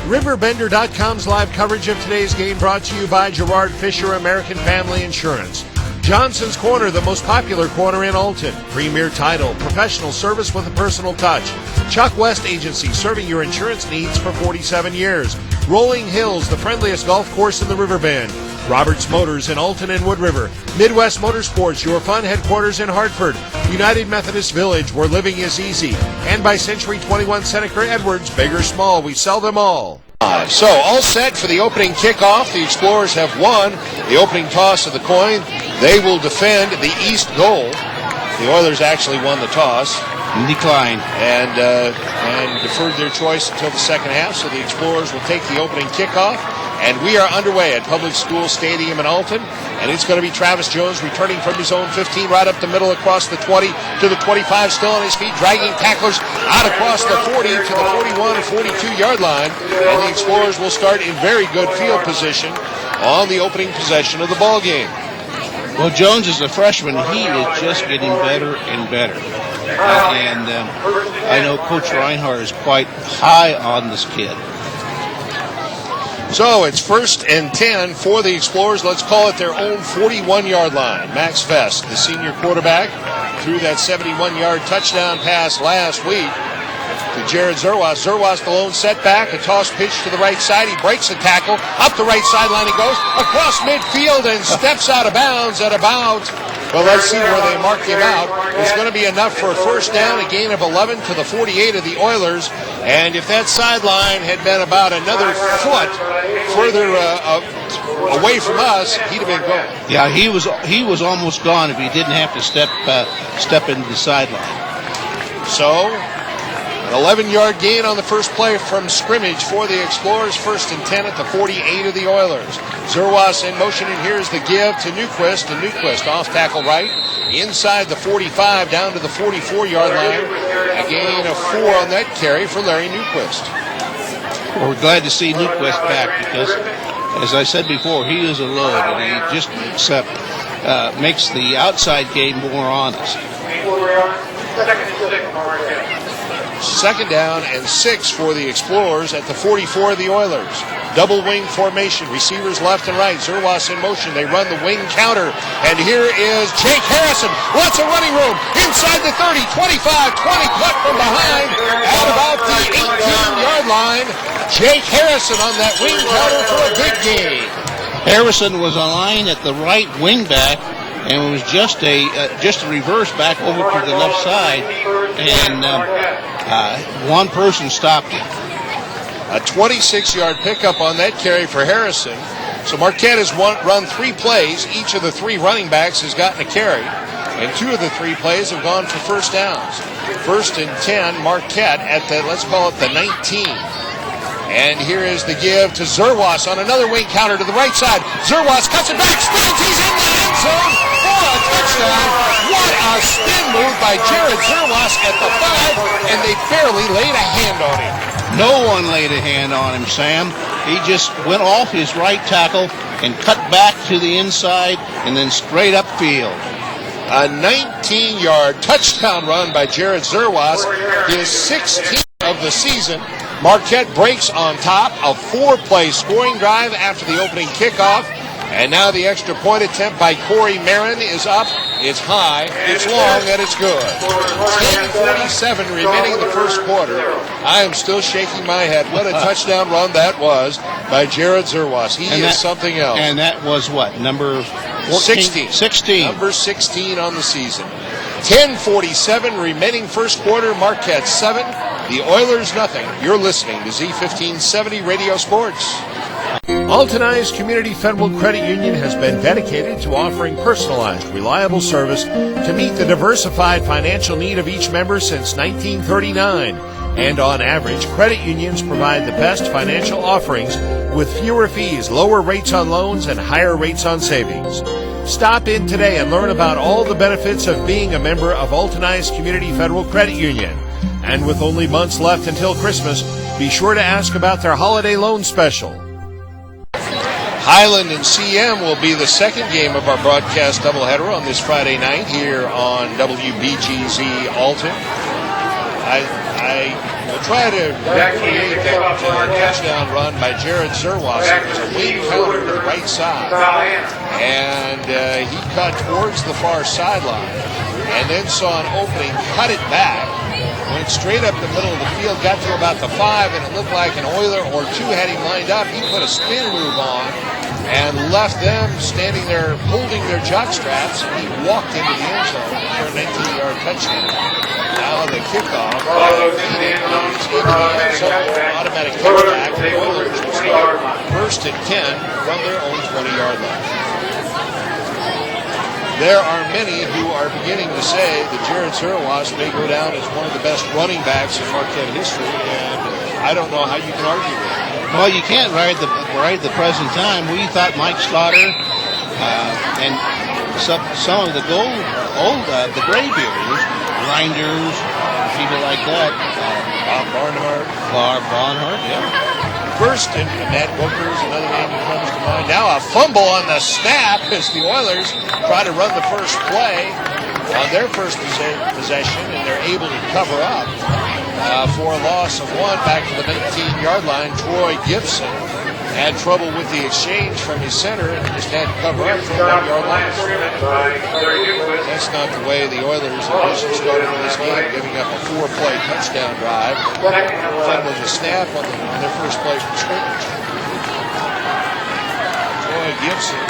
RiverBender.com's live coverage of today's game brought to you by Gerard Fisher American Family Insurance. Johnson's Corner, the most popular corner in Alton. Premier Title, professional service with a personal touch. Chuck West Agency, serving your insurance needs for 47 years. Rolling Hills, the friendliest golf course in the Riverbend. Roberts Motors in Alton and Wood River. Midwest Motorsports, your fun headquarters in Hartford. United Methodist Village, where living is easy. And by Century 21 Seneca Edwards, big or small, we sell them all. So, all set for the opening kickoff. The Explorers have won the opening toss of the coin. They will defend the east goal. The Oilers actually won the toss. Declined. And deferred their choice until the second half, so the Explorers will take the opening kickoff. And we are underway at Public School Stadium in Alton. And it's going to be Travis Jones returning from his own 15 right up the middle across the 20 to the 25, still on his feet, dragging tacklers out across the 40 to the 41 and 42-yard line. And the Explorers will start in very good field position on the opening possession of the ball game. Well, Jones is a freshman. He is just getting better and better. I know Coach Reinhardt is quite high on this kid. So it's 1st and 10 for the Explorers. Let's call it their own 41-yard line. Max Vest, the senior quarterback, threw that 71-yard touchdown pass last week to Jared Zerwas. Zerwas, the lone setback, a toss pitch to the right side. He breaks the tackle. Up the right sideline he goes, across midfield and steps out of bounds at about, well, let's see where they mark him out. It's going to be enough for a first down, a gain of 11 to the 48 of the Oilers. And if that sideline had been about another foot further away from us, he'd have been gone. Yeah, he was almost gone if he didn't have to step into the sideline. So, an 11-yard gain on the first play from scrimmage for the Explorers. 1st and 10 at the 48 of the Oilers. Zerwas in motion, and here's the give to Newquist. And Newquist off tackle right, inside the 45, down to the 44-yard line. A gain of 4 on that carry for Larry Newquist. Well, we're glad to see Newquist back because, as I said before, he is a load, and he just makes the outside game more honest. Second down and 6 for the Explorers at the 44 of the Oilers. Double wing formation, receivers left and right. Zerwas in motion, they run the wing counter. And here is Jake Harrison. Lots of running room inside the 30, 25, 20, cut from behind at about the 18-yard line. Jake Harrison on that wing counter for a big gain. Harrison was aligned at the right wing back, and it was just a reverse back over to the left side, and one person stopped him. A 26-yard pickup on that carry for Harrison. So Marquette has run 3 plays. Each of the 3 running backs has gotten a carry, and 2 of the 3 plays have gone for first downs. 1st and 10, Marquette at the, let's call it the 19. And here is the give to Zerwas on another wing counter to the right side. Zerwas cuts it back, spins, he's in the end zone for a touchdown. What a spin move by Jared Zerwas at the 5, and they barely laid a hand on him. No one laid a hand on him, Sam. He just went off his right tackle and cut back to the inside and then straight upfield. A 19-yard touchdown run by Jared Zerwas, his 16th of the season. Marquette breaks on top, a 4-play scoring drive after the opening kickoff. And now the extra point attempt by Corey Marin is up. It's high, it's long, and it's good. 10:47 remaining in the first quarter. I am still shaking my head. What a touchdown run that was by Jared Zerwas. He is something else. And that was what, number 14? 16. Number 16 on the season. 10:47 remaining first quarter. Marquette 7, the Oilers nothing. You're listening to Z1570 Radio Sports. Altonized Community Federal Credit Union has been dedicated to offering personalized, reliable service to meet the diversified financial need of each member since 1939. And on average, credit unions provide the best financial offerings with fewer fees, lower rates on loans, and higher rates on savings. Stop in today and learn about all the benefits of being a member of Altonized Community Federal Credit Union. And with only months left until Christmas, be sure to ask about their holiday loan special. Highland and CM will be the second game of our broadcast doubleheader on this Friday night here on WBGZ Alton. I will try to recreate that touchdown run by Jared Zerwas. It was a wing counter to the right side. And he cut towards the far sideline and then saw an opening, cut it back, went straight up the middle of the field, got to about the 5, and it looked like an Oiler or two had him lined up. He put a spin move on and left them standing there holding their jock straps. He walked into the end zone for a 19-yard touchdown. Now the kickoff. Automatic touchback. The Oilers will start first and 10 from their own 20-yard line. There are many who are beginning to say that Jared Zerwas may go down as one of the best running backs in Marquette history, and I don't know how you can argue with that. Well, you can't right at the present time. We thought Mike Slaughter and some of the the graybeards, grinders, people like that. Bob Barnhart, yeah. First, and Matt Booker is another name that comes to mind. Now a fumble on the snap as the Oilers try to run the first play on their first possession, and they're able to cover up for a loss of 1 back to the 19-yard line. Troy Gibson had trouble with the exchange from his center and just had to cover up for a 1-yard loss. That's not the way the Oilers initially started in this game, giving up a 4-play touchdown drive. Fumble the snap on their first play from scrimmage. Troy Gibson,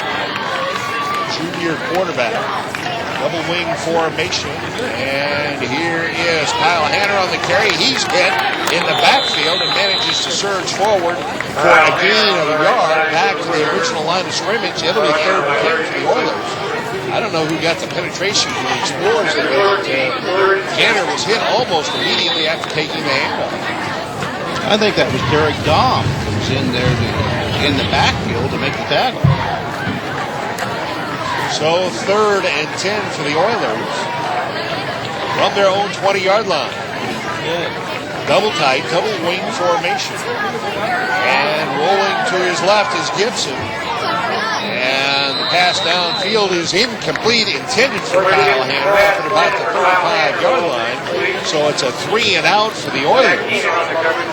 junior quarterback. Double wing formation, and here is Kyle Hanner on the carry. He's hit in the backfield and manages to surge forward for a gain of a yard back to the original line of scrimmage. It'll be 3rd and 10 for the Oilers. I don't know who got the penetration for the Explorers. Hanner was hit almost immediately after taking the handoff. I think that was Derek Dahm who was in there in the backfield to make the tackle. So 3rd and 10 for the Oilers from their own 20-yard line. Double tight, double wing formation. And rolling to his left is Gibson. And the pass downfield is incomplete, intended for Kyle Hanner at about the 35-yard line. So it's a 3 and out for the Oilers.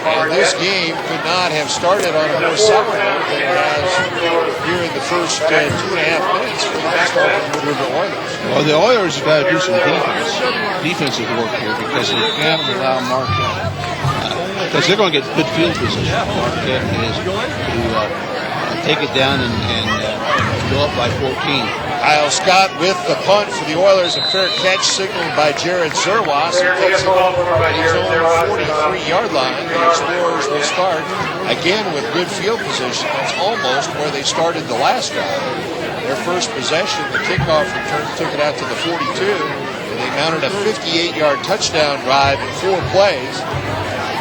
And this game could not have started on a more sour note than it has here in the first 2.5 minutes for the Wood River Oilers. Well, the Oilers have got to do some defensive work here because they can't allow Marquette. Because they're going to get good field position. Marquette is to take it down and go up by 14. Kyle Scott with the punt for the Oilers. A fair catch signaled by Jared Zerwas. He takes it on his own 43-yard line. The Explorers will start again with good field position. That's almost where they started the last drive. Their first possession, the kickoff return took it out to the 42, and they mounted a 58-yard touchdown drive in 4 plays.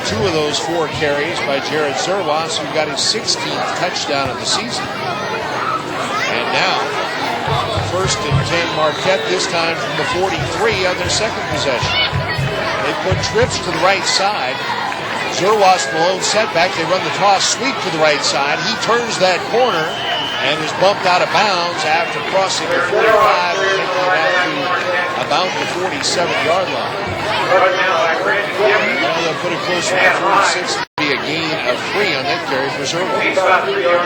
2 of those 4 carries by Jared Zerwas, who got his 16th touchdown of the season. And now, 1st and 10 Marquette, this time from the 43 on their second possession. They put trips to the right side. Zerwas, the lone setback. They run the toss sweep to the right side. He turns that corner and is bumped out of bounds after crossing the 45 and making it out to about the 47-yard line. Now they'll put it closer to 46. It'll be a gain of 3 on that carry for Zerwas.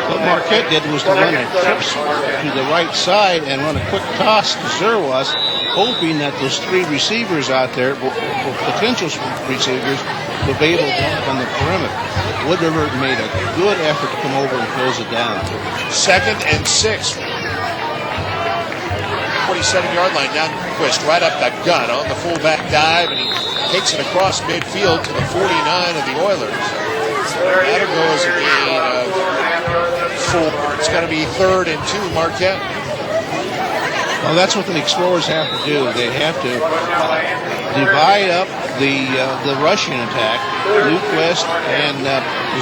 What Marquette did was to run a trips to the right side and run a quick toss to Zerwas, hoping that those 3 receivers out there, potential receivers, will be able to block on the perimeter. Wood River made a good effort to come over and close it down. 2nd and 6. 47-yard line. Now Quist right up the gut on the fullback dive, and he takes it across midfield to the 49 of the Oilers. That'll go as a gain of 4. It's going to be 3rd and 2 Marquette. Well, that's what the Explorers have to do. They have to divide up the rushing attack, Newquist and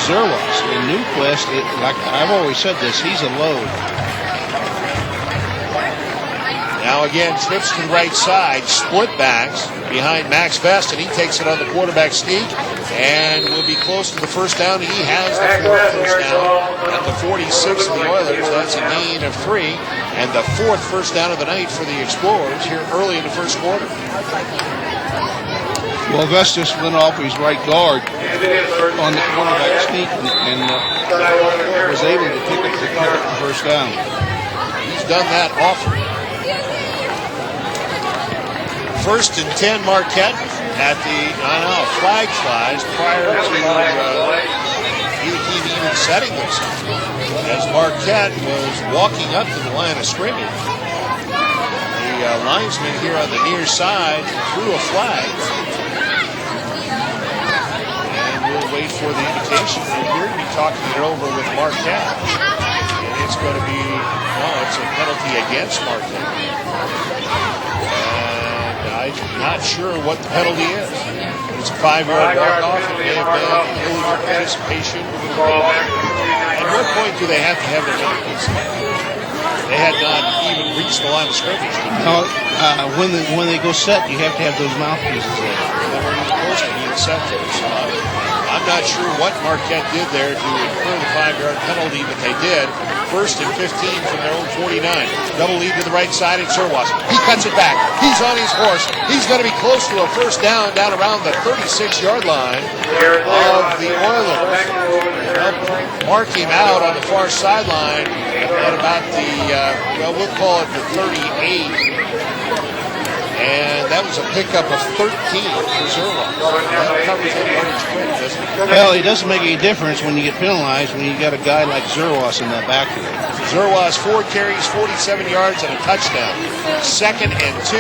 Zerwas. And Newquist, like I've always said this, he's a load. Now again, trips to the right side, split backs behind Max Vest, and he takes it on the quarterback sneak and will be close to the first down. He has the 4th first down at the 46 of the Oilers. That's a gain of 3, and the 4th first down of the night for the Explorers here early in the first quarter. Well, Vestas went off his right guard on the quarterback sneak and was able to pick up the first down. He's done that often. 1st and 10 Marquette at the, flag flies prior to even setting themselves. As Marquette was walking up to the line of scrimmage, the linesman here on the near side threw a flag. And we'll wait for the indication. We appear to be talking it over with Marquette. And it's going to be, it's a penalty against Marquette. And I'm not sure what the penalty is. It's a 5-yard walk-off. It may have been illegal participation. At what point do they have to have their mouthpieces? They had not even reached the line of scrimmage. No, when they go set, you have to have those mouthpieces there. They were supposed to be in set there. So I'm not sure what Marquette did there to incur the 5-yard penalty, but they did. 1st and 15 from their own 49. Double lead to the right side at Zerwas. He cuts it back. He's on his horse. He's going to be close to a first down around the 36-yard line of the Oilers. Mark him out on the far sideline at about the, we'll call it the 38. And that was a pickup of 13 for Zerwas. That covers that yardage quick, doesn't it? Well, it doesn't make any difference when you get penalized when you got a guy like Zerwas in that backfield. Zerwas 4 carries, 47 yards, and a touchdown. 2nd and 2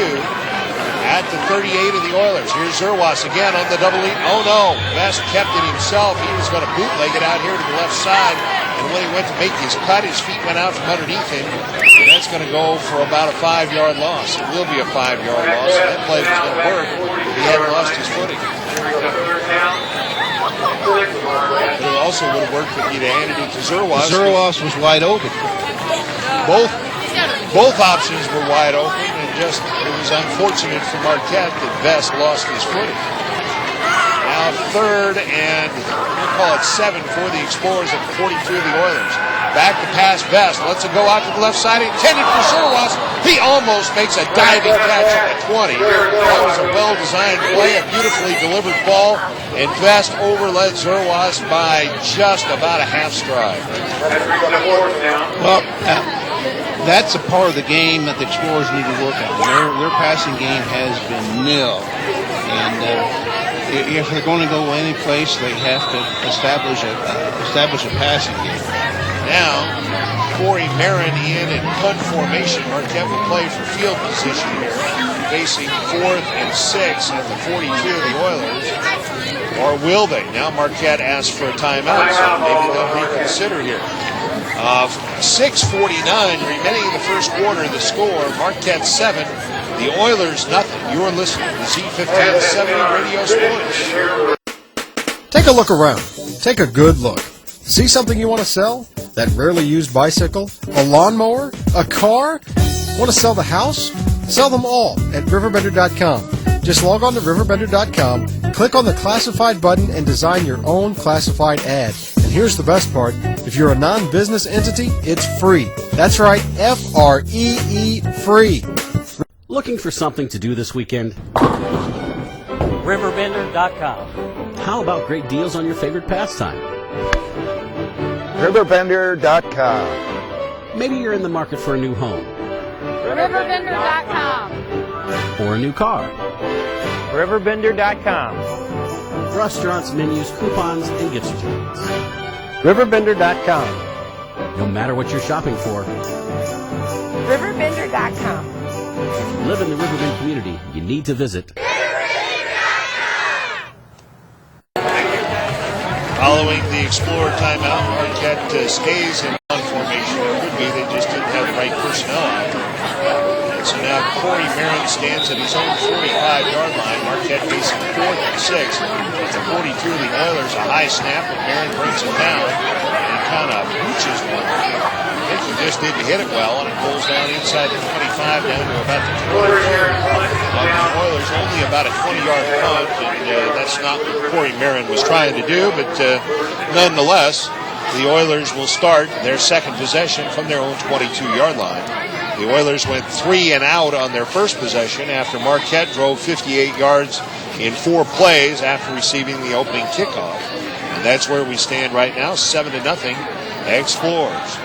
at the 38 of the Oilers. Here's Zerwas again on the double lead. Oh no, Vest kept it himself. He was going to bootleg it out here to the left side. And when he went to make his cut, his feet went out from underneath him. And that's going to go for about a 5-yard loss. It will be a 5-yard loss. So that play was going to work if he hadn't lost his footing. But it also would have worked if he'd handed it to Zerwas. Zerwas was wide open. Both options were wide open, and just it was unfortunate for Marquette that Vest lost his footing. Now 3rd and we'll call it 7 for the Explorers at the 42 of the Oilers. Back to pass Vest. Lets it go out to the left side. Intended for Zerwas. He almost makes a diving catch at the 20. That was a well-designed play, a beautifully delivered ball, and Vest overled Zerwas by just about a half stride. Well, that's a part of the game that the Explorers need to work on. Their passing game has been nil. And if they're going to go any place, they have to establish a passing game. Now, Corey Marin in punt formation. Marquette will play for field position here, facing 4th and 6 at the 42 of the Oilers. Or will they? Now Marquette asks for a timeout, so maybe they'll reconsider here. 6:49 remaining in the first quarter. The score, Marquette 7, the Oilers nothing. You're listening to Z1570 Radio Sports. Take a look around. Take a good look. See something you want to sell? That rarely used bicycle? A lawnmower? A car? Want to sell the house? Sell them all at RiverBender.com. Just log on to RiverBender.com, click on the classified button, and design your own classified ad. And here's the best part. If you're a non-business entity, it's free. That's right, F-R-E-E, free. Looking for something to do this weekend? RiverBender.com. How about great deals on your favorite pastime? RiverBender.com. Maybe you're in the market for a new home. RiverBender.com. Or a new car. RiverBender.com. Restaurants, menus, coupons, and gift certificates. RiverBender.com. No matter what you're shopping for. RiverBender.com. If you live in the Riverbend community, you need to visit. Following the Explorer timeout, Marquette stays in punt formation. It could be they just didn't have the right personnel out there. And so now Corey Marin stands at his own 45-yard line. Marquette facing 4th and 6. At the 42 of the Oilers, a high snap, but Marin brings it down. And he kind of mooches one. I think he just didn't hit it well, and it pulls down inside the 25 down to about the 23rd. The Oilers only about a 20-yard punt, and that's not what Corey Marin was trying to do, but nonetheless, the Oilers will start their second possession from their own 22-yard line. The Oilers went 3 and out on their first possession after Marquette drove 58 yards in 4 plays after receiving the opening kickoff. And that's where we stand right now, 7-0, Explorers.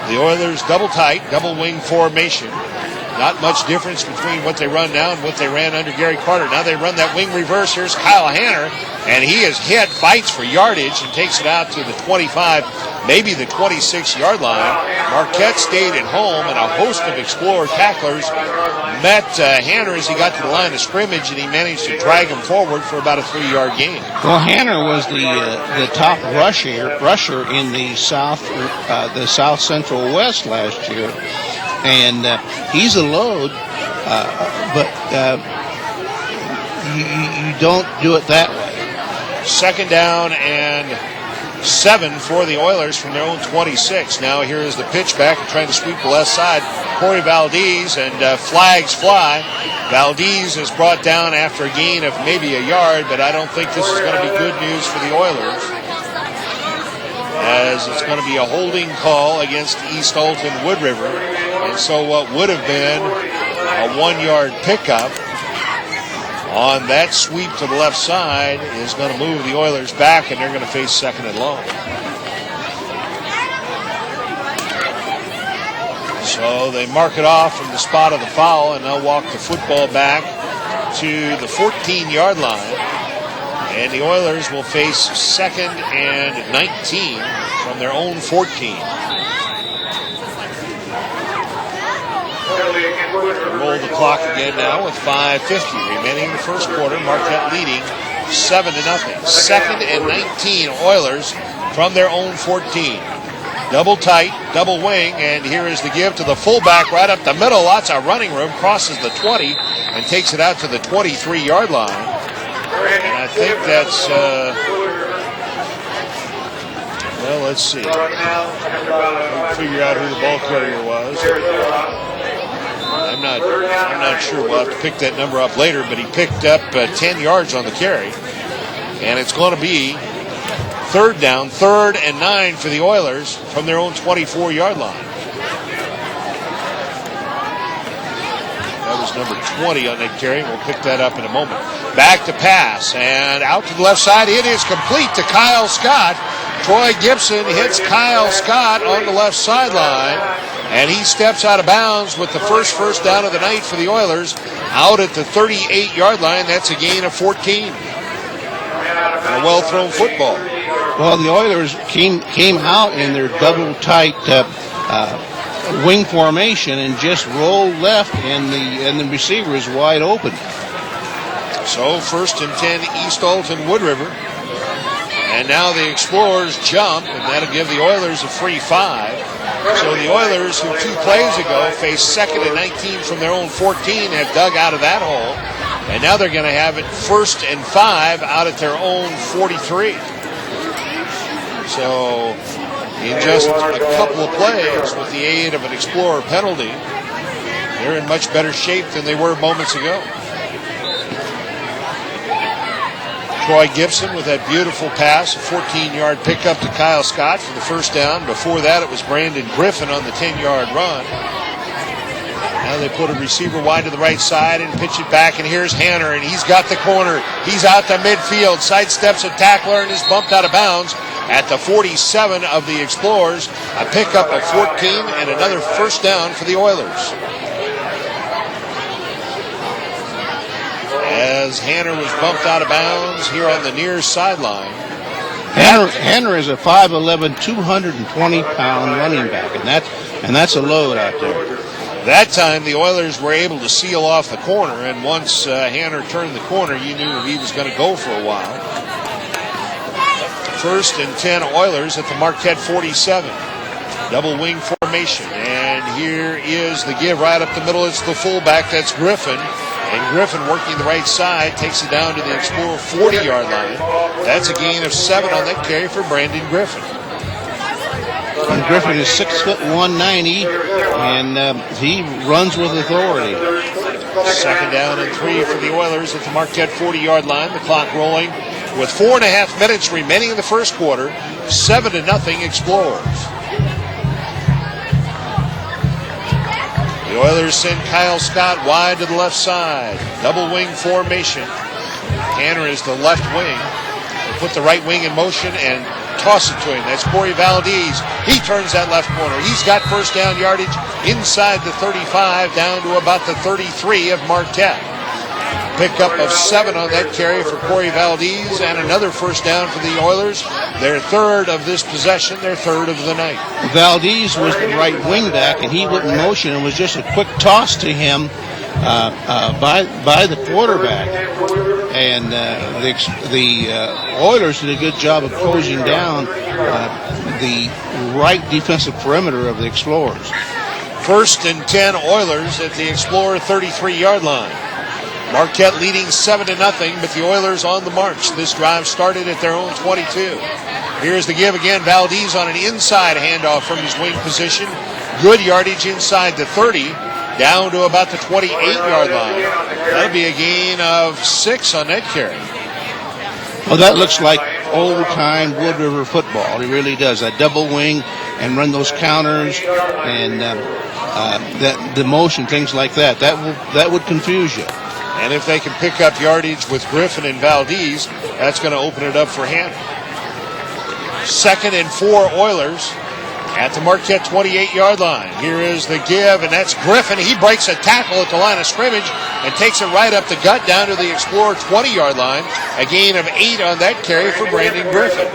The Oilers double tight, double wing formation. Not much difference between what they run now and what they ran under Gary Carter. Now they run that wing reverse. Here's Kyle Hanner, and he is hit, fights for yardage, and takes it out to the 25, maybe the 26-yard line. Marquette stayed at home, and a host of Explorer tacklers met Hanner as he got to the line of scrimmage, and he managed to drag him forward for about a 3-yard gain. Well, Hanner was the top rusher in the South Central West last year. And he's a load, but you don't do it that way. 2nd down and 7 for the Oilers from their own 26. Now here is the pitch back, trying to sweep the left side. Corey Valdez, and flags fly. Valdez is brought down after a gain of maybe a yard, but I don't think this is going to be good news for the Oilers, as it's going to be a holding call against East Alton Wood River. And so what would have been a 1-yard pickup on that sweep to the left side is going to move the Oilers back, and they're going to face 2nd and long. So they mark it off from the spot of the foul, and they'll walk the football back to the 14-yard line. And the Oilers will face 2nd and 19 from their own 14. Roll the clock again now with 5:50 remaining in the first quarter. Marquette leading 7-0. 2nd and 19 Oilers from their own 14. Double tight, double wing, and here is the give to the fullback right up the middle. Lots of running room, crosses the 20 and takes it out to the 23-yard line. And I think that's, well, let's see. We'll figure out who the ball carrier was. I'm not sure. We'll have to pick that number up later, but he picked up 10 yards on the carry. And it's going to be 3rd down, 3rd and 9 for the Oilers from their own 24-yard line. That was number 20 on that carry. We'll pick that up in a moment. Back to pass, and out to the left side. It is complete to Kyle Scott. Troy Gibson hits Kyle Scott on the left sideline, and he steps out of bounds with the first down of the night for the Oilers out at the 38-yard line. That's a gain of 14. And a well-thrown football. Well, the Oilers came out in their double tight wing formation and just rolled left, and the receiver is wide open. So 1st and 10 East Alton Wood River. And now the Explorers jump, and that'll give the Oilers a free 5. So the Oilers, who 2 plays ago faced 2nd and 19 from their own 14, have dug out of that hole. And now they're going to have it 1st and 5 out at their own 43. So in just a couple of plays with the aid of an Explorer penalty, they're in much better shape than they were moments ago. Troy Gibson with that beautiful pass, a 14-yard pickup to Kyle Scott for the first down. Before that, it was Brandon Griffin on the 10-yard run. Now they put a receiver wide to the right side and pitch it back, and here's Hanner, and he's got the corner. He's out to midfield, sidesteps a tackler, and is bumped out of bounds at the 47 of the Explorers. A pickup of 14 and another first down for the Oilers. As Hanner was bumped out of bounds here on the near sideline. Hanner is a 5'11", 220-pound running back, and that's a load out there. That time the Oilers were able to seal off the corner, and once Hanner turned the corner, you knew he was going to go for a while. 1st and 10 Oilers at the Marquette 47. Double wing formation, and here is the give right up the middle. It's the fullback, that's Griffin. And Griffin working the right side takes it down to the Explorer 40-yard line. That's a gain of 7 on that carry for Brandon Griffin. And Griffin is 6 foot 190, and he runs with authority. 2nd down and 3 for the Oilers at the Marquette 40-yard line. The clock rolling with 4.5 minutes remaining in the first quarter. 7-0 Explorers. The Oilers send Kyle Scott wide to the left side. Double wing formation. Hanner is the left wing. They put the right wing in motion and toss it to him. That's Corey Valdez. He turns that left corner. He's got first down yardage inside the 35 down to about the 33 of Marquette. Pickup of 7 on that carry for Corey Valdez, and another first down for the Oilers. Their third of this possession, their third of the night. Valdez was the right wing back, and he went in motion and was just a quick toss to him by the quarterback. And the Oilers did a good job of closing down the right defensive perimeter of the Explorers. 1st and 10 Oilers at the Explorer 33-yard line. Marquette leading 7-0, but the Oilers on the march. This drive started at their own 22. Here's the give again. Valdez on an inside handoff from his wing position. Good yardage inside the 30, down to about the 28-yard line. That'll be a gain of 6 on that carry. Well, that looks like old-time Wood River football. It really does. That double wing and run those counters and the motion, things like that. That would confuse you. And if they can pick up yardage with Griffin and Valdez, that's going to open it up for Hanner. 2nd and 4 Oilers at the Marquette 28-yard line. Here is the give, and that's Griffin. He breaks a tackle at the line of scrimmage and takes it right up the gut down to the Explorer 20-yard line. A gain of 8 on that carry for Brandon Griffin.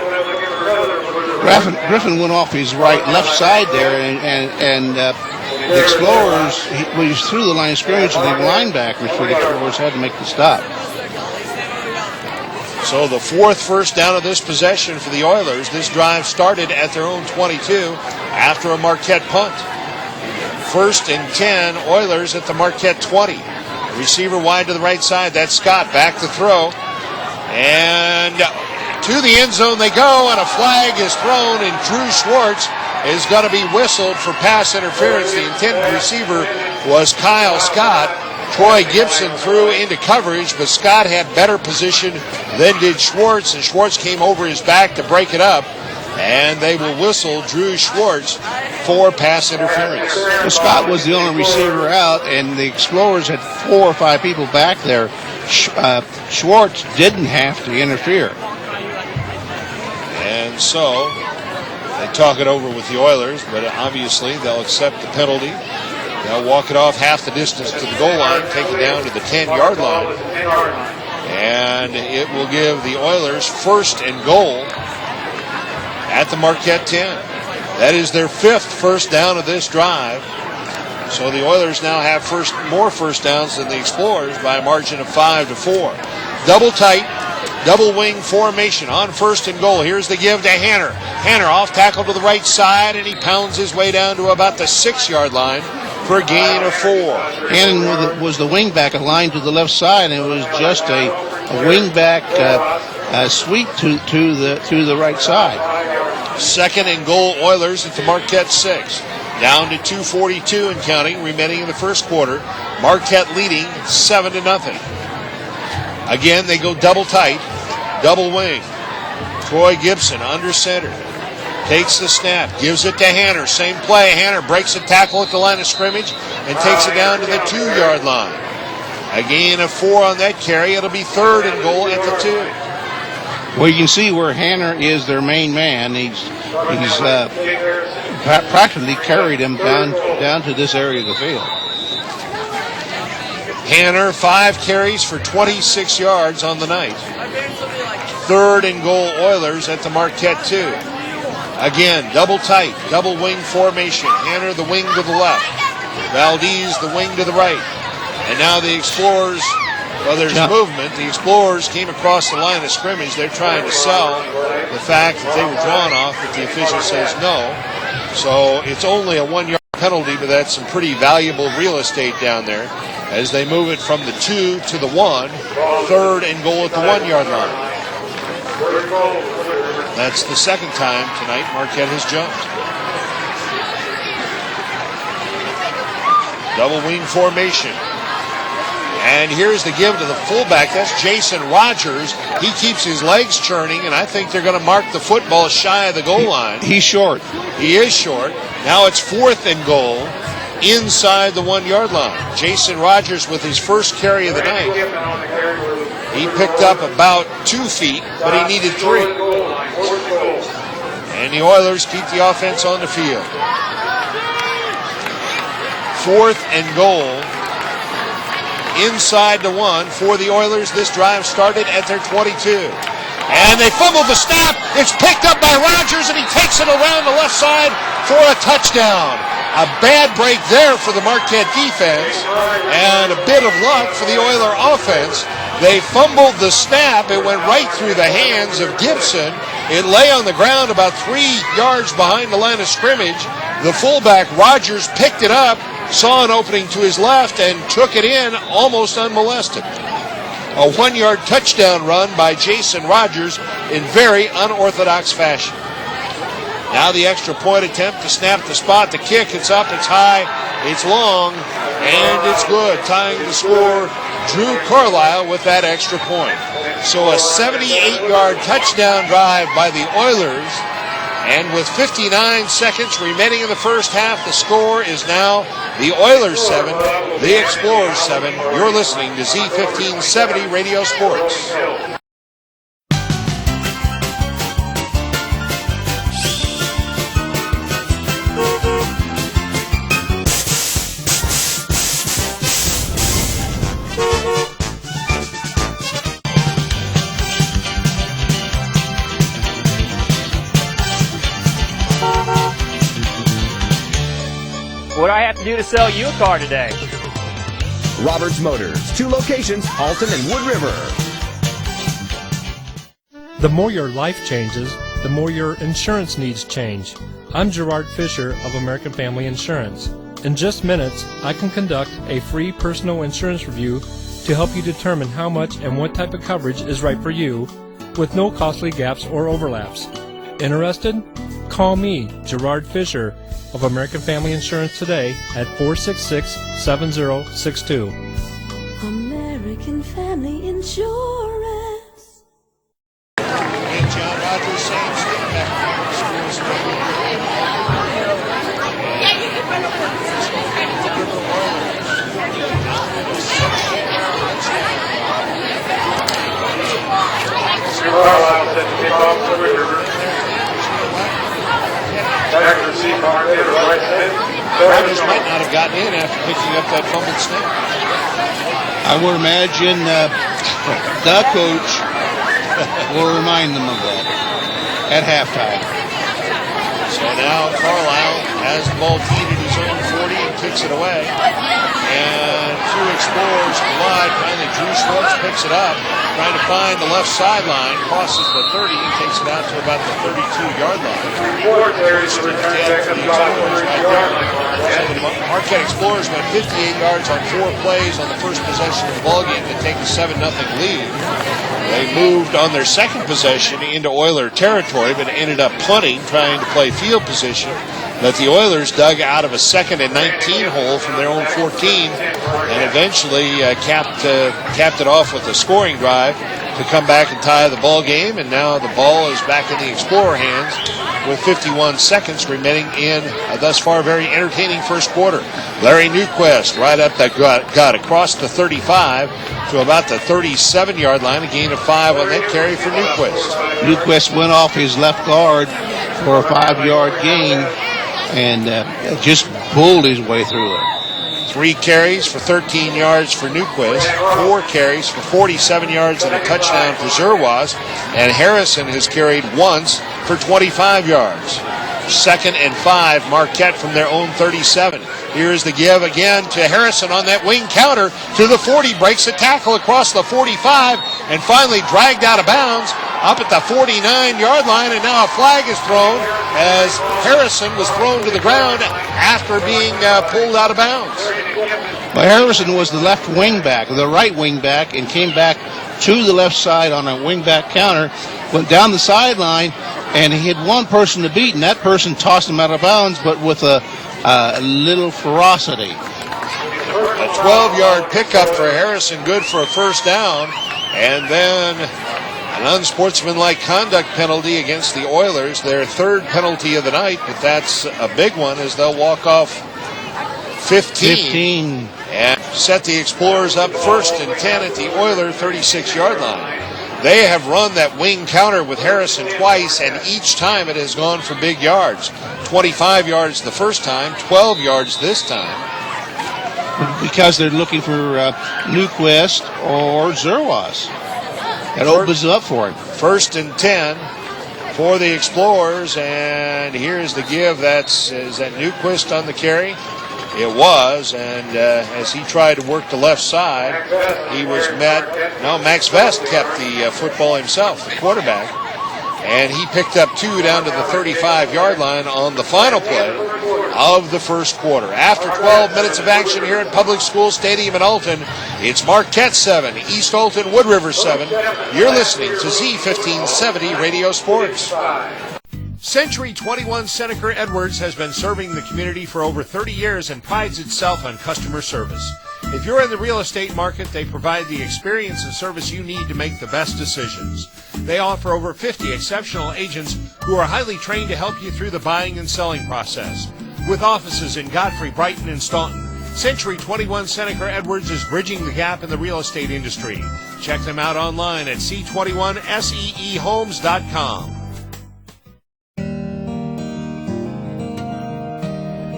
Griffin went off his left side there, and the Explorers, he was through the line of scrimmage, and the linebackers for the Explorers had to make the stop. So the 4th first down of this possession for the Oilers. This drive started at their own 22 after a Marquette punt. 1st and 10 Oilers at the Marquette 20. Receiver wide to the right side. That's Scott back to throw. And to the end zone they go, and a flag is thrown, and Drew Schwartz is going to be whistled for pass interference. The intended receiver was Kyle Scott. Troy Gibson threw into coverage, but Scott had better position than did Schwartz, and Schwartz came over his back to break it up, and they will whistle Drew Schwartz for pass interference. Well, Scott was the only receiver out, and the Explorers had 4 or 5 people back there. Schwartz didn't have to interfere. And so they talk it over with the Oilers, but obviously they'll accept the penalty. They'll walk it off half the distance to the goal line, take it down to the 10-yard line, and it will give the Oilers 1st and goal at the Marquette 10. That is their 5th first down of this drive. So the Oilers now have more first downs than the Explorers by a margin of 5-4. Double tight, double wing formation on 1st and goal. Here's the give to Hanner. Hanner off tackle to the right side, and he pounds his way down to about the 6-yard line for a gain of 4. Hannon was the wing back aligned to the left side, and it was just a wing back sweep to the right side. 2nd and goal Oilers at the Marquette 6. Down to 2:42 and counting remaining in the first quarter. Marquette leading 7-0. Again, they go double tight, double wing. Troy Gibson under center. Takes the snap, gives it to Hanner. Same play. Hanner breaks a tackle at the line of scrimmage and takes it down to the 2-yard line. A gain of 4 on that carry. It'll be 3rd and goal at the 2. Well, you can see where Hanner is their main man. He's practically carried him down to this area of the field. Hanner, 5 carries for 26 yards on the night. 3rd and goal Oilers at the Marquette 2. Again, double tight, double wing formation. Hanner the wing to the left. Valdez the wing to the right. And now the Explorers, well, there's movement. The Explorers came across the line of scrimmage. They're trying to sell the fact that they were drawn off, but the official says no. So it's only a 1-yard penalty, but that's some pretty valuable real estate down there as they move it from the 2 to the 1. 3rd and goal at the 1-yard line. That's the second time tonight Marquette has jumped. Double wing formation. And here's the give to the fullback. That's Jason Rogers. He keeps his legs churning, and I think they're going to mark the football shy of the goal line. He's short. He is short. Now it's 4th and goal inside the 1-yard line. Jason Rogers with his first carry of the night. He picked up about 2 feet, but he needed 3. And the Oilers keep the offense on the field. 4th and goal. Inside the 1 for the Oilers. This drive started at their 22. And they fumbled the snap. It's picked up by Rogers, and he takes it around the left side for a touchdown. A bad break there for the Marquette defense, and a bit of luck for the Oiler offense. They fumbled the snap. It went right through the hands of Gibson. It lay on the ground about 3 yards behind the line of scrimmage. The fullback, Rogers, picked it up, saw an opening to his left, and took it in almost unmolested. A 1-yard touchdown run by Jason Rogers in very unorthodox fashion. Now the extra point attempt to snap the spot. The kick, it's up, it's high, it's long, and it's good. Tying the score, Drew Carlisle with that extra point. So a 78-yard touchdown drive by the Oilers. And with 59 seconds remaining in the first half, the score is now the Oilers 7, the Explorers 7. You're listening to Z1570 Radio Sports. What do I have to do to sell you a car today? Roberts Motors, 2 locations, Alton and Wood River. The more your life changes, the more your insurance needs change. I'm Gerard Fisher of American Family Insurance. In just minutes, I can conduct a free personal insurance review to help you determine how much and what type of coverage is right for you, with no costly gaps or overlaps. Interested? Call me, Gerard Fisher, of American Family Insurance today at 466-7062. American Family Insurance. And John Rogers saying stay back. Carlisle set to kick off the River. Rogers might not have gotten in after picking up that fumbled snap. I would imagine the coach will remind them of that at halftime. So now Carlisle has the ball teed at his own 40 and kicks it away. And 2 Explorers collide. Finally, Drew Schwartz picks it up, trying to find the left sideline, crosses the 30 and takes it out to about the 32-yard line. Marquette Explorers went 58 yards on 4 plays on the first possession of the ballgame to take a 7-0 lead. They moved on their second possession into Oiler territory, but ended up punting, trying to play field position. But the Oilers dug out of a 2nd and 19 hole from their own 14 and eventually capped it off with a scoring drive to come back and tie the ball game. And now the ball is back in the Explorer hands with 51 seconds remaining in a thus far very entertaining first quarter. Larry Newquist right up that gut across the 35 to about the 37-yard line, a gain of 5 on that carry for Newquist. Newquist went off his left guard for a 5-yard gain and just pulled his way through it. 3 carries for 13 yards for Newquist, 4 carries for 47 yards and a touchdown for Zerwas, and Harrison has carried once for 25 yards. 2nd and 5, Marquette from their own 37. Here's the give again to Harrison on that wing counter to the 40, breaks a tackle across the 45, and finally dragged out of bounds up at the 49-yard line, and now a flag is thrown as Harrison was thrown to the ground after being pulled out of bounds. Well, Harrison was the left wing back, the right wing back, and came back to the left side on a wing back counter, went down the sideline, and he had one person to beat, and that person tossed him out of bounds, but with a little ferocity. A 12-yard pickup for Harrison, good for a first down, and then an unsportsmanlike conduct penalty against the Oilers, their 3rd penalty of the night, but that's a big one as they'll walk off 15. And set the Explorers up 1st and 10 at the Oiler 36-yard line. They have run that wing counter with Harrison twice, and each time it has gone for big yards. 25 yards the first time, 12 yards this time. Because they're looking for Newquist or Zerwas. That opens it up for him. 1st and 10 for the Explorers, and here's the give. Is that Newquist on the carry? It was, and as he tried to work the left side, he was met. No, Max Vest kept the football himself, the quarterback, and he picked up 2 down to the 35-yard line on the final play of the first quarter. After 12 minutes of action here at Public School Stadium in Alton, it's Marquette 7, East Alton, Wood River 7. You're listening to Z1570 Radio Sports. Century 21 Seneca Edwards has been serving the community for over 30 years and prides itself on customer service. If you're in the real estate market, they provide the experience and service you need to make the best decisions. They offer over 50 exceptional agents who are highly trained to help you through the buying and selling process. With offices in Godfrey, Brighton, and Staunton, Century 21 Seneca Edwards is bridging the gap in the real estate industry. Check them out online at c21seehomes.com.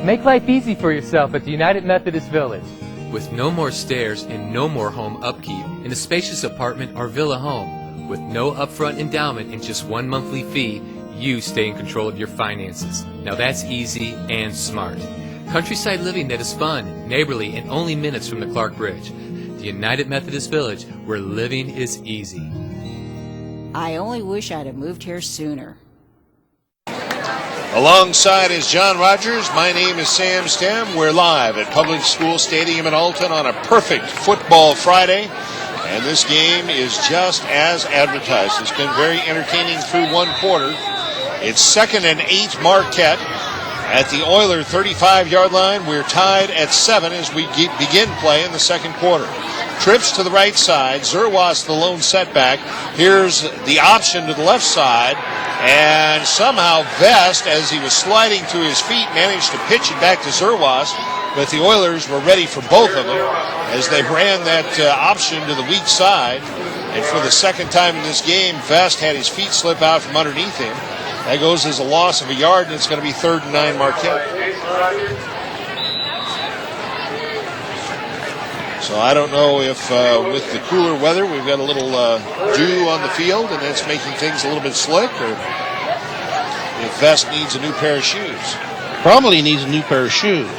Make life easy for yourself at the United Methodist Village. With no more stairs and no more home upkeep in a spacious apartment or villa home, with no upfront endowment and just one monthly fee, you stay in control of your finances. Now that's easy and smart. Countryside living that is fun, neighborly, and only minutes from the Clark Bridge. The United Methodist Village, where living is easy. I only wish I'd have moved here sooner. Alongside is John Rogers. My name is Sam Stem. We're live at Public School Stadium in Alton on a perfect football Friday. And this game is just as advertised. It's been very entertaining through one quarter. It's 2nd and 8 Marquette at the Oiler 35-yard line. We're tied at 7 as we begin play in the second quarter. Trips to the right side. Zerwas the lone setback. Here's the option to the left side. And somehow Vest, as he was sliding to his feet, managed to pitch it back to Zerwas. But the Oilers were ready for both of them as they ran that option to the weak side. And for the second time in this game, Vest had his feet slip out from underneath him. That goes as a loss of a yard, and it's going to be 3rd and 9 Marquette. So I don't know if with the cooler weather, we've got a little dew on the field, and that's making things a little bit slick, or if Vest needs a new pair of shoes. Probably needs a new pair of shoes.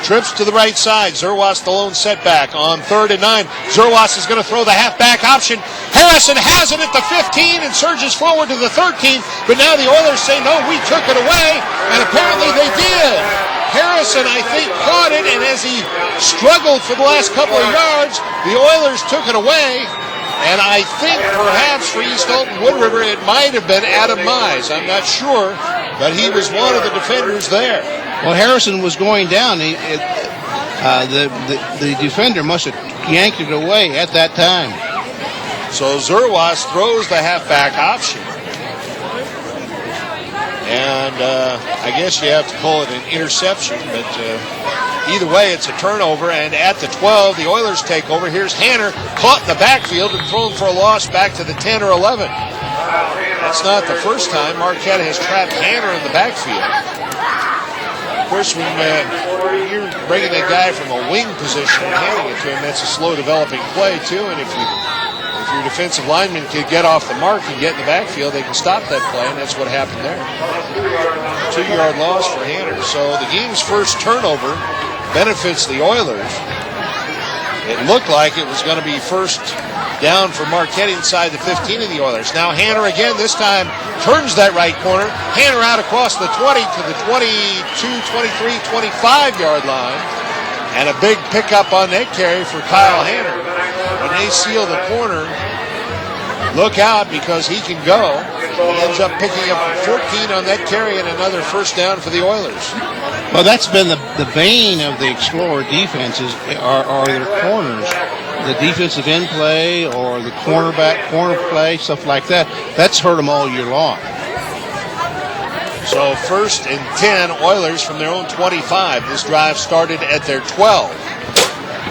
Trips to the right side. Zerwas the lone setback on 3rd and 9. Zerwas is going to throw the halfback option. Harrison has it at the 15 and surges forward to the 13. But now the Oilers say, no, we took it away. And apparently they did. Harrison, I think, caught it. And as he struggled for the last couple of yards, the Oilers took it away. And I think perhaps for East Alton Wood River, it might have been Adam Mize. I'm not sure. But he was one of the defenders there. Well, Harrison was going down. The defender must have yanked it away at that time. So Zerwas throws the halfback option. And I guess you have to call it an interception. But either way, it's a turnover. And at the 12, the Oilers take over. Here's Hanner caught in the backfield and thrown for a loss back to the 10 or 11. That's not the first time Marquette has trapped Hanner in the backfield. Of course, when you're bringing a guy from a wing position and handing it to him, that's a slow developing play too. And if your defensive lineman can get off the mark and get in the backfield, they can stop that play, and that's what happened there. 2-yard loss for Hanner. So the game's first turnover benefits the Oilers. It looked like it was going to be first down for Marquette inside the 15 of the Oilers. Now Hanner again, this time turns that right corner. Hanner out across the 20 to the 22, 23, 25-yard line. And a big pickup on that carry for Kyle Hanner. When they seal the corner, look out because he can go. He ends up picking up 14 on that carry and another first down for the Oilers. Well, that's been the bane of the Explorer defenses are their corners. The defensive end play or the corner play, stuff like that. That's hurt them all year long. So 1st and 10 Oilers from their own 25. This drive started at their 12.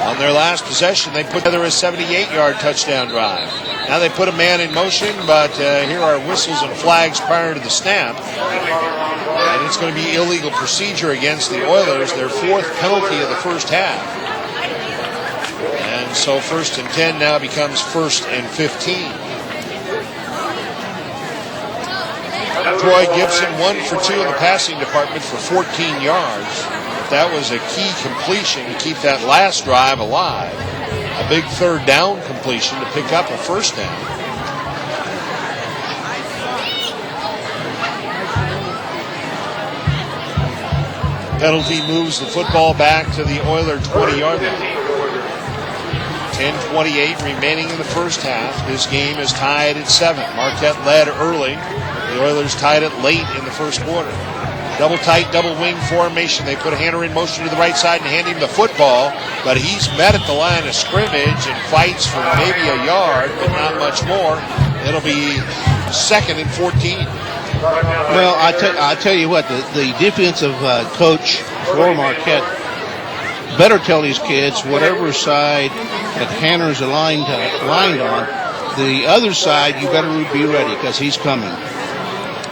On their last possession, they put together a 78-yard touchdown drive. Now they put a man in motion, but here are whistles and flags prior to the snap. And it's going to be illegal procedure against the Oilers, their fourth penalty of the first half. And so 1st and 10 now becomes 1st and 15. Troy Gibson 1 for 2 in the passing department for 14 yards. That was a key completion to keep that last drive alive. A big third down completion to pick up a first down. Penalty moves the football back to the Oiler 20-yard line. 10:28 remaining in the first half. This game is tied at 7. Marquette led early. The Oilers tied it late in the first quarter. Double tight, double wing formation. They put a Hanner in motion to the right side and hand him the football, but he's met at the line of scrimmage and fights for maybe a yard, but not much more. It'll be 2nd and 14. Well, I tell you what, the defensive coach for Marquette better tell these kids whatever side that Hanner's aligned on, the other side you better be ready because he's coming.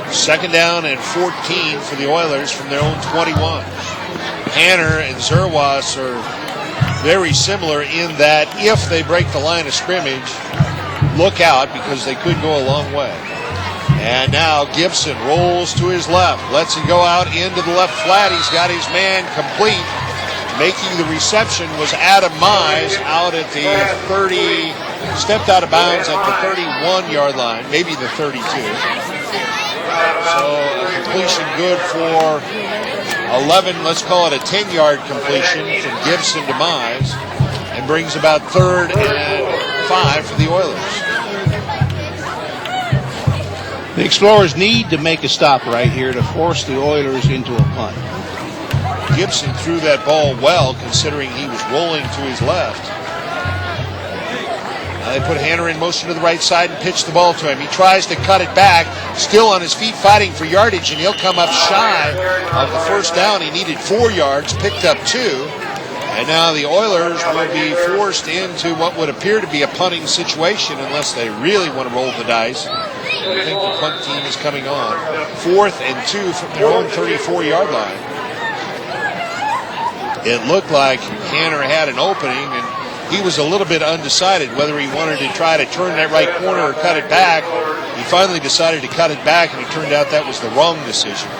2nd down and 14 for the Oilers from their own 21. Hanner and Zerwas are very similar in that if they break the line of scrimmage, look out because they could go a long way. And now Gibson rolls to his left, lets it go out into the left flat. He's got his man complete. Making the reception was Adam Mize out at the 30, stepped out of bounds at the 31-yard line, maybe the 32. So a completion good for 11, let's call it a 10-yard completion from Gibson to Mize, and brings about 3rd and 5 for the Oilers. The Explorers need to make a stop right here to force the Oilers into a punt. Gibson threw that ball well considering he was rolling to his left. They put Hanner in motion to the right side and pitch the ball to him. He tries to cut it back, still on his feet fighting for yardage, and he'll come up shy of the first down. He needed 4 yards, picked up 2. And now the Oilers will be forced into what would appear to be a punting situation unless they really want to roll the dice. I think the punt team is coming on. 4th and 2 from their own 34-yard line. It looked like Hanner had an opening, and he was a little bit undecided whether he wanted to try to turn that right corner or cut it back. He finally decided to cut it back, and it turned out that was the wrong decision.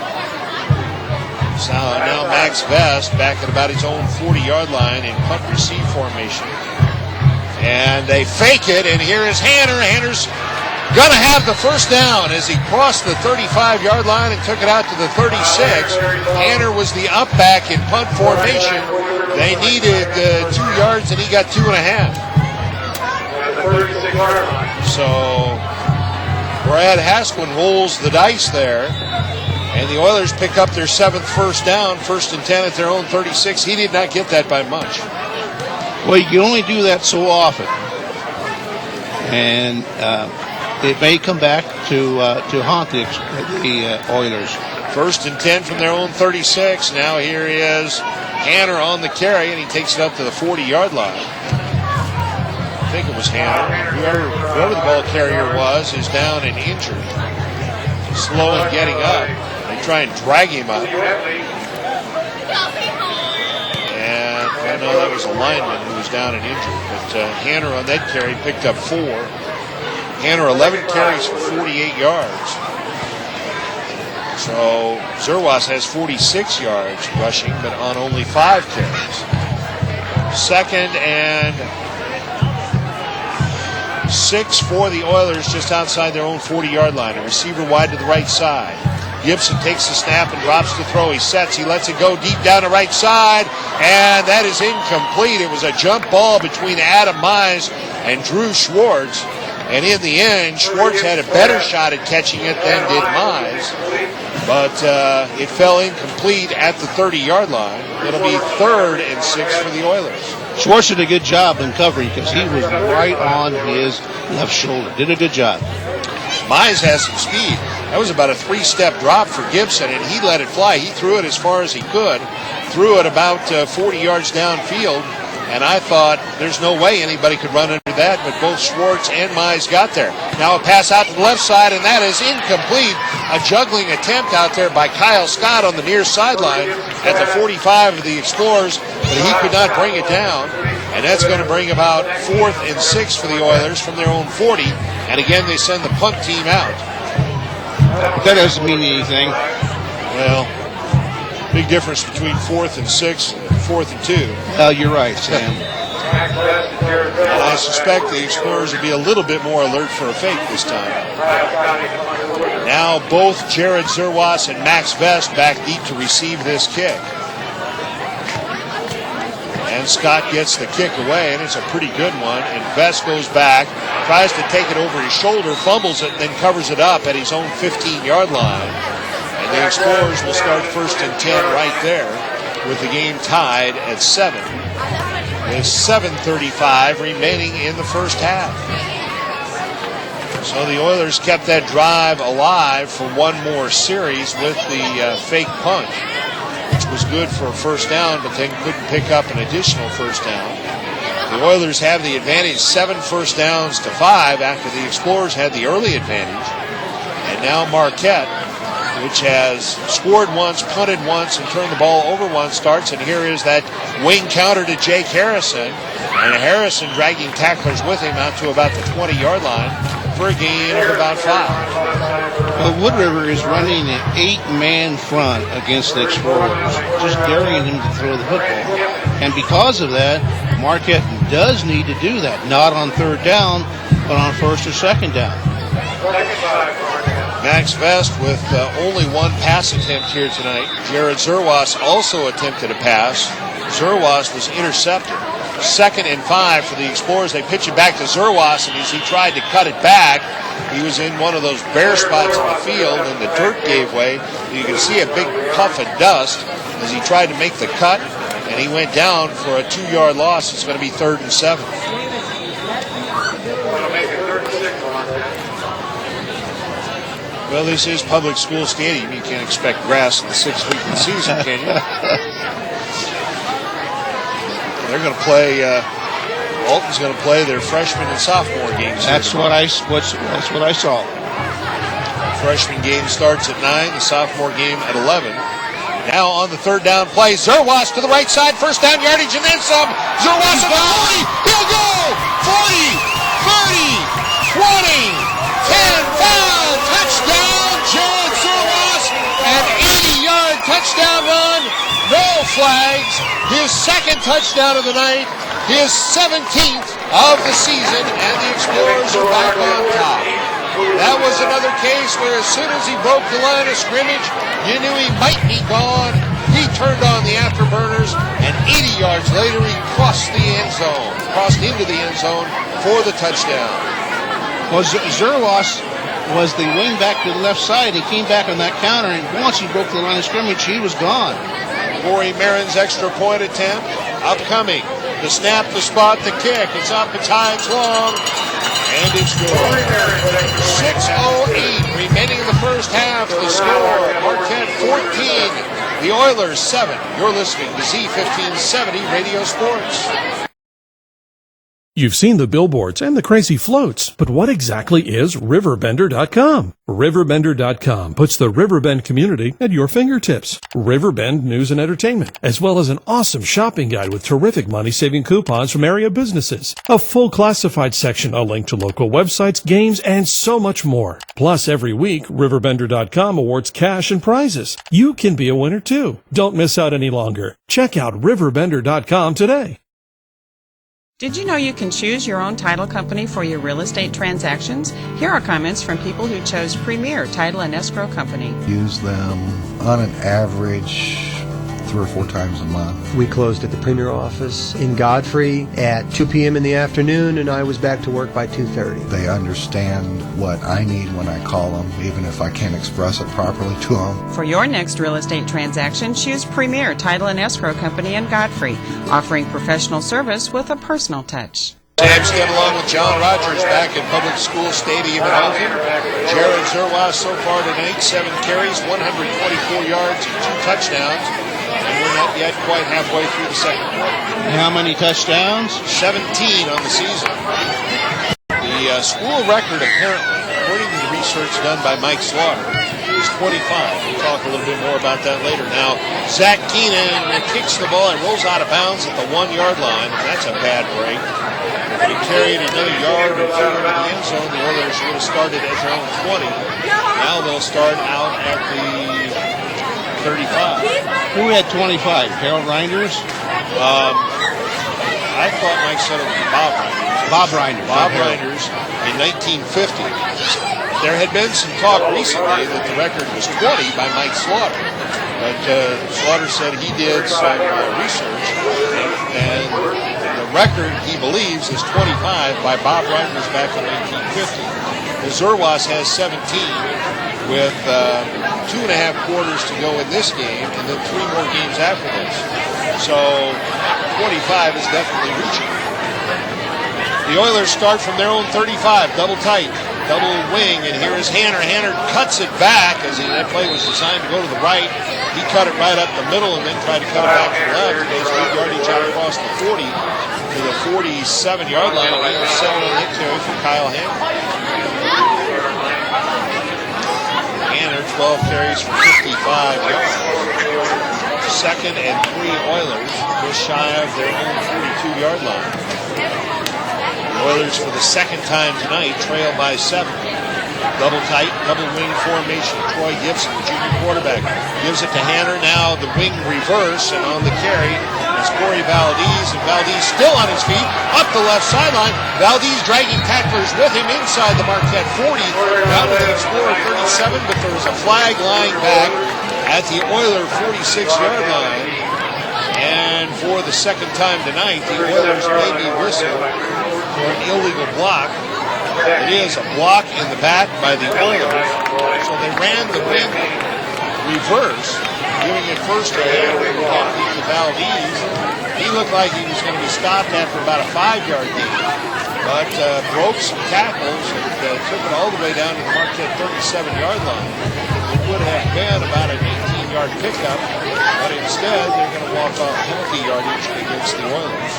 So now Max Vest back at about his own 40-yard line in punt receive formation. And they fake it, and here is Hanner. Hanner's going to have the first down as he crossed the 35-yard line and took it out to the 36. Hanner was the up back in punt formation. They needed 2 yards, and he got 2.5. So Brad Haskin rolls the dice there, and the Oilers pick up their 7th first down, 1st and 10 at their own 36. He did not get that by much. Well, you can only do that so often, and it may come back to haunt the Oilers. 1st and 10 from their own 36. Now here is Hanner on the carry, and he takes it up to the 40-yard line. I think it was Hanner. Whoever the ball carrier was is down and injured. Slow in getting up. They try and drag him up. And I know that was a lineman who was down and injured. But Hanner on that carry picked up 4. Hanner 11 carries for 48 yards. So Zerwas has 46 yards rushing, but on only 5 carries. 2nd and 6 for the Oilers just outside their own 40-yard line. A receiver wide to the right side. Gibson takes the snap and drops the throw. He sets, he lets it go deep down the right side, and that is incomplete. It was a jump ball between Adam Mize and Drew Schwartz. And in the end, Schwartz had a better shot at catching it than did Mize. But it fell incomplete at the 30-yard line. It'll be 3rd and 6 for the Oilers. Schwartz did a good job in covering because he was right on his left shoulder. Did a good job. Mize has some speed. That was about a 3-step drop for Gibson, and he let it fly. He threw it as far as he could. Threw it about 40 yards downfield. And I thought there's no way anybody could run under that, but both Schwartz and Mize got there. Now a pass out to the left side, and that is incomplete. A juggling attempt out there by Kyle Scott on the near sideline at the 45 of the Explorers, but he could not bring it down. And that's going to bring about 4th and 6 for the Oilers from their own 40. And again, they send the punt team out. That doesn't mean anything. Well, big difference between 4th and 6 and 4th and 2. Well, you're right, Sam. And I suspect the Explorers will be a little bit more alert for a fake this time. Now both Jared Zerwas and Max Vest back deep to receive this kick. And Scott gets the kick away, and it's a pretty good one. And Vest goes back, tries to take it over his shoulder, fumbles it, and then covers it up at his own 15-yard line. And the Explorers will start 1st and 10 right there with the game tied at 7. With 7:35 remaining in the first half. So the Oilers kept that drive alive for one more series with the fake punt, which was good for a first down, but then couldn't pick up an additional first down. The Oilers have the advantage, 7 first downs to 5 after the Explorers had the early advantage. And now Marquette, which has scored once, punted once, and turned the ball over once, starts. And here is that wing counter to Jake Harrison. And Harrison dragging tacklers with him out to about the 20-yard line for a gain of about 5. Well, Wood River is running an 8-man front against the Explorers, just daring them to throw the football. And because of that, Marquette does need to do that, not on 3rd down, but on 1st or 2nd down. Max Vest with only one pass attempt here tonight. Jared Zerwas also attempted a pass. Zerwas was intercepted. 2nd and 5 for the Explorers. They pitch it back to Zerwas, and as he tried to cut it back, he was in one of those bare spots in the field, and the dirt gave way. You can see a big puff of dust as he tried to make the cut, and he went down for a 2-yard loss. It's going to be 3rd and 7. Well, this is public school stadium. You can't expect grass in the 6th week of the season, can you? They're going to play. Alton's going to play their freshman and sophomore games. That's what I saw. Freshman game starts at 9. The sophomore game at 11. Now on the 3rd down play, Zerwas to the right side, 1st down yardage, and then some. Zerwas at the 40. He'll go 40, 30, 20, 10, 5. Touchdown, Jared Zerwas, an 80-yard touchdown run. No flags. His 2nd touchdown of the night. His 17th of the season, and the Explorers are back on top. That was another case where as soon as he broke the line of scrimmage, you knew he might be gone. He turned on the afterburners, and 80 yards later he crossed into the end zone for the touchdown. Well, Zerwas was the wing back to the left side. He came back on that counter, and once he broke the line of scrimmage, he was gone. Corey Marin's extra point attempt, upcoming. The snap, the spot, the kick. It's up, it's high, it's long, and it's good. 6:08 remaining in the first half. The score, Marquette 14, the Oilers 7. You're listening to Z1570 Radio Sports. You've seen the billboards and the crazy floats, but what exactly is RiverBender.com? RiverBender.com puts the Riverbend community at your fingertips. Riverbend news and entertainment, as well as an awesome shopping guide with terrific money-saving coupons from area businesses, a full classified section, a link to local websites, games, and so much more. Plus, every week, RiverBender.com awards cash and prizes. You can be a winner, too. Don't miss out any longer. Check out RiverBender.com today. Did you know you can choose your own title company for your real estate transactions? Here are comments from people who chose Premier Title and Escrow Company. Use them on an average 3 or 4 times a month. We closed at the Premier office in Godfrey at 2 p.m. in the afternoon, and I was back to work by 2:30. They understand what I need when I call them, even if I can't express it properly to them. For your next real estate transaction, choose Premier Title and Escrow Company in Godfrey, offering professional service with a personal touch. Sam Stem along with John Rogers back at Public School Stadium in Alton. Jared Zerwas so far tonight, 7 carries, 124 yards, and 2 touchdowns. And when that yet quite halfway through the second quarter. And how many touchdowns? 17 on the season. The school record, apparently, according to the research done by Mike Slaughter, is 25. We'll talk a little bit more about that later. Now, Zach Keenan kicks the ball and rolls out of bounds at the 1-yard line. That's a bad break. If he carried another yard or two into the end zone, the Oilers would have started at their own 20. Now they'll start out at the 35. Who had 25? Harold Reinders? I thought Mike said it was Bob Reinders. Bob Reinders. Bob Reinders in 1950. There had been some talk recently that the record was 20 by Mike Slaughter. But Slaughter said he did some research, and the record, he believes, is 25 by Bob Reinders back in 1950. The Zerwas has 17 with 2.5 quarters to go in this game, and then 3 more games after this. So 25 is definitely reaching. The Oilers start from their own 35, double tight, double wing, and here is Hanner. Hanner cuts it back as that play was designed to go to the right. He cut it right up the middle and then tried to cut it back to the left. He goes good yardage out across the 40 to the 47-yard line. And he was 7 on hit carry for Kyle Hanner. Hanner, 12 carries for 55 yards. 2nd and 3 Oilers, just shy of their own 42-yard line. The Oilers, for the second time tonight, trail by 7. Double tight, double wing formation. Troy Gibson, the junior quarterback, gives it to Hanner. Now the wing reverse, and on the carry is Corey Valdez, and Valdez still on his feet, up the left sideline. Valdez dragging tacklers with him inside the Marquette 40, down to the Explorer 37, but there is a flag lying back at the Oiler 46-yard line. And for the second time tonight, the Oilers may be whistled for an illegal block. It is a block in the back by the Oilers. So they ran the wing reverse, giving it first to Hanner to Valdez. He looked like he was going to be stopped after about a 5-yard gain, but broke some tackles and took it all the way down to the Marquette 37-yard line. It would have been about an 18-yard pickup, but instead they're going to walk off penalty yardage against the Oilers.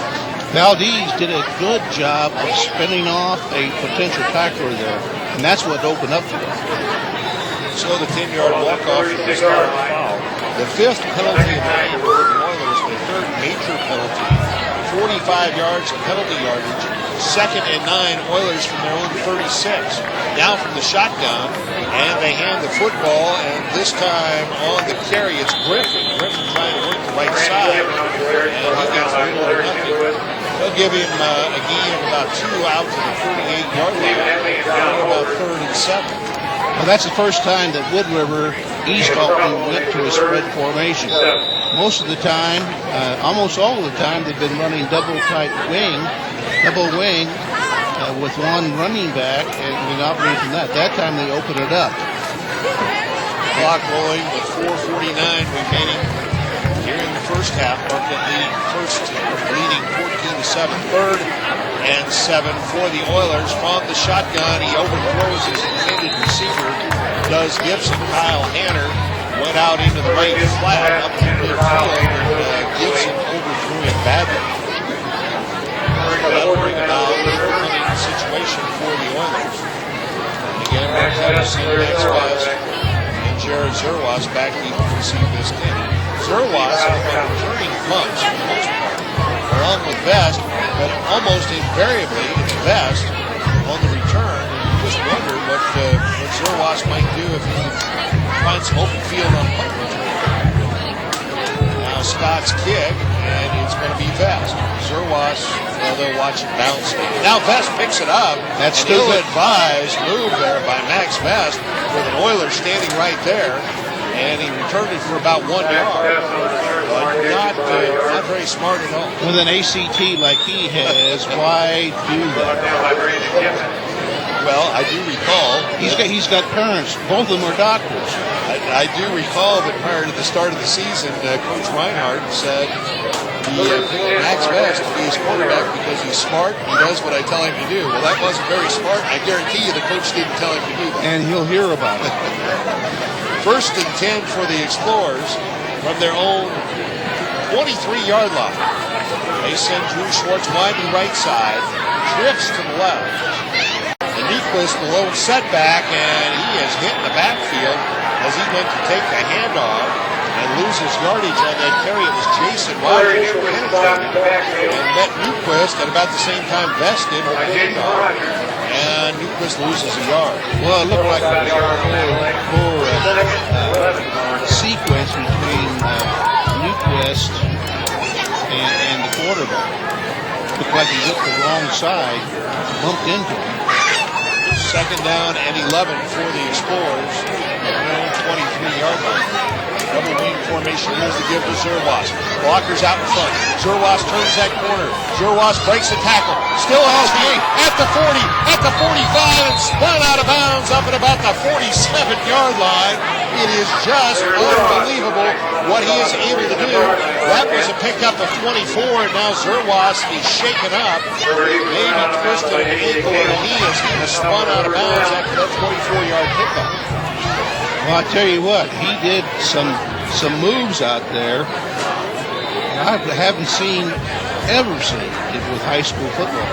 Valdez did a good job of spinning off a potential tackler there, and that's what opened up for him. So the 10-yard walk-off from the start foul. The 5th penalty of the game for the Oilers, the 3rd major penalty. 45 yards of penalty yardage. 2nd and 9 Oilers from their own 36. Now from the shotgun, and they hand the football, and this time on the carry, it's Griffin. Griffin trying to work the right side, and he gets little or nothing. They'll give him a gain of about 2 out to the 38-yard line, about 3rd and 7. Well, that's the first time that Wood River East Alton went to a spread formation. Most of the time, almost all of the time, they've been running double wing with one running back and operating from that. That time they opened it up. Clock rolling with 4:49 remaining here in the first half. Marquette leading 14-7. 3rd and 7 for the Oilers. From the shotgun, he overthrows his intended receiver. Does Gibson. Kyle Hanner went out into the right flat up to midfield, and Gibson overthrew him badly. That'll bring about a punting situation for the Oilers. And again, Marquette is seen Max West and Jared Zerwas back deep to receive this game. Zerwas has been returning punts for the most part, along with Best, but almost invariably it's Best on the return. And you just wonder what Zerwas might do if he finds some open field on punt return. Now Scott's kick, and it's going to be Vest. Zerwas, they'll watch it bounce. Now Vest picks it up. That's an ill-advised move there by Max Vest with an Oiler standing right there. And he returned it for about 1 yard. But not very smart at all. With an ACT like he has, why do that? Well, I do recall. He's got parents. Both of them are doctors. I do recall that prior to the start of the season, Coach Reinhardt said he picked Max Vest to be his quarterback because he's smart. He does what I tell him to do. Well, that wasn't very smart. I guarantee you the coach didn't tell him to do that. And he'll hear about it. 1st and 10 for the Explorers from their own 20. 23-yard line. They send Drew Schwartz winding right side, drifts to the left. And Newquist, the lone setback, and he is hit in the backfield as he went to take the handoff and loses yardage on that carry. It was Jason Rogers who penetrated and met Newquist at about the same time Vest did with the handoff. And Newquist loses a yard. Well, it looked like a poor sequence between Newquist and the quarterback. Looked like he hit the wrong side, bumped into him. Second down and 11 for the Explorers. 23-yard line. Double wing formation. Here's the give to Zerwas. Blockers out in front. Zerwas turns that corner. Zerwas breaks the tackle. Still has the 8 at the 40, at the 45, and spun out of bounds up at about the 47-yard line. It is just unbelievable what he is able to do. That was a pickup of 24, and now Zerwas is shaken up. Maybe twisted an ankle or a knee as he was spun out of bounds after that 24-yard pickup. Well, I'll tell you what, he did some moves out there I haven't ever seen it with high school football.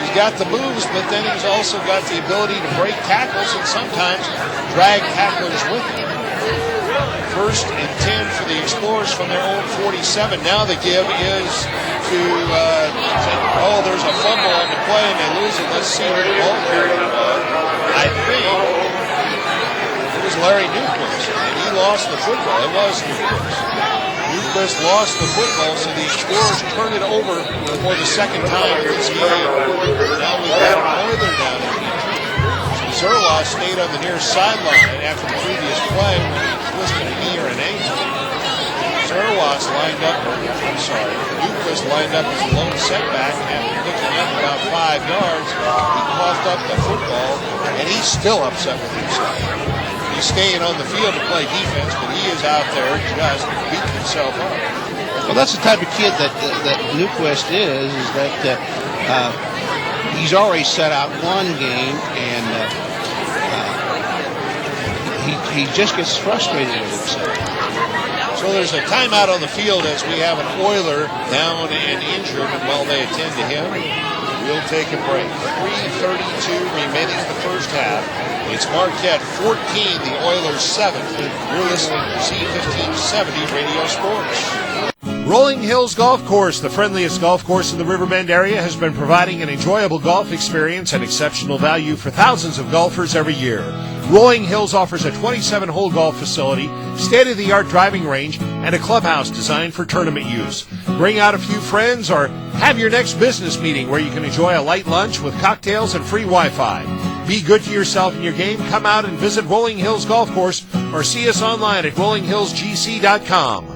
He's got the moves, but then he's also got the ability to break tackles and sometimes drag tacklers with him. First and 10 for the Explorers from their own 47. Now the give is to, there's a fumble on the play and they lose it. Let's see who the ball carrier was. I think it was Larry Newquist, and he lost the football. It was Newquist. Newquist lost the football, so the Explorers turn it over for the second time in this game. Now we've got an Oiler down in the Zerwas stayed on the near sideline after the previous play when he twisted a knee or an ankle. Zerwas lined up, Newquist lined up as a lone setback after picking up about 5 yards. He coughed up the football, and he's still upset with himself. He's staying on the field to play defense, but he is out there just beating himself up. Well, that's the type of kid that Newquist is that he's already set out one game, and he just gets frustrated with himself. So there's a timeout on the field as we have an Oiler down and injured, and while they attend to him, we'll take a break. 3:32 remaining in the first half. It's Marquette 14, the Oilers 7. You're listening to Z1570 Radio Sports. Rolling Hills Golf Course, the friendliest golf course in the Riverbend area, has been providing an enjoyable golf experience and exceptional value for thousands of golfers every year. Rolling Hills offers a 27-hole golf facility, state-of-the-art driving range, and a clubhouse designed for tournament use. Bring out a few friends or have your next business meeting where you can enjoy a light lunch with cocktails and free Wi-Fi. Be good to yourself in your game. Come out and visit Rolling Hills Golf Course or see us online at rollinghillsgc.com.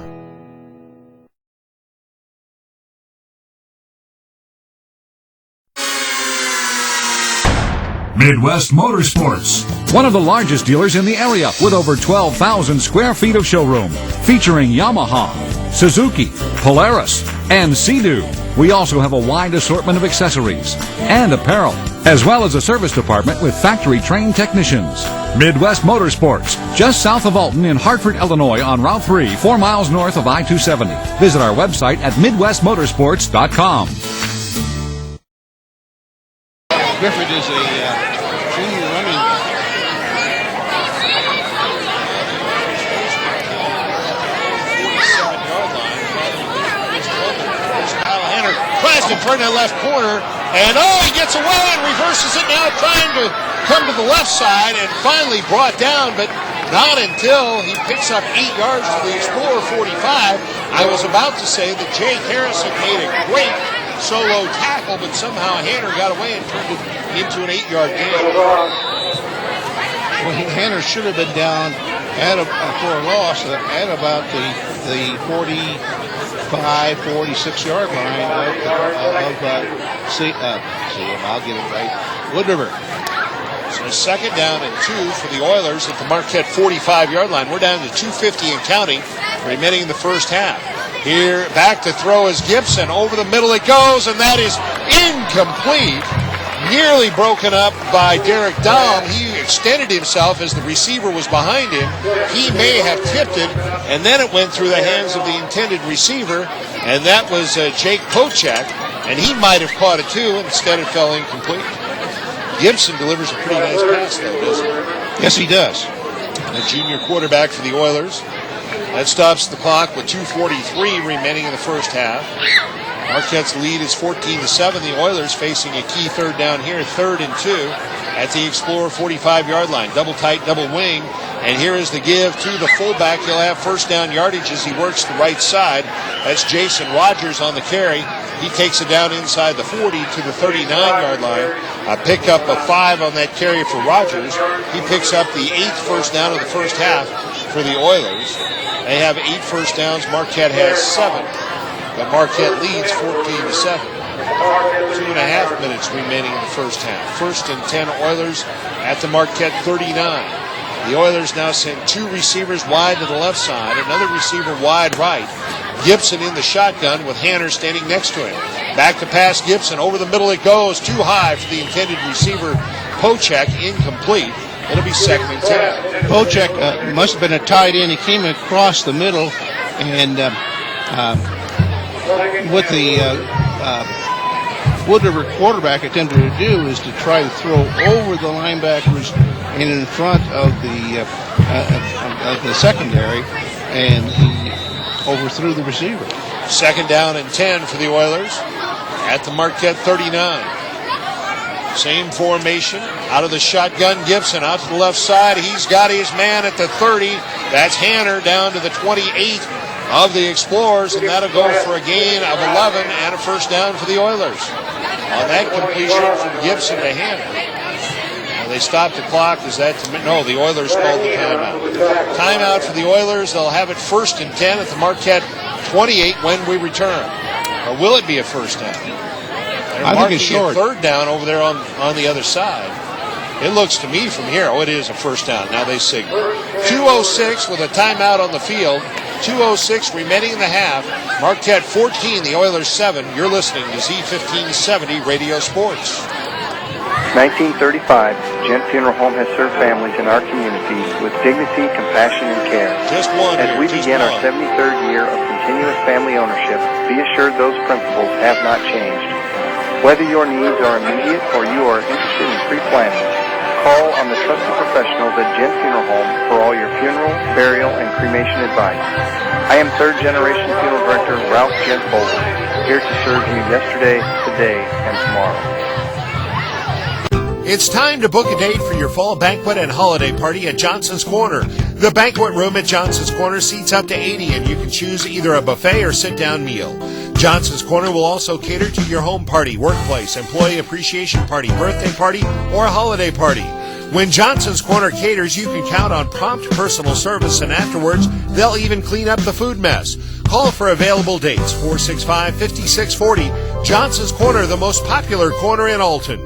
Midwest Motorsports, one of the largest dealers in the area with over 12,000 square feet of showroom, featuring Yamaha, Suzuki, Polaris, and Sea-Doo. We also have a wide assortment of accessories and apparel, as well as a service department with factory-trained technicians. Midwest Motorsports, just south of Alton in Hartford, Illinois on Route 3, 4 miles north of I-270. Visit our website at MidwestMotorsports.com. Griffith is a junior running back. Kyle Hanner tries to turn that left corner, and he gets away and reverses it now, trying to come to the left side, and finally brought down, but not until he picks up 8 yards to the Explorer 45. I was about to say that Jake Harrison made a great solo tackle, but somehow Hanner got away and turned it into an 8-yard gain. Well, Hanner should have been down for a loss at about the 45, 46-yard line I'll get it right, Wood River. So second down and 2 for the Oilers at the Marquette 45-yard line. We're down to 2:50 and counting, remaining in the first half. Here, back to throw is Gibson. Over the middle it goes, and that is incomplete. nearly broken up by Derek Dahm. He extended himself as the receiver was behind him. He may have tipped it, and then it went through the hands of the intended receiver, and that was Jake Pochak, and he might have caught it too. Instead, it fell incomplete. Gibson delivers a pretty nice pass, though, doesn't he? Yes, he does. The junior quarterback for the Oilers. That stops the clock with 2:43 remaining in the first half. Marquette's lead is 14-7. The Oilers facing a key third down here, 3rd and 2 at the Explorer 45-yard line. Double tight, double wing. And here is the give to the fullback. He'll have first down yardage as he works the right side. That's Jason Rogers on the carry. He takes it down inside the 40 to the 39-yard line. A pickup of 5 on that carry for Rogers. He picks up the 8th first down of the first half for the Oilers. They have 8 first downs. Marquette has 7. But Marquette leads 14-7. 2.5 minutes remaining in the first half. 1st and 10 Oilers at the Marquette 39. The Oilers now send 2 receivers wide to the left side, another receiver wide right. Gibson in the shotgun with Hanner standing next to him. Back to pass Gibson. Over the middle it goes. Too high for the intended receiver. Pochak incomplete. It'll be 2nd and 10. Pochak must have been a tight end. He came across the middle, and what the Wood River quarterback attempted to do is to try to throw over the linebackers and in front of the secondary, and he overthrew the receiver. 2nd down and 10 for the Oilers at the Marquette 39. Same formation. Out of the shotgun, Gibson out to the left side. He's got his man at the 30. That's Hanner down to the 28 of the Explorers, and that'll go for a gain of 11 and a first down for the Oilers. On that completion from Gibson to Hanner. They stopped the clock. Is that no? The Oilers called the timeout. Timeout for the Oilers. They'll have it 1st and 10 at the Marquette 28 when we return. Or will it be a first down? They're I think it's short. 3rd down over there on the other side. It looks to me from here, it is a first down. Now they signal. 2:06 with a timeout on the field. 2:06 remaining in the half. Marquette 14, the Oilers 7. You're listening to Z1570 Radio Sports. 1935, Gent Funeral Home has served families in our community with dignity, compassion, and care. As we begin our 73rd year of continuous family ownership, be assured those principles have not changed. Whether your needs are immediate or you are interested in pre-planning, call on the trusted professionals at Gent Funeral Home for all your funeral, burial, and cremation advice. I am 3rd-generation funeral director Ralph Gent Bowler, here to serve you yesterday, today, and tomorrow. It's time to book a date for your fall banquet and holiday party at Johnson's Corner. The banquet room at Johnson's Corner seats up to 80, and you can choose either a buffet or sit-down meal. Johnson's Corner will also cater to your home party, workplace, employee appreciation party, birthday party, or a holiday party. When Johnson's Corner caters, you can count on prompt personal service, and afterwards, they'll even clean up the food mess. Call for available dates, 465-5640. Johnson's Corner, the most popular corner in Alton.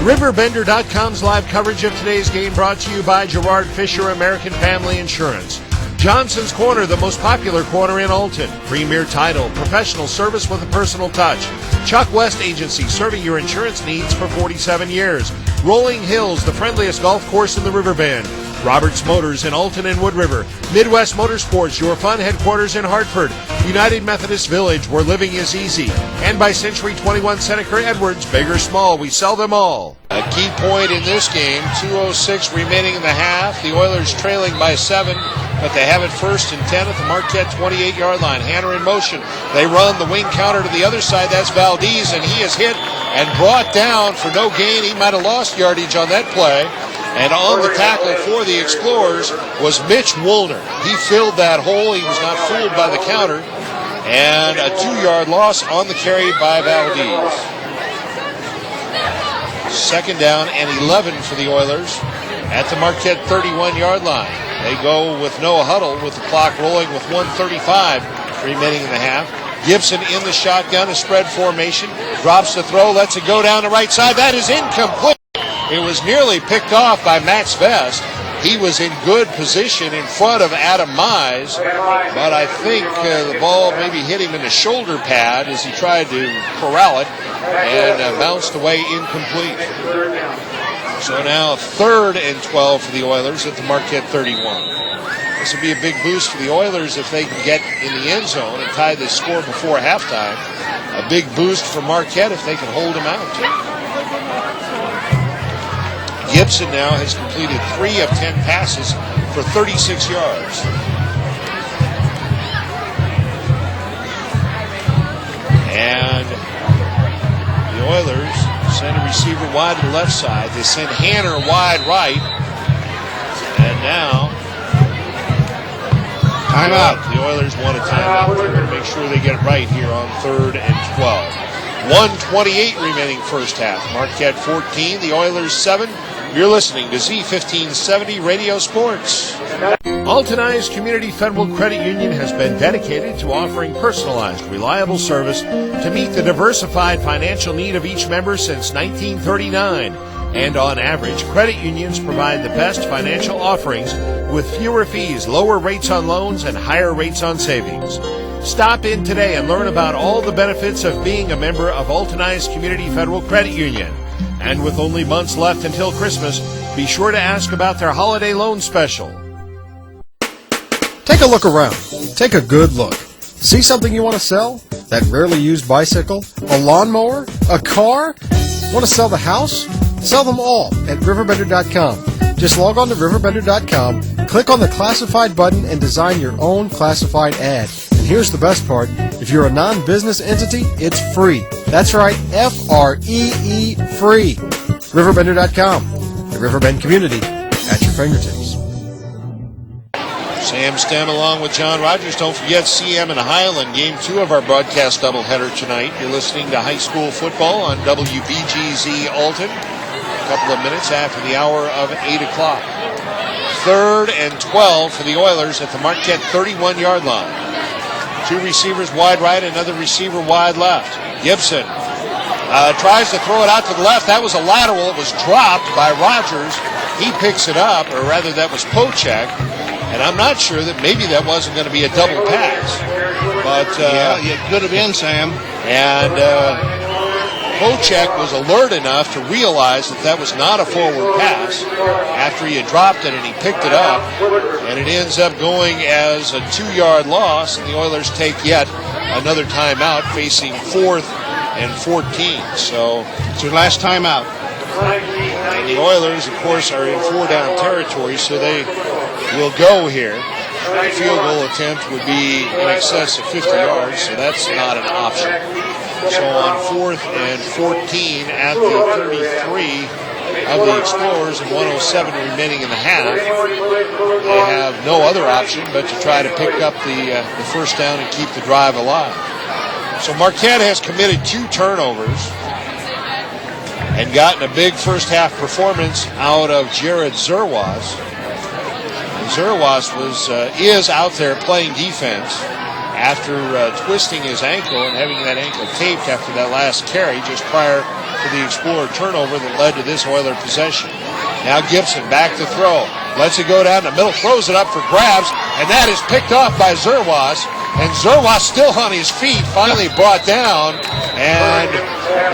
RiverBender.com's live coverage of today's game brought to you by Gerard Fisher American Family Insurance. Johnson's Corner, the most popular corner in Alton. Premier title, professional service with a personal touch. Chuck West Agency, serving your insurance needs for 47 years. Rolling Hills, the friendliest golf course in the Riverbend. Roberts Motors in Alton and Wood River. Midwest Motorsports, your fun headquarters in Hartford. United Methodist Village, where living is easy. And by Century 21 Seneca Edwards, big or small, we sell them all. A key point in this game, 2:06 remaining in the half. The Oilers trailing by 7, but they have it 1st and 10 at the Marquette 28-yard line. Hanner in motion. They run the wing counter to the other side. That's Valdez, and he is hit and brought down for no gain. He might have lost yardage on that play. And on the tackle for the Explorers was Mitch Woolner. He filled that hole. He was not fooled by the counter. And a 2-yard loss on the carry by Valdez. 2nd down and 11 for the Oilers at the Marquette 31-yard line. They go with no huddle with the clock rolling with 1:35 remaining in the half. Gibson in the shotgun, a spread formation. Drops the throw, lets it go down the right side. That is incomplete. It was nearly picked off by Max Vest. He was in good position in front of Adam Mize, but I think the ball maybe hit him in the shoulder pad as he tried to corral it and bounced away incomplete. So now 3rd and 12 for the Oilers at the Marquette 31. This would be a big boost for the Oilers if they can get in the end zone and tie the score before halftime. A big boost for Marquette if they can hold them out. Gibson now has completed 3 of 10 passes for 36 yards. And the Oilers send a receiver wide to the left side. They send Hanner wide right. And now, timeout. The Oilers want a timeout. They're going to make sure they get it right here on 3rd and 12. 1:28 remaining first half. Marquette 14, the Oilers 7. You're listening to Z1570 Radio Sports. Altonized Community Federal Credit Union has been dedicated to offering personalized, reliable service to meet the diversified financial need of each member since 1939. And on average, credit unions provide the best financial offerings with fewer fees, lower rates on loans, and higher rates on savings. Stop in today and learn about all the benefits of being a member of Altonized Community Federal Credit Union. And with only months left until Christmas, be sure to ask about their holiday loan special. Take a look around. Take a good look. See something you want to sell? That rarely used bicycle? A lawnmower? A car? Want to sell the house? Sell them all at RiverBender.com. Just log on to RiverBender.com, click on the classified button, and design your own classified ad. And here's the best part. If you're a non-business entity, it's free. That's right, F-R-E-E, free. RiverBender.com. The Riverbend community at your fingertips. Sam Stem along with John Rogers. Don't forget CM and Highland, game 2 of our broadcast doubleheader tonight. You're listening to high school football on WBGZ Alton. A couple of minutes after the hour of 8 o'clock. 3rd and 12 for the Oilers at the Marquette 31-yard line. 2 receivers wide right, another receiver wide left. Gibson tries to throw it out to the left. That was a lateral. It was dropped by Rogers. He picks it up, or rather that was Pochek. And I'm not sure that maybe that wasn't going to be a double pass. But yeah, it could have been, Sam. And Pochek was alert enough to realize that that was not a forward pass after he had dropped it, and he picked it up. And it ends up going as a 2-yard loss, and the Oilers take yet another timeout, facing 4th and 14. So it's their last timeout. And the Oilers, of course, are in 4-down territory, so they will go here. The field goal attempt would be in excess of 50 yards, so that's not an option. So on 4th and 14 at the 33 of the Explorers and 107 remaining in the half, they have no other option but to try to pick up the first down and keep the drive alive. So Marquette has committed 2 turnovers and gotten a big first half performance out of Jared Zerwas. And Zerwas is out there playing defense after twisting his ankle and having that ankle taped after that last carry just prior to the Explorer turnover that led to this Oiler possession. Now Gibson back to throw. Lets it go down the middle, throws it up for grabs, and that is picked off by Zerwas. And Zerwas still on his feet, finally brought down. And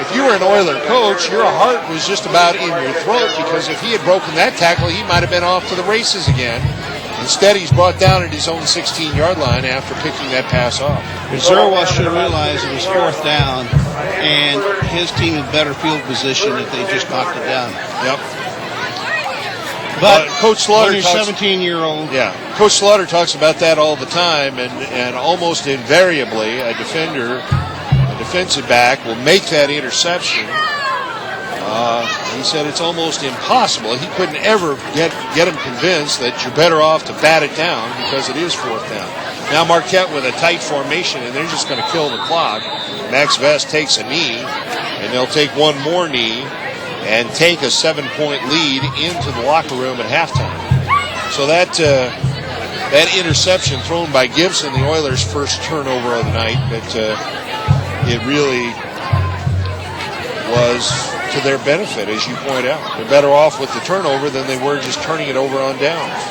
if you were an Oiler coach, your heart was just about in your throat, because if he had broken that tackle, he might have been off to the races again. Instead, he's brought down at his own 16-yard line after picking that pass off. Zerwas should have realized it was 4th down, and his team in better field position if they just knocked it down. Yep. But Coach Slaughter, when you're 17-year-old, yeah, Coach Slaughter talks about that all the time, and almost invariably, a defensive back will make that interception. He said it's almost impossible. He couldn't ever get him convinced that you're better off to bat it down because it is 4th down. Now Marquette with a tight formation, and they're just going to kill the clock. Max Vest takes a knee, and they'll take one more knee and take a 7-point lead into the locker room at halftime. So that interception thrown by Gibson, the Oilers' first turnover of the night, but it really was to their benefit, as you point out. They're better off with the turnover than they were just turning it over on downs.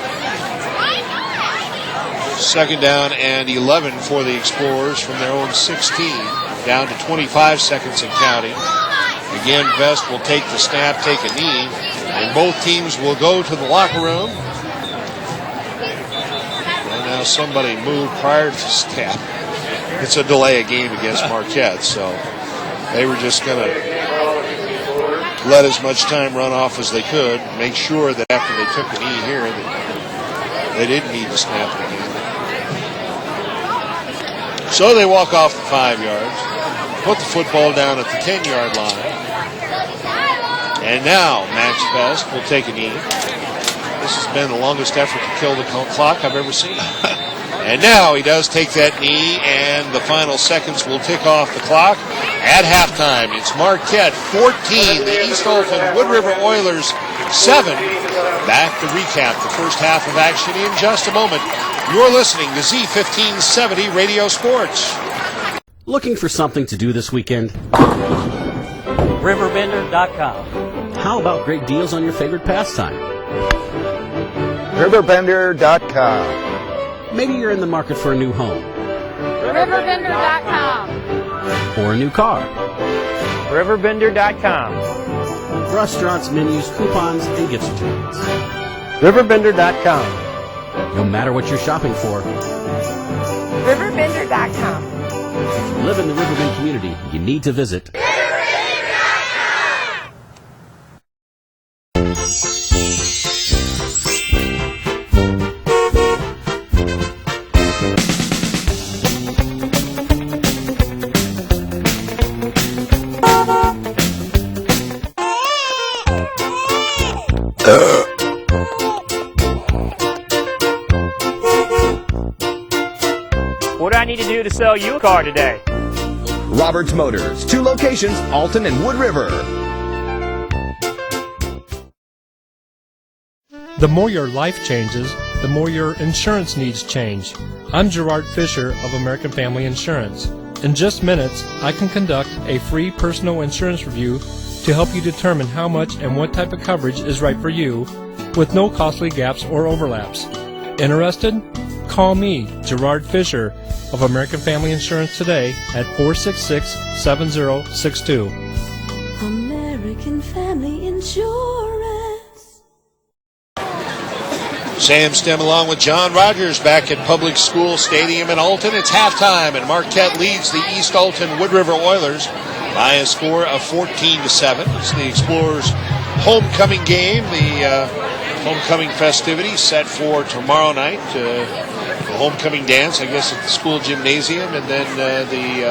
2nd down and 11 for the Explorers from their own 16, down to 25 seconds and counting. Again, Vest will take the snap, take a knee, and both teams will go to the locker room. And now somebody moved prior to snap. It's a delay of game against Marquette, so they were just going to let as much time run off as they could, make sure that after they took the knee here that they didn't need to snap it again. So they walk off the 5 yards, put the football down at the 10-yard line. And now Max Vest will take a knee. This has been the longest effort to kill the clock I've ever seen. And now he does take that knee, and the final seconds will tick off the clock. At halftime, it's Marquette 14, the East Alton Wood River Oilers 7. Back to recap the first half of action in just a moment. You're listening to Z1570 Radio Sports. Looking for something to do this weekend? RiverBender.com. How about great deals on your favorite pastime? RiverBender.com. Maybe you're in the market for a new home. RiverBender.com. Or a new car. RiverBender.com. Restaurants, menus, coupons, and gift certificates. RiverBender.com. No matter what you're shopping for. RiverBender.com. If you live in the Riverbend community, you need to visit What do I need to do to sell you a car today? Roberts Motors, 2 locations, Alton and Wood River. The more your life changes, the more your insurance needs change. I'm Gerard Fisher of American Family Insurance. In just minutes, I can conduct a free personal insurance review to help you determine how much and what type of coverage is right for you, with no costly gaps or overlaps. Interested? Call me, Gerard Fisher of American Family Insurance today at 466-7062. American Family Insurance. Sam Stem along with John Rogers back at Public School Stadium in Alton. It's halftime, and Marquette leads the East Alton Wood River Oilers by a score of 14-7. It's the Explorers' homecoming game. The homecoming festivities set for tomorrow night. The homecoming dance, I guess, at the school gymnasium, and then the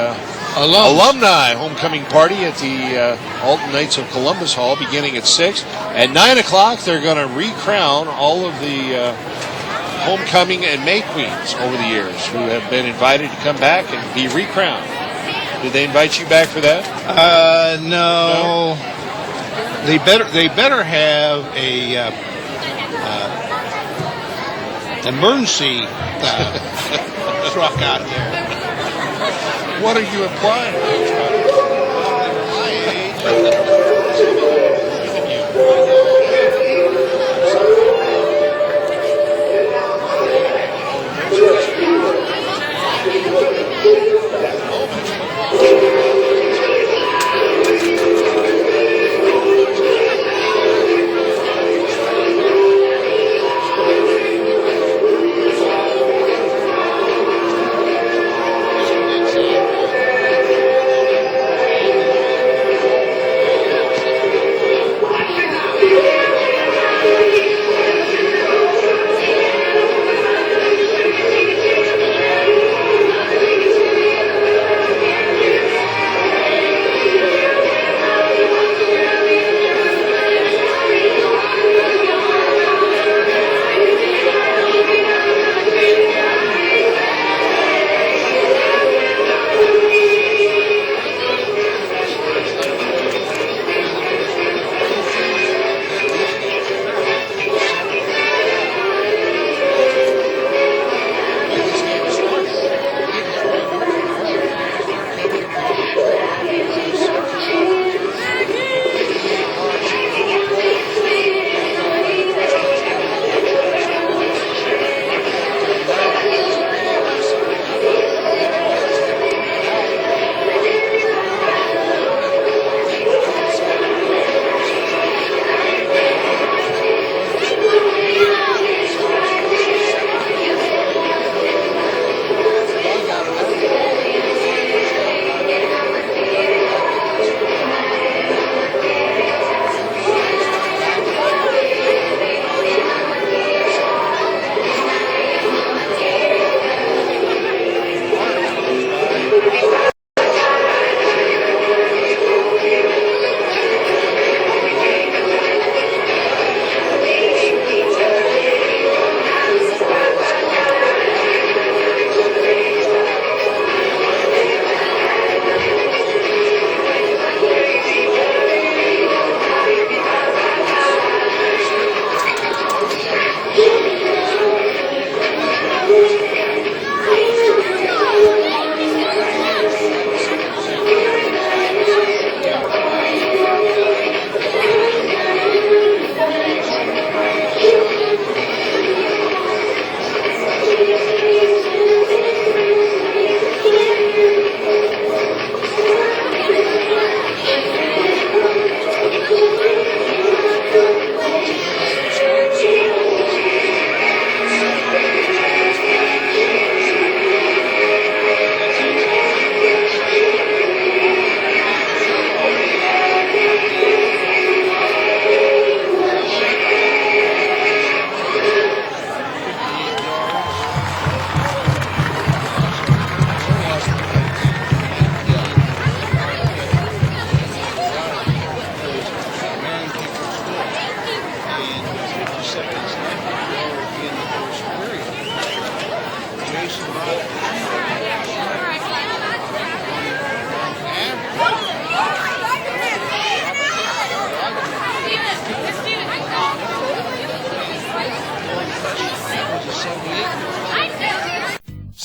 alumni homecoming party at the Alton Knights of Columbus Hall beginning at 6. At 9 o'clock, they're going to recrown all of the homecoming and May Queens over the years who have been invited to come back and be recrowned. Did they invite you back for that? No. They better have a emergency truck out there. What are you implying?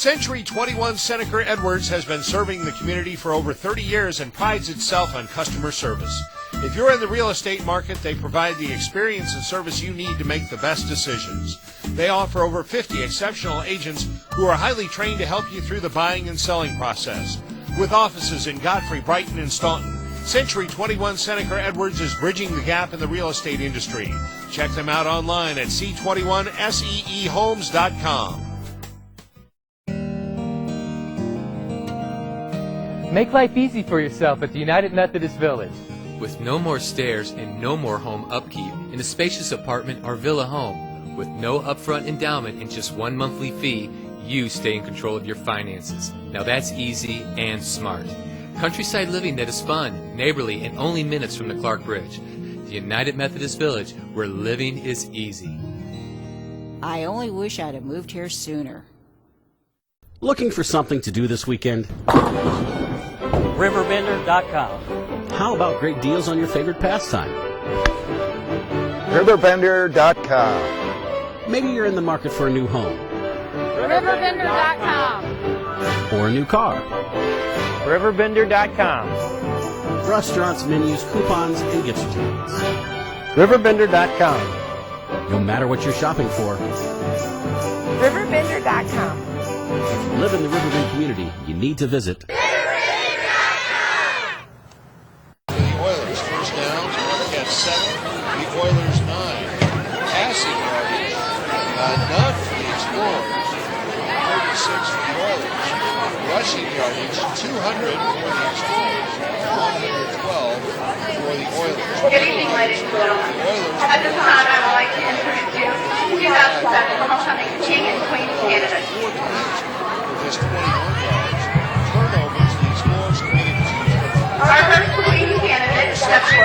Century 21 Seneca Edwards has been serving the community for over 30 years and prides itself on customer service. If you're in the real estate market, they provide the experience and service you need to make the best decisions. They offer over 50 exceptional agents who are highly trained to help you through the buying and selling process. With offices in Godfrey, Brighton, and Staunton, Century 21 Seneca Edwards is bridging the gap in the real estate industry. Check them out online at c21seehomes.com. Make life easy for yourself at the United Methodist Village. With no more stairs and no more home upkeep in a spacious apartment or villa home, with no upfront endowment and just one monthly fee, you stay in control of your finances. Now that's easy and smart. Countryside living that is fun, neighborly, and only minutes from the Clark Bridge. The United Methodist Village, where living is easy. I only wish I'd have moved here sooner. Looking for something to do this weekend? RiverBender.com. How about great deals on your favorite pastime? RiverBender.com. Maybe you're in the market for a new home. RiverBender.com. Or a new car. RiverBender.com. Restaurants, menus, coupons, and gift certificates. RiverBender.com. No matter what you're shopping for. RiverBender.com. If you live in the Riverbend community, you need to visit. The Oilers first down, Marquette 7, the Oilers 9. Passing yardage, enough for the Explorers, 36 for the Oilers. Rushing yardage, 200 for the Explorers, 112 for the Oilers. Good evening, ladies and gentlemen. At this time, I would like to introduce you to 2007 Homecoming King and Queen candidates. 4 times for just 21 yards. Turnovers, the Explorers committed 2 Our first Queen candidate is Stephanie.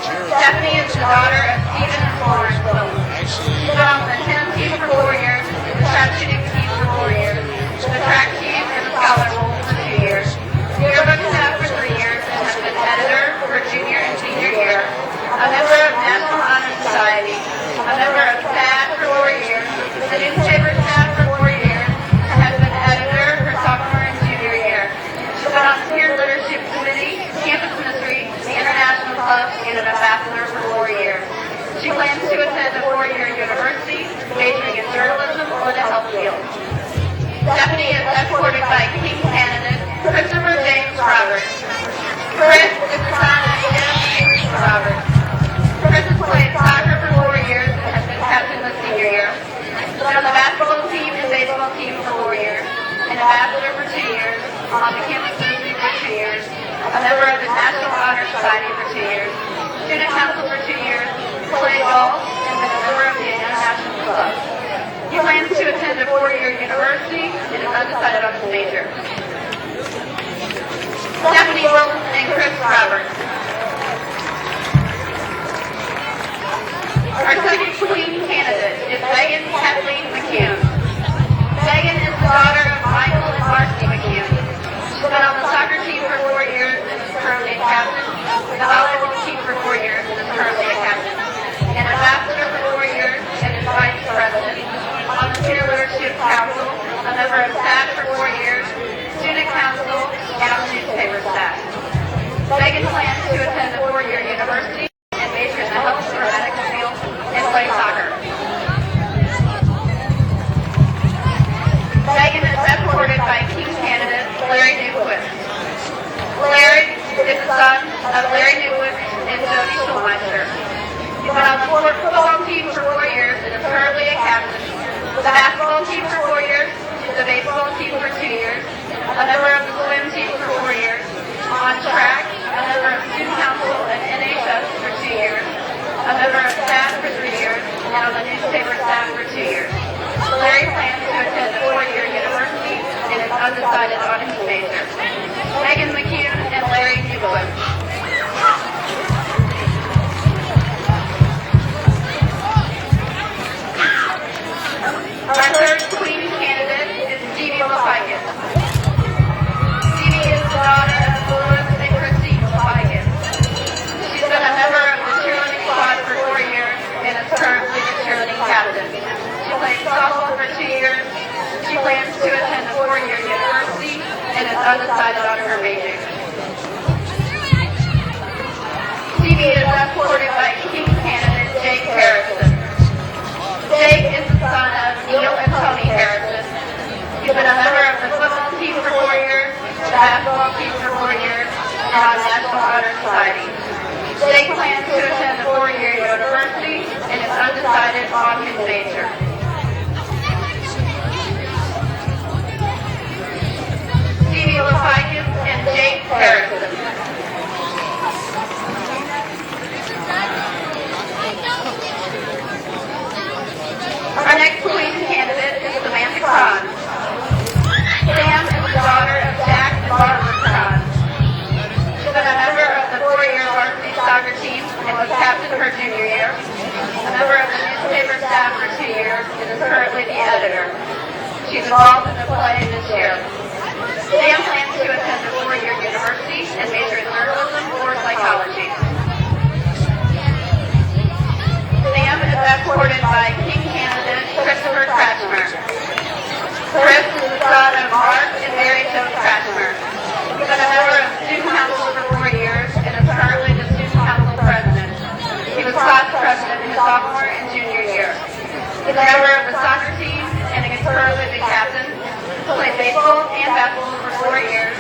Stephanie is the daughter of Stephen and Florence Wilson. She's been on the tennis team for 4 years, the track shooting team for 4 years, the track team and the scholar role for 2 years, yearbook staff for 3 years, and has been editor for junior and senior year, a member of National Honor Society, a member of staff for 4 years, the newspaper staff for 4 years, and has been editor for sophomore and junior year. She's been on Peer Leadership Committee, Campus Ministry, the International Club, and an ambassador for 4 years. She plans to attend a 4-year university, majoring in journalism or the health field. Stephanie is escorted by King candidate Christopher James Roberts. Chris is the son of James Roberts. Chris has played soccer for 4 years and has been captain this senior year. He's been on the basketball team and baseball team for 4 years, an ambassador for 2 years, on the campus ministry for 2 years, a member of the National Honor Society for 2 years, student council for 2 years, played golf, and been a member of the International Club. He plans to attend a 4-year university and is undecided on his major. Stephanie Wilson and Chris Roberts. Our second Queen candidate is Megan Kathleen McCune. Megan is the daughter of Michael and Marcy McCune. She's been on the soccer team for 4 years and is currently a captain, the volleyball team for 4 years and is currently a captain, an ambassador for 4 years and is vice president, on the Peer Leadership Council, a member of staff for 4 years, student council, and on newspaper staff. Megan plans to attend a 4-year university and major in the health or medical field and play soccer. Megan is escorted by King candidate Larry Newquist. Larry is the son of Larry Newquist and Jody Schulmeister. He's been on the football team for 4 years and is currently a captain, the basketball team for 4 years, the baseball team for 2 years, a member of the swim team for 4 years, on track, a member of student council and NHS for 2 years, a member of staff for 3 years, and on the newspaper staff for 2 years. Larry plans to attend a 4-year university and is undecided on his major. Megan McCune and Larry Newquist. Our third Queen candidate is Stevie LaFicus. Stevie is daughter her major. Stevie is escorted by King candidate Jake Harrison. Jake is the son of Neil and Tony Harrison. He's been a member of the football team for 4 years, the basketball team for 4 years, and on the National Honor Society. Jake plans to attend a 4-year university and is undecided on his major. Stevie Lapikis and Jake Harrison. Our next Queen candidate is Samantha Kahn. Sam is the daughter of Jack and Barbara Kahn. She's been a member of the 4-year varsity soccer team and was captain her junior year, a member of the newspaper staff for 2 years, and is currently the editor. She's involved in the play this year. Sam plans to attend a 4-year university and major in journalism or psychology. Sam is escorted by King candidate Christopher Kratchmer. Chris is the son of Mark and Mary Jo Kratchmer. He's been a member of the Student Council for 4 years and is currently the Student Council president. He was class president in his sophomore and junior year. He's a member of the soccer team and is currently the captain. Played baseball and basketball for 4 years.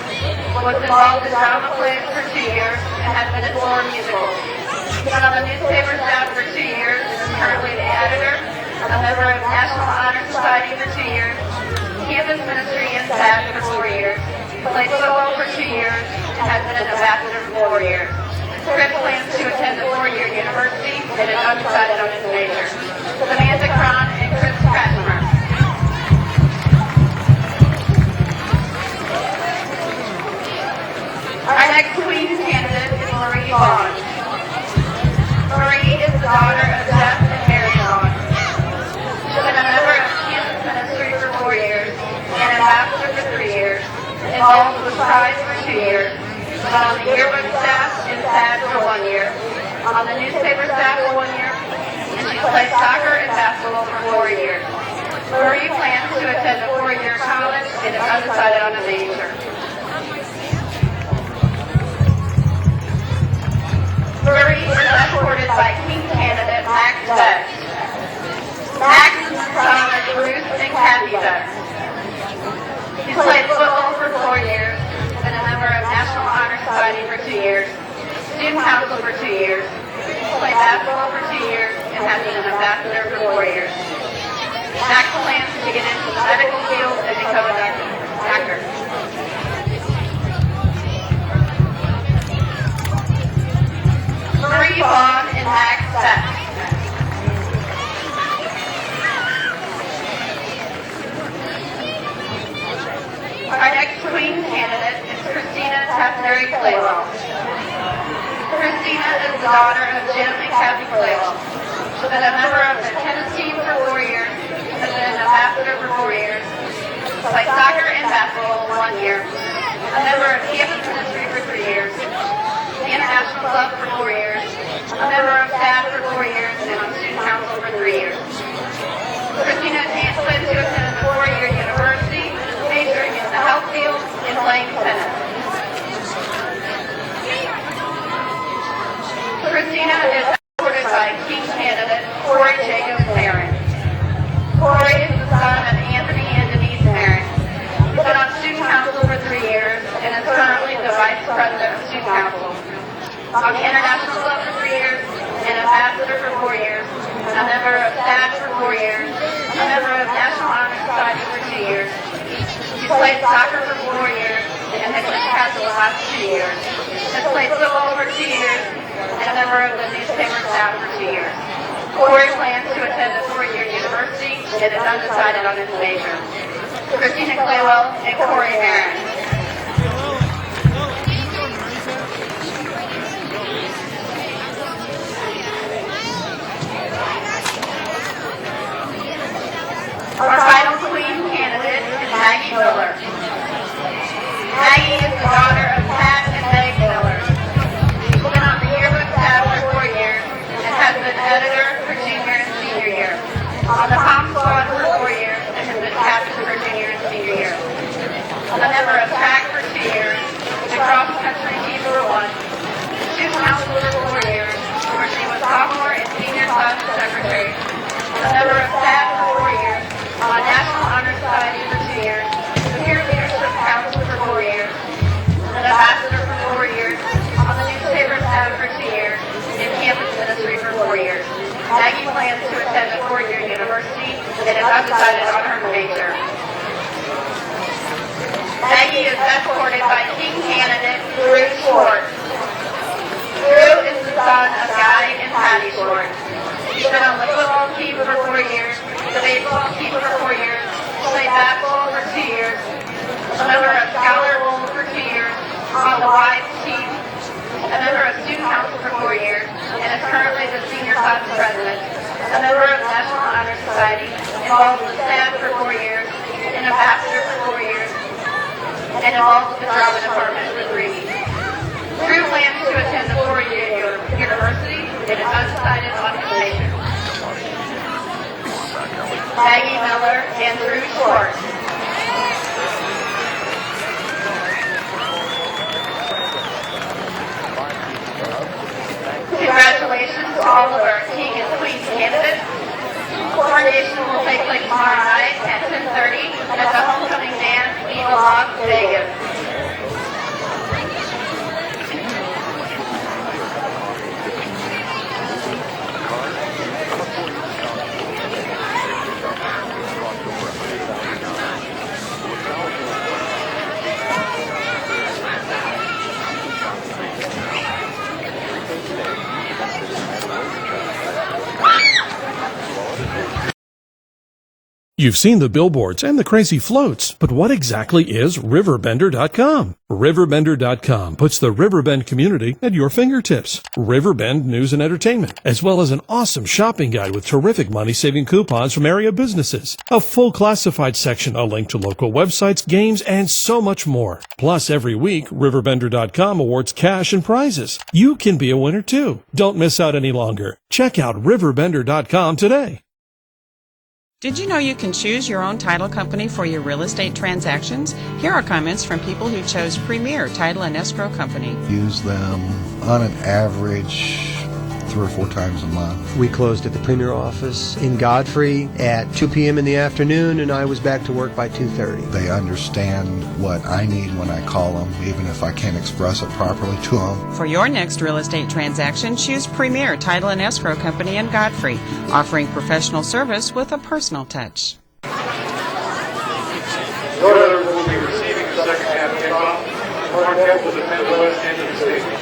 Was involved in drama plays for 2 years and has been in 4 musicals. He's been on the newspaper staff for 2 years and is currently the editor, a member of the National Honor Society for 2 years, campus ministry and staff for 4 years, played football for 2 years, and has been an ambassador for 4 years. Chris plans to attend a 4-year university and is undecided on his major. Samantha Kahn and Chris Kratchmer. Our next Queen candidate is Marie Vaughn. Marie is the daughter of Jeff and Mary Vaughn. She's been a member of campus ministry for 4 years and an ambassador for 3 years, involved with Prize for 2 years, been on the yearbook staff and SAD for 1 year, on the newspaper staff for 1 year, and she played soccer and basketball for 4 years. Marie plans to attend a 4-year college and is undecided on a major. Marie is escorted by King candidate Max Beck. Max is the son of Bruce and Kathy Beck. He's played football for 4 years, been a member of National Honor Society for 2 years, Student Council for 2 years, played basketball for 2 years, and has been an ambassador for 4 years. Max plans to get into the medical field and become a doctor. Marie Vaughn and Max Beck. Our next Queen candidate is Christina Taftberry Claywell. Christina is the daughter of Jim and Kathy Claywell. She's been a member of the tennis team for 4 years, has been an ambassador for 4 years, played soccer and basketball for 1 year, a member of campus ministry for 3 years, the International Club for 4 years, a member of staff for 4 years, and on Student Council for 3 years. Christina plans to attend a 4-year university, majoring in the health field and playing tennis. Christina is supported by King candidate Corey Jacobs Marin. Corey is the son of Anthony and Denise Marin. He's been on Student Council for 3 years and is currently the Vice President of Student Council. On the International Club for 3 years, an ambassador for 4 years, a member of staff for 4 years, a member of National Honor Society for 2 years. He's played soccer for 4 years and has been captain the last 2 years. Has played football for 2 years and a member of the newspaper staff for 2 years. Corey plans to attend a 4-year university and is undecided on his major. Christina Claywell and Corey Marin. Our final Queen candidate is Maggie Miller. Maggie is the daughter of Pat and Meg Miller. She's been on the yearbook staff for 4 years and has been editor for junior and senior year. On the pom squad for 4 years and has been captain for junior and senior year. A member of military. A member of staff for 4 years. On National Honor Society for 2 years. The Peer Leadership Council for 4 years. An ambassador for 4 years. On the newspaper staff for 2 years. In campus ministry for 4 years. Maggie plans to attend a 4-year university and is undecided on her major. Maggie is escorted by team candidate Drew Schwartz. Drew is the son of Guy and Patty Schwartz. He's been on the football team for 4 years, the baseball team for 4 years, played basketball for 2 years, a member of Scholar Bowl for 2 years, on the wives team, a member of student council for 4 years, and is currently the senior class president, a member of the National Honor Society, involved with the staff for 4 years, an ambassador for 4 years, and involved with the drama department for 3 weeks. Drew plans to attend the 4-year university and is undecided on his major. Maggie Miller and Drew Schwartz. Congratulations to all of our King and Queen candidates. Coronation will take place tomorrow night at 10:30 at the Homecoming Dance in Las Vegas. You've seen the billboards and the crazy floats, but what exactly is RiverBender.com? RiverBender.com puts the Riverbend community at your fingertips. Riverbend news and entertainment, as well as an awesome shopping guide with terrific money-saving coupons from area businesses, a full classified section, a link to local websites, games, and so much more. Plus, every week, RiverBender.com awards cash and prizes. You can be a winner too. Don't miss out any longer. Check out RiverBender.com today. Did you know you can choose your own title company for your real estate transactions? Here are comments from people who chose Premier Title and Escrow Company. Use them on an average 3 or 4 times a month. We closed at the Premier office in Godfrey at 2 p.m. in the afternoon, and I was back to work by 2:30. They understand what I need when I call them, even if I can't express it properly to them. For your next real estate transaction, choose Premier Title and Escrow Company in Godfrey, offering professional service with a personal touch. Your Oilers will be receiving the second half kickoff. Marquette will defend the west end of the stadium.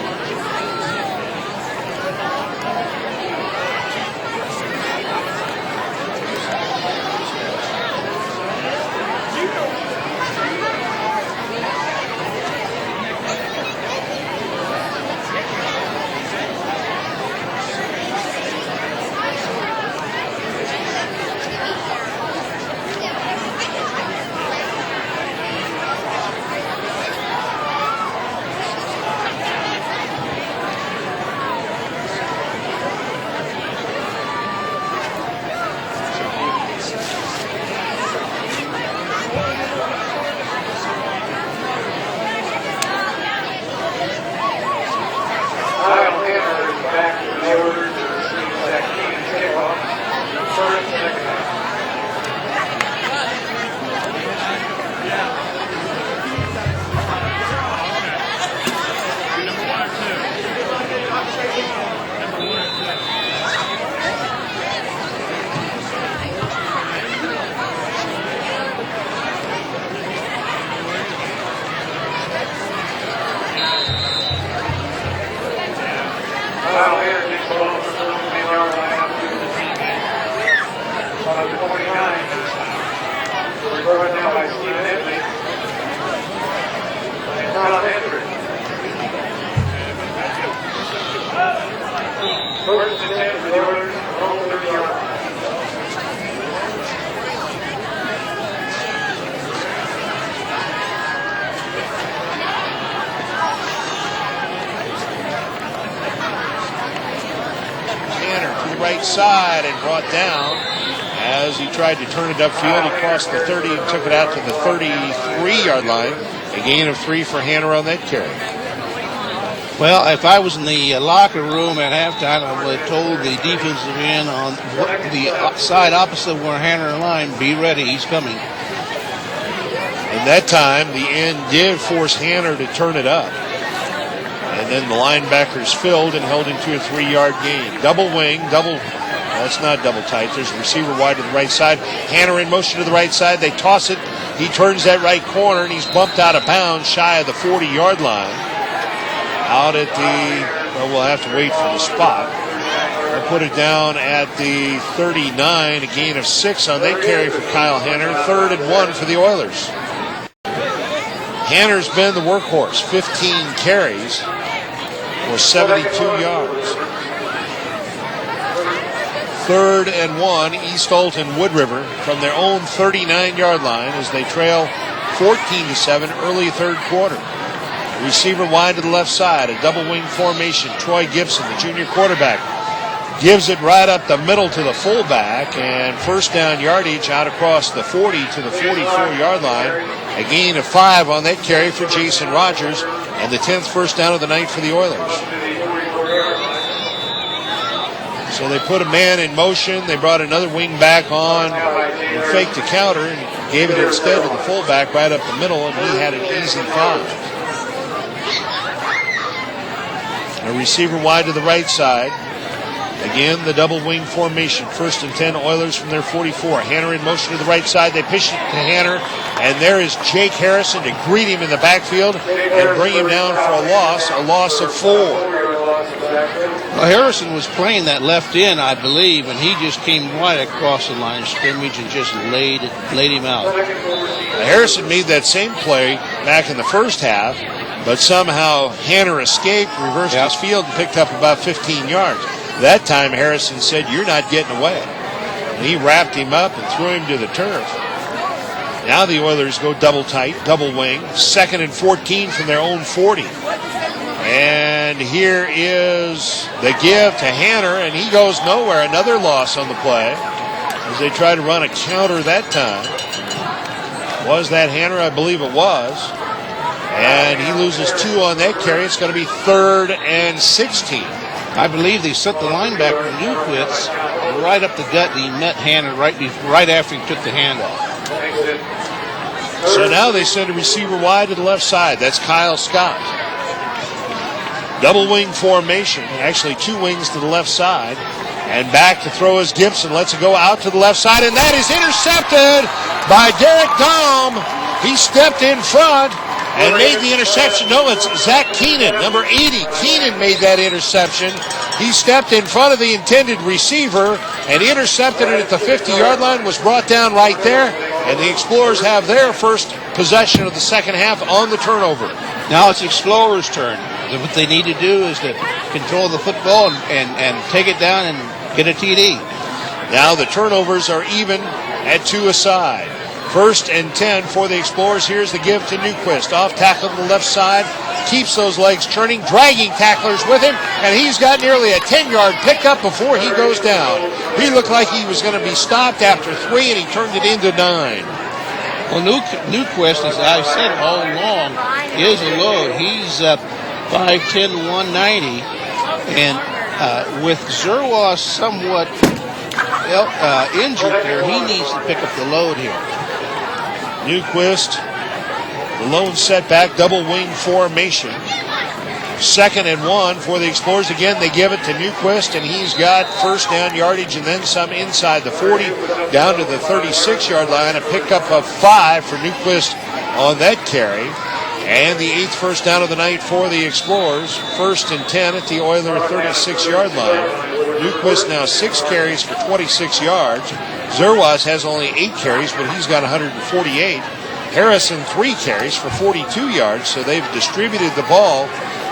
Side and brought down as he tried to turn it upfield. He crossed the 30 and took it out to the 33-yard line. A gain of 3 for Hanner on that carry. Well, if I was in the locker room at halftime, I would have told the defensive end on the side opposite where Hanner line, be ready, he's coming. And that time, the end did force Hanner to turn it up. And then the linebackers filled and held him to a 3-yard gain. Double wing, that's not double tight. There's a receiver wide to the right side. Hanner in motion to the right side. They toss it. He turns that right corner, and he's bumped out of bounds shy of the 40-yard line. Out at we'll have to wait for the spot. We'll put it down at the 39, a gain of 6 on that carry for Kyle Hanner. 3rd and 1 for the Oilers. Hanner's been the workhorse, 15 carries for 72 yards. 3rd and 1, East Alton Wood River from their own 39-yard line as they trail 14-7 early 3rd quarter. Receiver wide to the left side, a double wing formation. Troy Gibson, the junior quarterback, gives it right up the middle to the fullback, and first down yardage out across the 40 to the 44-yard line. A gain of 5 on that carry for Jason Rogers, and the 10th first down of the night for the Oilers. So they put a man in motion. They brought another wing back on and faked a counter and gave it instead to the fullback right up the middle, and he had an easy 5. A receiver wide to the right side. Again, the double wing formation. 1st and 10, Oilers from their 44. Hanner in motion to the right side. They pitch it to Hanner, and there is Jake Harrison to greet him in the backfield and bring him down for a loss of 4. Well, Harrison was playing that left end, I believe, and he just came right across the line of scrimmage and just laid him out. Harrison made that same play back in the first half, but somehow Hanner escaped, reversed his field, and picked up about 15 yards. That time, Harrison said, "You're not getting away." And he wrapped him up and threw him to the turf. Now the Oilers go double tight, double wing, 2nd and 14 from their own 40. And here is the give to Hanner, and he goes nowhere. Another loss on the play as they try to run a counter that time. Was that Hanner? I believe it was. And he loses 2 on that carry. It's going to be 3rd and 16. I believe they sent the linebacker Newquist right up the gut, and he met Hanner right after he took the handoff. So now they send a receiver wide to the left side. That's Kyle Scott. Double wing formation, actually 2 wings to the left side. And back to throw is Gibson. Lets it go out to the left side, and that is intercepted by Derek Dahm. He stepped in front and made the interception. No, it's Zach Keenan, number 80. Keenan made that interception. He stepped in front of the intended receiver and intercepted it at the 50-yard line, was brought down right there, and the Explorers have their first possession of the second half on the turnover. Now it's Explorers' turn. What they need to do is to control the football and take it down and get a TD. Now the turnovers are even at 2 aside. 1st and 10 for the Explorers. Here's the give to Newquist. Off tackle to the left side. Keeps those legs turning, dragging tacklers with him, and he's got nearly a 10-yard pickup before he goes down. He looked like he was going to be stopped after 3, and he turned it into 9. Well, Newquist, as I said all along, is a load. He's 5'10", 190, and with Zerwas somewhat injured there, he needs to pick up the load here. Newquist, the lone setback, double wing formation. 2nd and 1 for the Explorers. Again, they give it to Newquist, and he's got first down yardage and then some inside the 40 down to the 36-yard line. A pickup of 5 for Newquist on that carry. And the 8th first down of the night for the Explorers. 1st and 10 at the Oiler 36-yard line. Newquist now 6 carries for 26 yards. Zerwas has only 8 carries, but he's got 148. Harrison 3 carries for 42 yards, so they've distributed the ball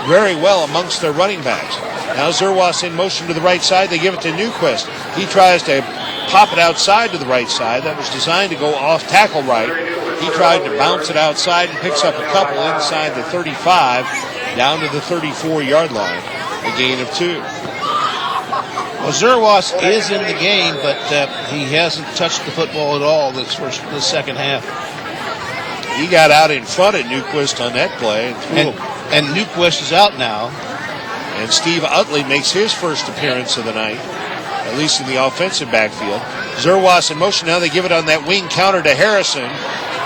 very well amongst their running backs. Now Zerwas in motion to the right side. They give it to Newquist. He tries to pop it outside to the right side. That was designed to go off tackle right. He tried to bounce it outside and picks up a couple inside the 35 down to the 34-yard line. A gain of 2. Well, Zerwas is in the game, but he hasn't touched the football at all this second half. He got out in front of Newquist on that play. And Newquist is out now. And Steve Utley makes his first appearance of the night, at least in the offensive backfield. Zerwas in motion now. They give it on that wing counter to Harrison.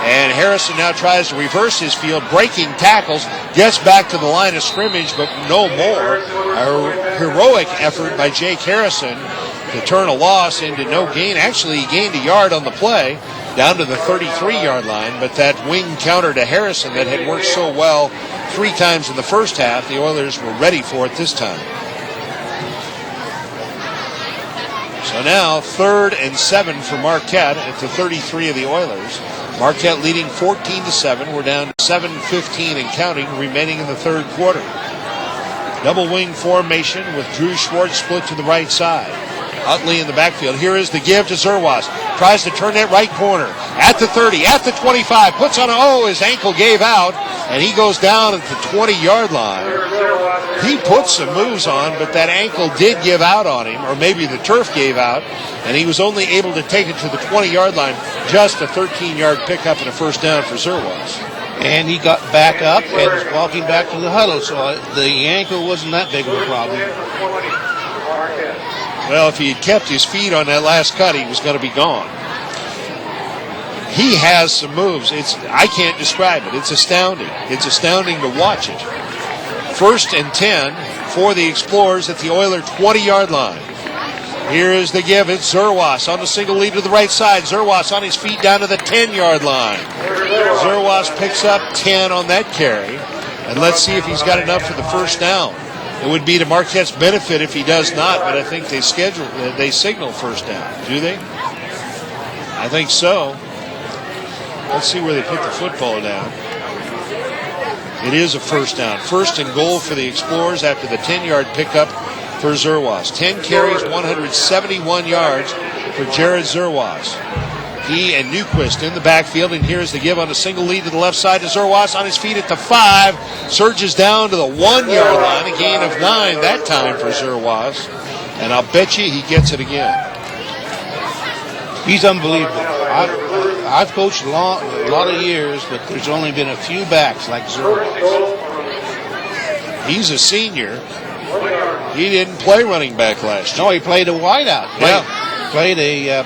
And Harrison now tries to reverse his field, breaking tackles, gets back to the line of scrimmage, but no more. A heroic effort by Jake Harrison to turn a loss into no gain. Actually, he gained a yard on the play, down to the 33-yard line, but that wing counter to Harrison that had worked so well 3 times in the first half, the Oilers were ready for it this time. So now 3rd and 7 for Marquette at the 33 of the Oilers. Marquette leading 14-7. We're down to 7:15 and counting remaining in the third quarter. Double wing formation with Drew Schwartz split to the right side. Utley in the backfield. Here is the give to Zerwas. Tries to turn that right corner. At the 30, at the 25. Puts on his ankle gave out, and he goes down at the 20-yard line. He put some moves on, but that ankle did give out on him, or maybe the turf gave out, and he was only able to take it to the 20-yard line. Just a 13-yard pickup and a first down for Zerwas. And he got back up and was walking back to the huddle, so the ankle wasn't that big of a problem. Well, if he had kept his feet on that last cut, he was going to be gone. He has some moves. I can't describe it. It's astounding. It's astounding to watch it. 1st and 10 for the Explorers at the Oiler 20-yard line. Here is the give. It's Zerwas on the single lead to the right side. Zerwas on his feet down to the 10-yard line. Zerwas picks up 10 on that carry. And let's see if he's got enough for the first down. It would be to Marquette's benefit if he does not, but I think they signal first down. Do they? I think so. Let's see where they put the football down. It is a first down. 1st and goal for the Explorers after the 10-yard pickup for Zerwas. 10 carries, 171 yards for Jared Zerwas. He and Newquist in the backfield, and here's the give on a single lead to the left side to Zerwas on his feet at the 5. Surges down to the 1-yard line, a gain of 9 that time for Zerwas. And I'll bet you he gets it again. He's unbelievable. I've coached a lot of years, but there's only been a few backs like Zerwas. He's a senior. He didn't play running back last year. No, he played a wideout. Played a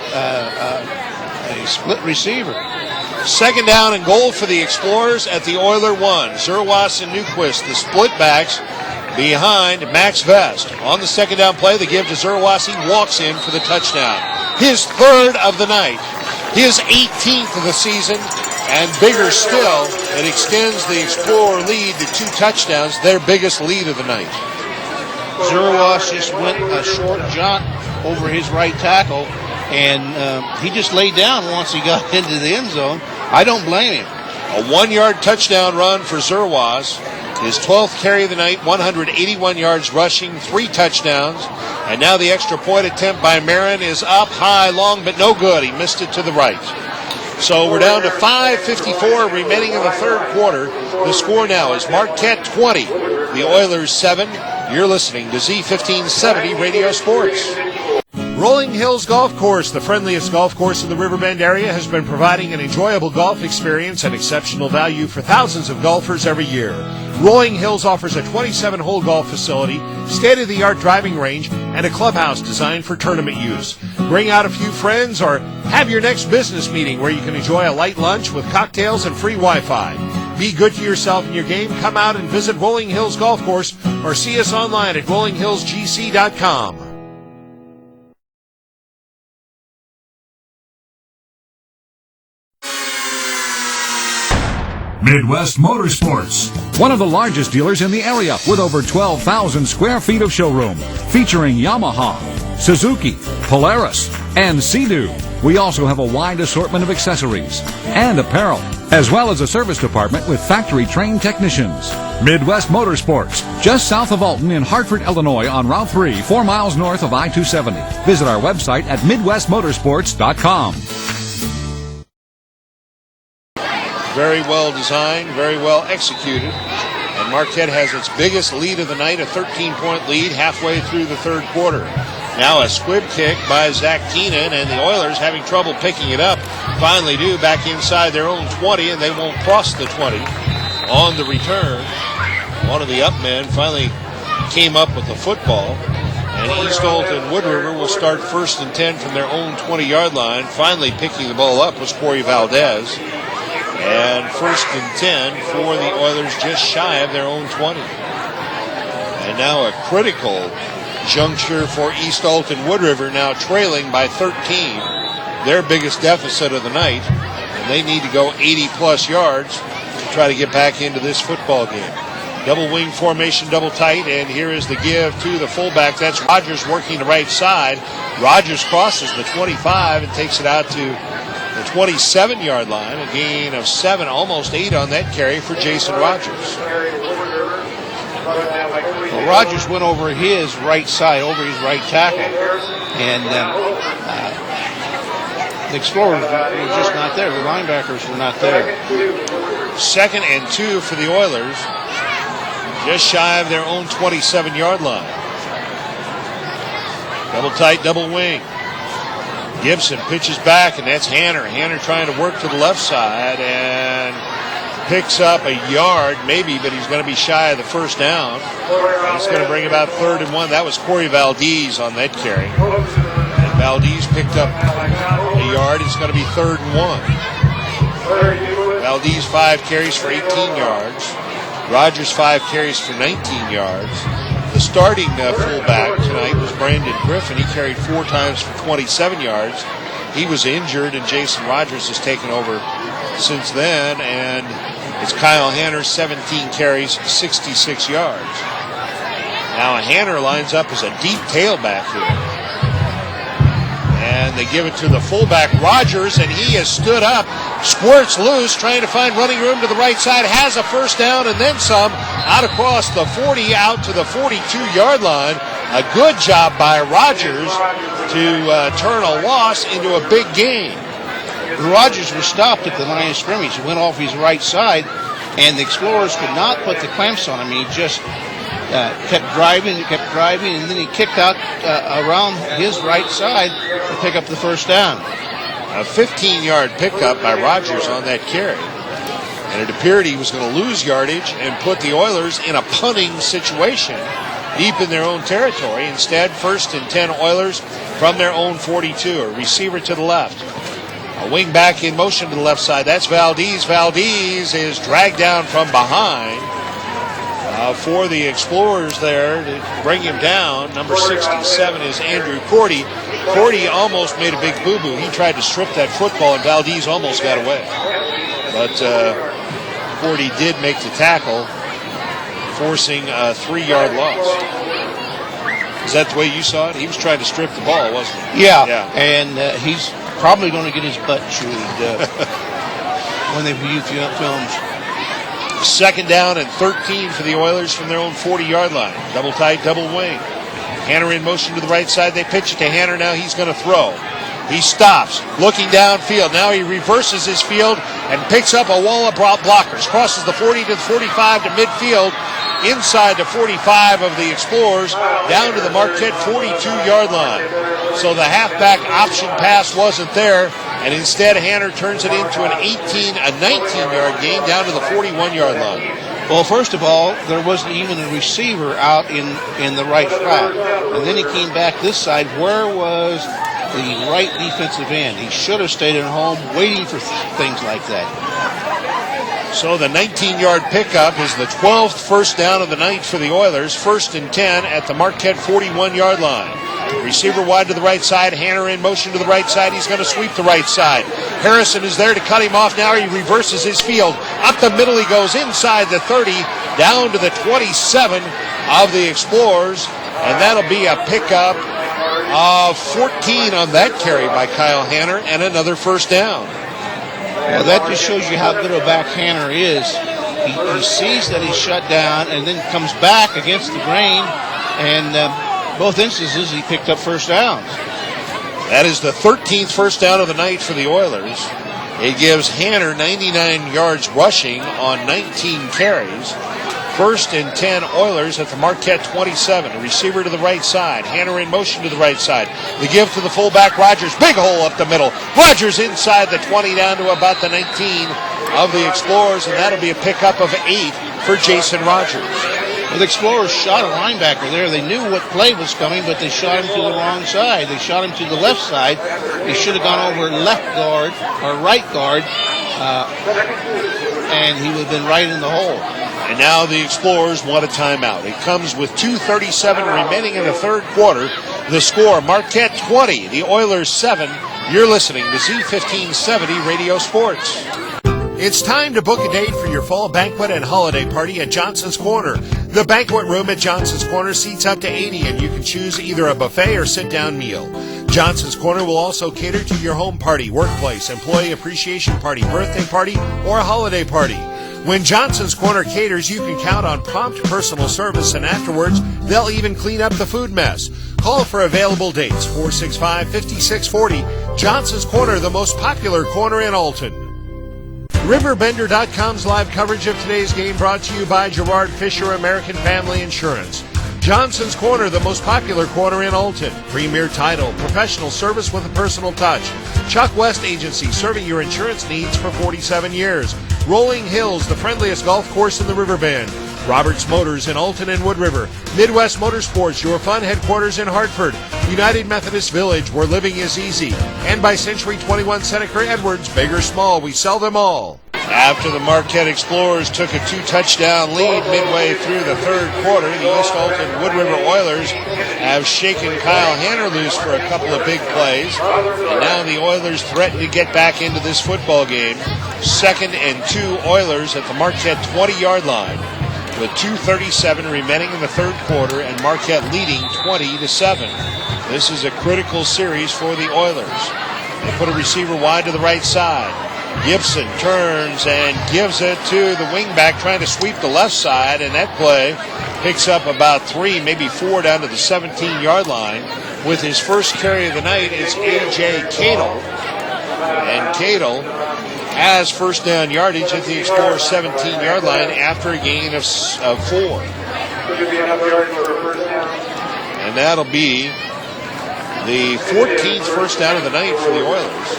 split receiver. 2nd down and goal for the Explorers at the Oiler 1. Zerwas and Newquist, the split backs behind Max Vest. On the 2nd down play, the give to Zerwas. He walks in for the touchdown. His 3rd of the night. His 18th of the season. And bigger still, it extends the Explorer lead to 2 touchdowns, their biggest lead of the night. Zerwas just went a short jaunt over his right tackle, and he just laid down once he got into the end zone. I don't blame him. A 1-yard touchdown run for Zerwas. His 12th carry of the night, 181 yards rushing, 3 touchdowns. And now the extra point attempt by Marin is up high, long, but no good. He missed it to the right. So we're down to 5:54 remaining in the third quarter. The score now is Marquette 20, the Oilers 7. You're listening to Z1570 Radio Sports. Rolling Hills Golf Course, the friendliest golf course in the Riverbend area, has been providing an enjoyable golf experience and exceptional value for thousands of golfers every year. Rolling Hills offers a 27-hole golf facility, state-of-the-art driving range, and a clubhouse designed for tournament use. Bring out a few friends or have your next business meeting where you can enjoy a light lunch with cocktails and free Wi-Fi. Be good to yourself in your game. Come out and visit Rolling Hills Golf Course or see us online at rollinghillsgc.com. Midwest Motorsports, one of the largest dealers in the area with over 12,000 square feet of showroom, featuring Yamaha, Suzuki, Polaris, and Sea-Doo. We also have a wide assortment of accessories and apparel, as well as a service department with factory-trained technicians. Midwest Motorsports, just south of Alton in Hartford, Illinois on Route 3, 4 miles north of I-270. Visit our website at MidwestMotorsports.com. Very well designed, very well executed. And Marquette has its biggest lead of the night, a 13-point lead halfway through the third quarter. Now a squib kick by Zach Keenan, and the Oilers having trouble picking it up. Finally do back inside their own 20, and they won't cross the 20 on the return. One of the up men finally came up with the football. And East Alton Wood River will start 1st and 10 from their own 20-yard line. Finally picking the ball up was Corey Valdez. And 1st and 10 for the Oilers just shy of their own 20. And now a critical juncture for East Alton Wood River, now trailing by 13. Their biggest deficit of the night. And they need to go 80-plus yards to try to get back into this football game. Double wing formation, double tight, and here is the give to the fullback. That's Rogers working the right side. Rogers crosses the 25 and takes it out to the 27-yard line. A gain of 7, almost 8 on that carry for Jason Rogers. Well, Rogers went over his right side, over his right tackle, and the Explorers were just not there. The linebackers were not there. 2nd and 2 for the Oilers. Just shy of their own 27-yard line. Double tight, double wing. Gibson pitches back, and that's Hanner. Hanner trying to work to the left side and picks up a yard, maybe, but he's going to be shy of the first down. He's going to bring about 3rd and 1. That was Corey Valdez on that carry. And Valdez picked up a yard. It's going to be 3rd and 1. Valdez 5 carries for 18 yards. Rogers 5 carries for 19 yards. The starting fullback tonight was Brandon Griffin. He carried 4 times for 27 yards. He was injured, and Jason Rogers has taken over since then. And it's Kyle Hanner, 17 carries, 66 yards. Now Hanner lines up as a deep tailback here. And they give it to the fullback, Rogers, and he has stood up, squirts loose, trying to find running room to the right side, has a first down and then some, out across the 40, out to the 42-yard line. A good job by Rogers to turn a loss into a big gain. Rogers was stopped at the line of scrimmage. He went off his right side, and the Explorers could not put the clamps on him. He just kept driving, and then he kicked out around his right side to pick up the first down. A 15-yard pickup by Rogers on that carry. And it appeared he was going to lose yardage and put the Oilers in a punting situation deep in their own territory. Instead, 1st and 10 Oilers from their own 42. A receiver to the left. A wing back in motion to the left side. That's Valdez. Valdez is dragged down from behind. For the Explorers there to bring him down. Number 67 is Andrew Cordy. Cordy almost made a big boo-boo. He tried to strip that football, and Valdez almost got away. But Cordy did make the tackle, forcing a 3-yard loss. Is that the way you saw it? He was trying to strip the ball, wasn't he? Yeah. And he's probably going to get his butt chewed when they view films. 2nd down and 13 for the Oilers from their own 40-yard line. Double tight, double wing. Hanner in motion to the right side. They pitch it to Hanner. Now he's going to throw. He stops, looking downfield. Now he reverses his field and picks up a wall of blockers. Crosses the 40 to the 45 to midfield. Inside the 45 of the Explorers, down to the Marquette 42-yard line. So the halfback option pass wasn't there, and instead Hanner turns it into a 19-yard gain down to the 41-yard line. Well, first of all, there wasn't even a receiver out in the right flat. And then he came back this side. Where was the right defensive end? He should have stayed at home waiting for things like that. So the 19-yard pickup is the 12th first down of the night for the Oilers. 1st and 10 at the Marquette 41-yard line. Receiver wide to the right side. Hanner in motion to the right side. He's going to sweep the right side. Harrison is there to cut him off. Now he reverses his field. Up the middle he goes, inside the 30, down to the 27 of the Explorers. And that'll be a pickup of 14 on that carry by Kyle Hanner and another first down. Well, that just shows you how good a back Hanner is. He sees that he's shut down and then comes back against the grain, and both instances he picked up first downs. That is the 13th first down of the night for the Oilers. It gives Hanner 99 yards rushing on 19 carries. 1st and 10 Oilers at the Marquette 27. A receiver to the right side. Hanner in motion to the right side. The give to the fullback, Rogers. Big hole up the middle. Rogers inside the 20 down to about the 19 of the Explorers, and that'll be a pickup of 8 for Jason Rogers. Well, the Explorers shot a linebacker there. They knew what play was coming, but they shot him to the wrong side. They shot him to the left side. He should have gone over left guard or right guard, and he would have been right in the hole. And now the Explorers want a timeout. It comes with 2:37 remaining in the third quarter. The score, Marquette 20, the Oilers 7. You're listening to Z1570 Radio Sports. It's time to book a date for your fall banquet and holiday party at Johnson's Corner. The banquet room at Johnson's Corner seats up to 80, and you can choose either a buffet or sit-down meal. Johnson's Corner will also cater to your home party, workplace, employee appreciation party, birthday party, or a holiday party. When Johnson's Corner caters, you can count on prompt personal service, and afterwards, they'll even clean up the food mess. Call for available dates, 465-5640. Johnson's Corner, the most popular corner in Alton. RiverBender.com's live coverage of today's game brought to you by Gerard Fisher, American Family Insurance. Johnson's Corner, the most popular corner in Alton. Premier title, professional service with a personal touch. Chuck West Agency, serving your insurance needs for 47 years. Rolling Hills, the friendliest golf course in the Riverbend. Roberts Motors in Alton and Wood River. Midwest Motorsports, your fun headquarters in Hartford. United Methodist Village, where living is easy. And by Century 21 Seneca Edwards, big or small, we sell them all. After the Marquette Explorers took a 2-touchdown lead midway through the third quarter, the East Alton Wood River Oilers have shaken Kyle Hanner loose for a couple of big plays. And now the Oilers threaten to get back into this football game. 2nd and 2 Oilers at the Marquette 20-yard line, with 2:37 remaining in the third quarter, and Marquette leading 20-7. This is a critical series for the Oilers. They put a receiver wide to the right side. Gibson turns and gives it to the wingback trying to sweep the left side, and that play picks up about 3, maybe 4 down to the 17-yard line. With his first carry of the night, it's A.J. Cadle. And Cadle has first down yardage at the Explorers 17-yard line after a gain of 4. And that'll be the 14th first down of the night for the Oilers.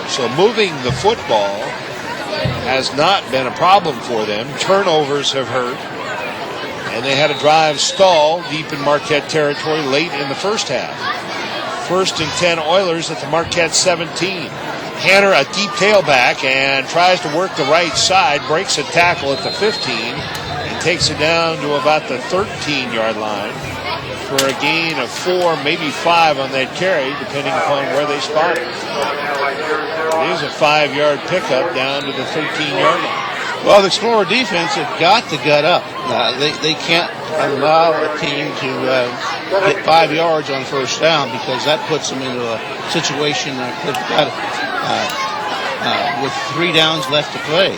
So moving the football has not been a problem for them. Turnovers have hurt. And they had a drive stall deep in Marquette territory late in the first half. 1st and 10 Oilers at the Marquette 17. Hanner, a deep tailback, and tries to work the right side, breaks a tackle at the 15, and takes it down to about the 13-yard line for a gain of 4, maybe 5 on that carry, depending upon where they spot it. It is a 5-yard pickup down to the 13-yard line. Well, the Explorer defense have got to gut up. They can't allow a team to get 5 yards on first down, because that puts them into a situation that they've got with 3 downs left to play.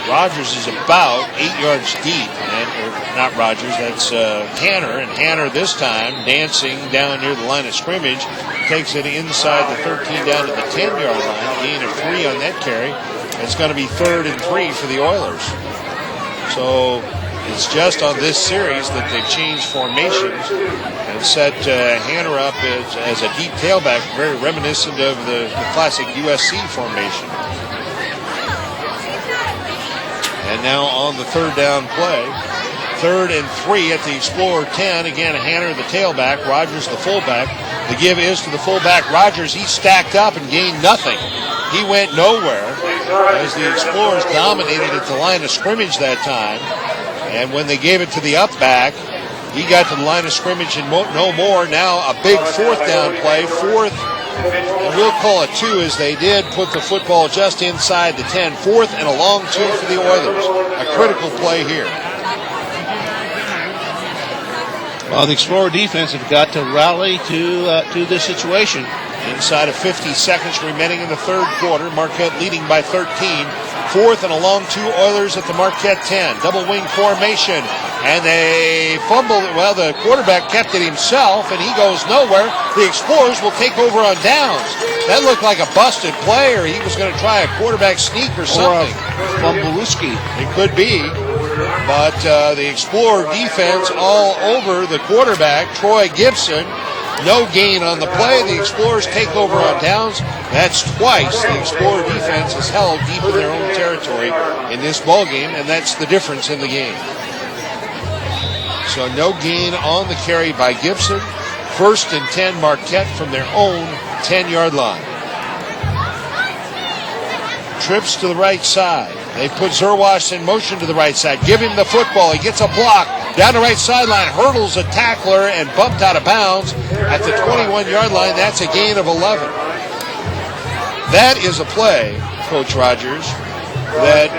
Rogers is about 8 yards deep. Not Rogers, that's Hanner. And Hanner this time dancing down near the line of scrimmage. Takes it inside the 13 down to the 10-yard line. A gain of 3 on that carry. It's going to be 3rd and 3 for the Oilers. So it's just on this series that they've changed formations and set Hanner up as a deep tailback, very reminiscent of the classic USC formation. And now on the 3rd down play, 3rd and 3 at the Explorer 10. Again, Hanner the tailback, Rogers the fullback. The give is to the fullback, Rogers. He stacked up and gained nothing. He went nowhere as the Explorers dominated at the line of scrimmage that time. And when they gave it to the up back, he got to the line of scrimmage and no more. Now a big 4th down play, 4th, and we'll call it 2, as they did put the football just inside the 10. 4th and a long 2 for the Oilers. A critical play here. Well, the Explorer defense have got to rally to this situation. Inside of 50 seconds remaining in the third quarter, Marquette leading by 13. 4th and a long 2 Oilers at the Marquette 10. Double wing formation. And they fumbled it. Well, the quarterback kept it himself, and he goes nowhere. The Explorers will take over on downs. That looked like a busted play, or he was going to try a quarterback sneak or something. Or Fumbleski. It could be. But the Explorer defense all over the quarterback, Troy Gibson. No gain on the play. The Explorers take over on downs. That's twice the Explorer defense is held deep in their own territory in this ball game, and that's the difference in the game. So no gain on the carry by Gibson. 1st and 10, Marquette from their own 10-yard line. Trips to the right side. They put Zerwas in motion to the right side. Give him the football. He gets a block. Down the right sideline, hurdles a tackler and bumped out of bounds at the 21-yard line. That's a gain of 11. That is a play, Coach Rogers, that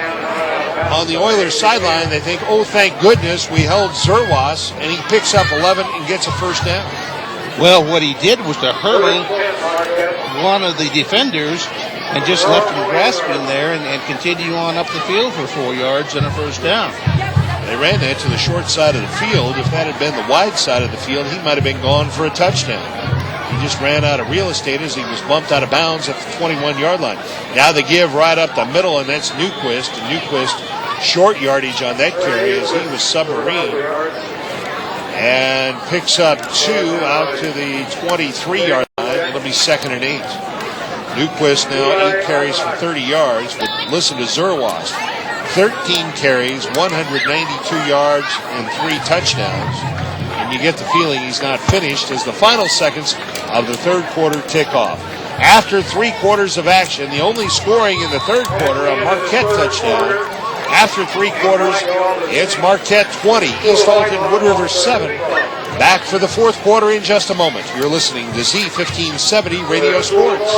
on the Oilers sideline, they think, oh, thank goodness we held Zerwas, and he picks up 11 and gets a first down. Well, what he did was to hurdle one of the defenders and just left him grasping there and continue on up the field for 4 yards and a first down. They ran that to the short side of the field. If that had been the wide side of the field, he might have been gone for a touchdown. He just ran out of real estate as he was bumped out of bounds at the 21-yard line. Now they give right up the middle, and that's Newquist. And Newquist, short yardage on that carry as he was submarine. And picks up 2 out to the 23-yard line. It'll be 2nd and 8. Newquist now 8 carries for 30 yards, but listen to Zerwas. 13 carries, 192 yards, and 3 touchdowns. And you get the feeling he's not finished as the final seconds of the third quarter tick off. After 3 quarters of action, the only scoring in the third quarter, a Marquette touchdown. After 3 quarters, it's Marquette 20, East Alton Wood River 7. Back for the fourth quarter in just a moment. You're listening to Z1570 Radio Sports.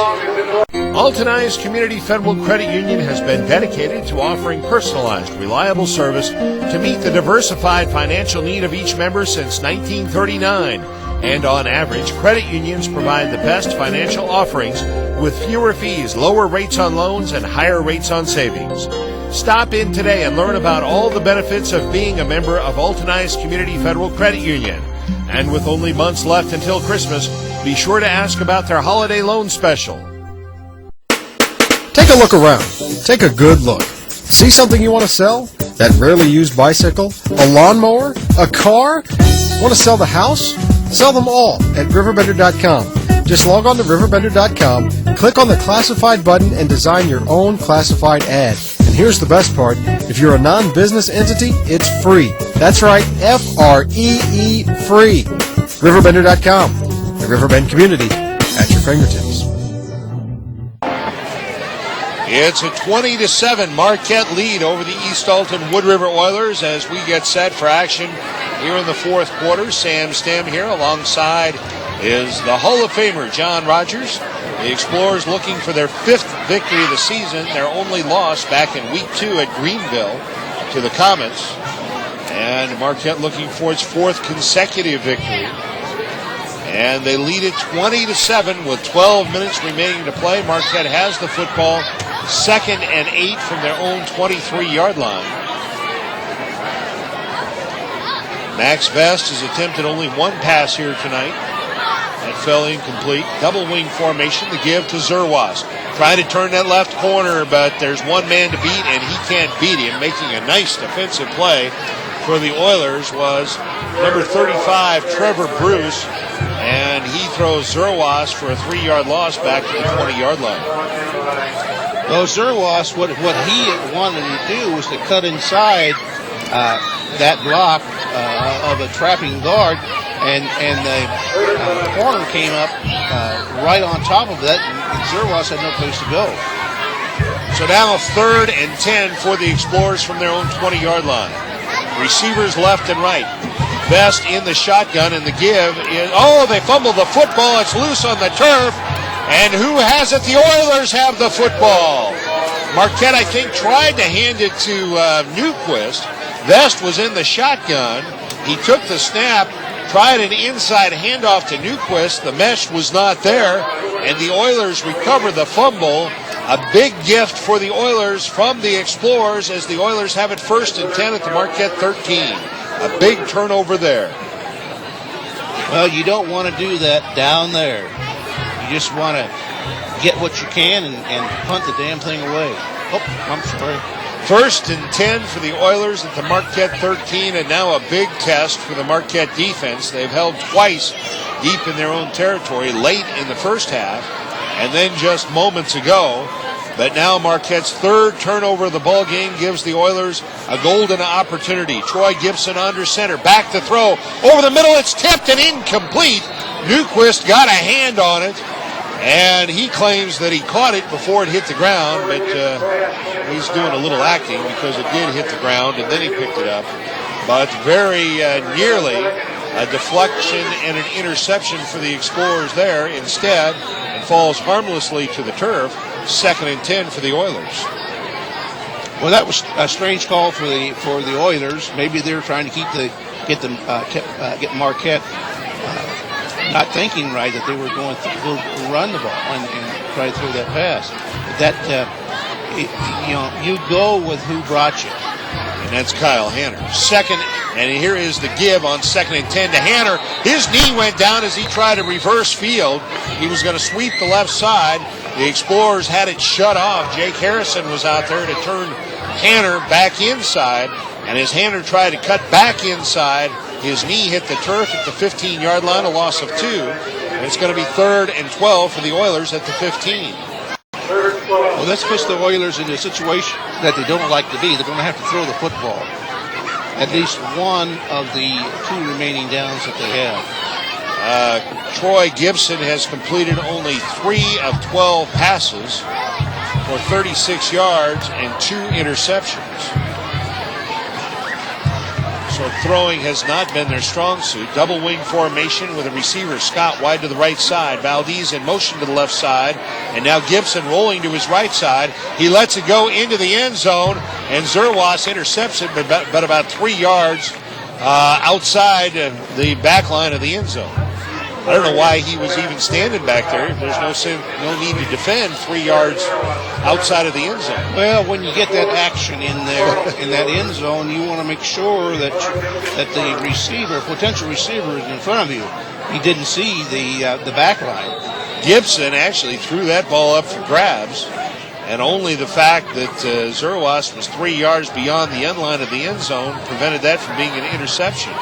Altonized Community Federal Credit Union has been dedicated to offering personalized, reliable service to meet the diversified financial need of each member since 1939. And on average, credit unions provide the best financial offerings with fewer fees, lower rates on loans, and higher rates on savings. Stop in today and learn about all the benefits of being a member of Altonized Community Federal Credit Union. And with only months left until Christmas, be sure to ask about their holiday loan special. Take a look around. Take a good look. See something you want to sell? That rarely used bicycle? A lawnmower? A car? Want to sell the house? Sell them all at RiverBender.com. Just log on to RiverBender.com, click on the classified button, and design your own classified ad. And here's the best part. If you're a non-business entity, it's free. That's right, F-R-E-E, free. RiverBender.com. The Riverbend community at your fingertips. It's a 20-7 Marquette lead over the East Alton Wood River Oilers as we get set for action here in the fourth quarter. Sam Stem here alongside is the Hall of Famer John Rogers. The Explorers looking for their 5th victory of the season. Their only loss back in week 2 at Greenville to the Comets. And Marquette looking for its 4th consecutive victory. And they lead it 20-7 with 12 minutes remaining to play. Marquette has the football. 2nd and 8 from their own 23-yard line. Max Vest has attempted only 1 pass here tonight. That fell incomplete. Double wing formation, the give to Zerwas. Trying to turn that left corner, but there's one man to beat, and he can't beat him. Making a nice defensive play for the Oilers was number 35, Trevor Bruce, and he throws Zerwas for a 3-yard loss back to the 20-yard line. Well, Zerwas, what he wanted to do was to cut inside that block of a trapping guard, and the corner came up right on top of that, and Zerwas had no place to go. So now 3rd and 10 for the Explorers from their own 20-yard line. Receivers left and right. Best in the shotgun, and the give is, they fumbled the football. It's loose on the turf. And who has it? The Oilers have the football. Marquette, I think, tried to hand it to Newquist. Vest was in the shotgun. He took the snap, tried an inside handoff to Newquist. The mesh was not there, and the Oilers recover the fumble. A big gift for the Oilers from the Explorers as the Oilers have it 1st and 10 at the Marquette 13. A big turnover there. Well, you don't want to do that down there. You just want to get what you can and punt the damn thing away. Oh, I'm sorry. 1st and 10 for the Oilers at the Marquette 13, and now a big test for the Marquette defense. They've held twice deep in their own territory late in the first half, and then just moments ago, But now Marquette's third turnover of the ball game gives the Oilers a golden opportunity. Troy Gibson under center, back to throw. Over the middle, it's tipped and incomplete. Newquist got a hand on it, and he claims that he caught it before it hit the ground, but he's doing a little acting because it did hit the ground, and then he picked it up. But very nearly a deflection and an interception for the Explorers there. Instead, it falls harmlessly to the turf. 2nd and 10 for the Oilers. Well, that was a strange call for the Oilers. Maybe they're trying to get Marquette not thinking right that they were going to run the ball and try to throw that pass. But you go with who brought you. And that's Kyle Hanner. Second, and here is the give on 2nd and 10 to Hanner. His knee went down as he tried to reverse field. He was going to sweep the left side. The Explorers had it shut off. Jake Harrison was out there to turn Hanner back inside. And as Hanner tried to cut back inside, his knee hit the turf at the 15-yard line, a loss of 2. And it's going to be 3rd and 12 for the Oilers at the 15. Well, this puts the Oilers in a situation that they don't like to be. They're going to have to throw the football. At least one of the 2 remaining downs that they have. Troy Gibson has completed only 3 of 12 passes for 36 yards and 2 interceptions. So throwing has not been their strong suit. Double wing formation with a receiver, Scott wide to the right side. Valdez in motion to the left side. And now Gibson rolling to his right side. He lets it go into the end zone. And Zerwas intercepts it, but about 3 yards outside the back line of the end zone. I don't know why he was even standing back there. There's no need to defend 3 yards outside of the end zone. Well, when you get that action in there, in that end zone, you want to make sure that the potential receiver is in front of you. He didn't see the back line. Gibson actually threw that ball up for grabs, and only the fact that Zerwas was 3 yards beyond the end line of the end zone prevented that from being an interception.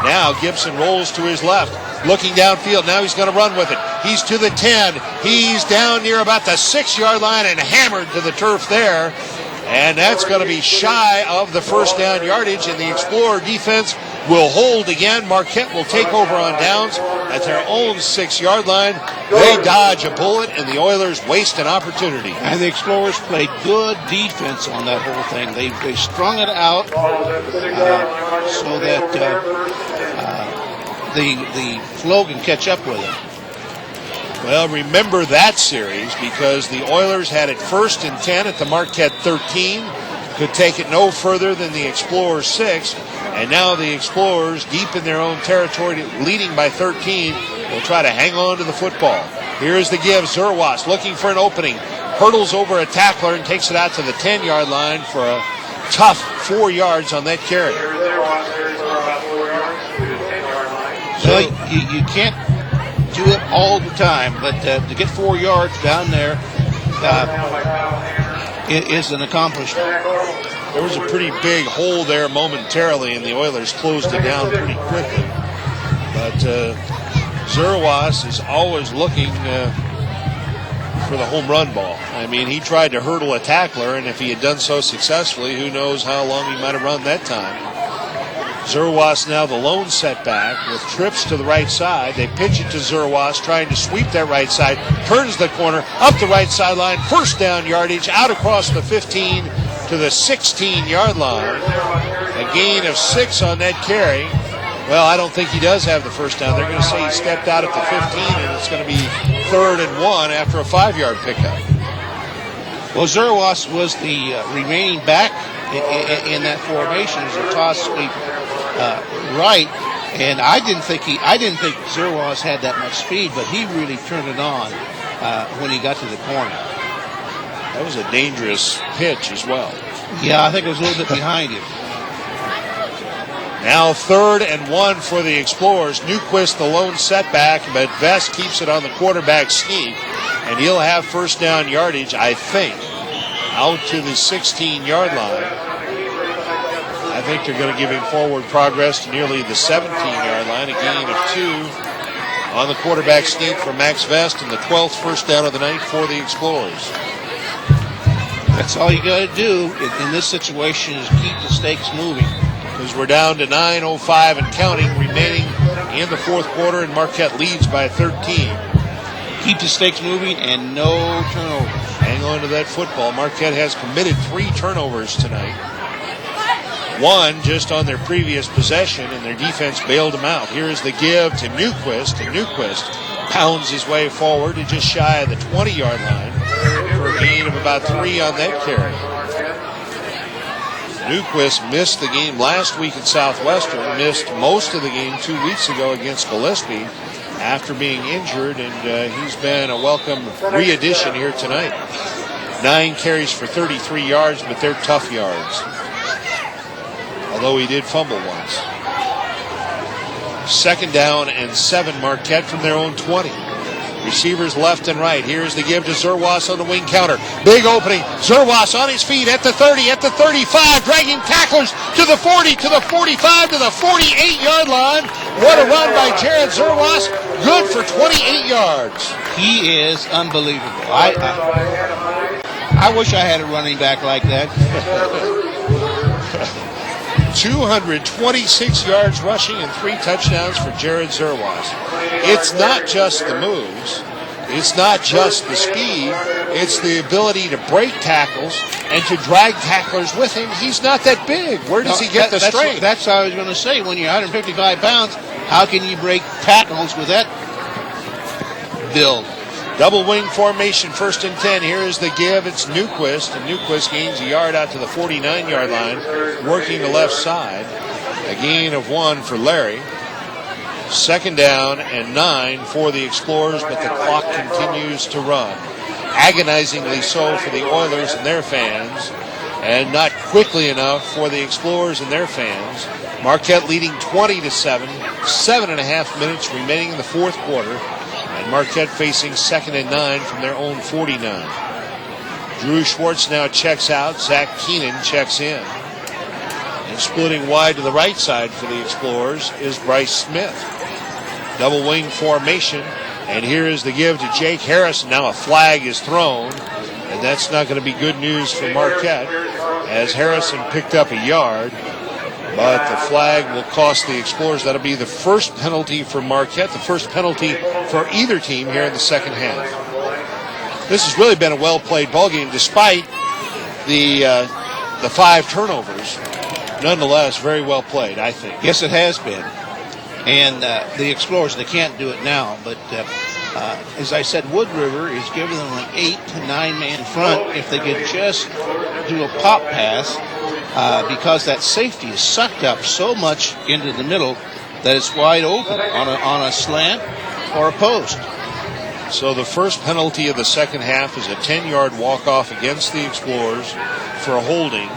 Now Gibson rolls to his left, looking downfield. Now he's going to run with it. He's to the 10. He's down near about the 6-yard line and hammered to the turf there. And that's going to be shy of the first down yardage, and the Explorer defense will hold again. Marquette will take over on downs at their own 6-yard line. They dodge a bullet, and the Oilers waste an opportunity. And the Explorers played good defense on that whole thing. They strung it out so that the flow can catch up with it. Well, remember that series because the Oilers had it 1st and 10 at the Marquette 13, could take it no further than the Explorers 6, and now the Explorers, deep in their own territory, leading by 13, will try to hang on to the football. Here's the give. Zerwas looking for an opening, hurdles over a tackler and takes it out to the 10-yard line for a tough 4 yards on that carry. So you can't do it all the time, but to get 4 yards down there is an accomplishment. There was a pretty big hole there momentarily, and the Oilers closed it down pretty quickly. But Zerwas is always looking for the home run ball. I mean, he tried to hurdle a tackler, and if he had done so successfully, who knows how long he might have run that time. Zerwas now the lone setback with trips to the right side. They pitch it to Zerwas, trying to sweep that right side. Turns the corner, up the right sideline. First down yardage, out across the 15 to the 16-yard line. A gain of 6 on that carry. Well, I don't think he does have the first down. They're going to say he stepped out at the 15, and it's going to be 3rd and 1 after a 5-yard pickup. Well, Zerwas was the remaining back in that formation as a toss sweep right, and I didn't think Zerwas had that much speed, but he really turned it on when he got to the corner. That was a dangerous pitch as well. Yeah, I think it was a little bit behind him. Now 3rd and 1 for the Explorers. Newquist the lone setback, but Vest keeps it on the quarterback sneak, and he'll have first down yardage, I think, out to the 16-yard line. I think they're going to give him forward progress to nearly the 17-yard line, a gain of 2 on the quarterback sneak for Max Vest, and the 12th first down of the night for the Explorers. That's all you got to do in this situation is keep the stakes moving. Because we're down to 9:05 and counting remaining in the fourth quarter, and Marquette leads by 13. Keep the stakes moving and no turnovers. Hang on to that football. Marquette has committed 3 turnovers tonight. 1 just on their previous possession, and their defense bailed them out. Here's the give to Newquist, and Newquist pounds his way forward to just shy of the 20-yard line for a gain of about 3 on that carry. Newquist missed the game last week at Southwestern, missed most of the game 2 weeks ago against Gillespie after being injured, and he's been a welcome re-addition here tonight. 9 carries for 33 yards, but they're tough yards. Although he did fumble once. 2nd down and 7, Marquette from their own 20. Receivers left and right. Here's the give to Zerwas on the wing counter. Big opening. Zerwas on his feet at the 30, at the 35, dragging tacklers to the 40, to the 45, to the 48-yard line. What a run by Jared Zerwas. Good for 28 yards. He is unbelievable. I wish I had a running back like that. 226 yards rushing and 3 touchdowns for Jared Zerwas. It's not just the moves. It's not just the speed. It's the ability to break tackles and to drag tacklers with him. He's not that big. Where does he get the strength? That's what I was going to say. When you're 155 pounds, how can you break tackles with that build? Double wing formation, 1st and 10. Here is the give. It's Newquist, and Newquist gains a yard out to the 49-yard line, working the left side. A gain of 1 for Larry. 2nd down and 9 for the Explorers, but the clock continues to run. Agonizingly so for the Oilers and their fans, and not quickly enough for the Explorers and their fans. Marquette leading 20-7, 7.5 minutes remaining in the fourth quarter. And Marquette facing 2nd and 9 from their own 49. Drew Schwartz now checks out. Zach Keenan checks in. And splitting wide to the right side for the Explorers is Bryce Smith. Double wing formation. And here is the give to Jake Harrison. Now a flag is thrown. And that's not going to be good news for Marquette, as Harrison picked up a yard. But the flag will cost the Explorers. That'll be the first penalty for Marquette, the first penalty for either team here in the second half. This has really been a well-played ball game, despite the 5 turnovers. Nonetheless, very well played, I think. Yes, it has been. And the Explorers, they can't do it now. But as I said, Wood River is giving them an 8 to 9-man front if they could just do a pop pass. Because that safety is sucked up so much into the middle that it's wide open on a slant or a post. So the first penalty of the second half is a 10-yard walk-off against the Explorers for a holding.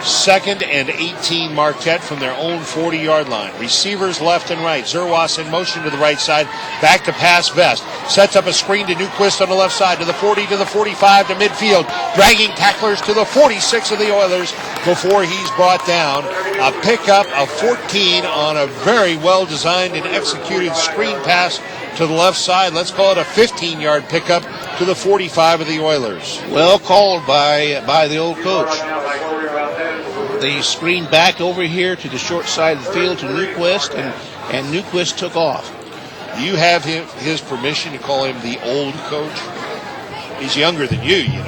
2nd and 18 Marquette from their own 40-yard line. Receivers left and right. Zerwas in motion to the right side. Back to pass Vest. Sets up a screen to Newquist on the left side. To the 40, to the 45, to midfield. Dragging tacklers to the 46 of the Oilers before he's brought down. A pickup of 14 on a very well-designed and executed screen pass to the left side. Let's call it a 15-yard pickup to the 45 of the Oilers. Well called by the old coach. They screened back over here to the short side of the field to Newquist, and Newquist took off. Do you have his permission to call him the old coach? He's younger than you know.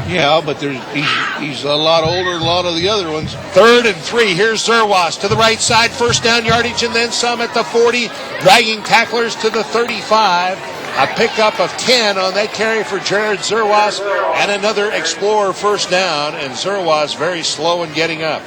Yeah, but he's a lot older than a lot of the other ones. 3rd and 3. Here's Zerwas to the right side. 1st down yardage and then some at the 40. Dragging tacklers to the 35. A pickup of 10 on that carry for Jared Zerwas, and another Explorer 1st down, and Zerwas very slow in getting up.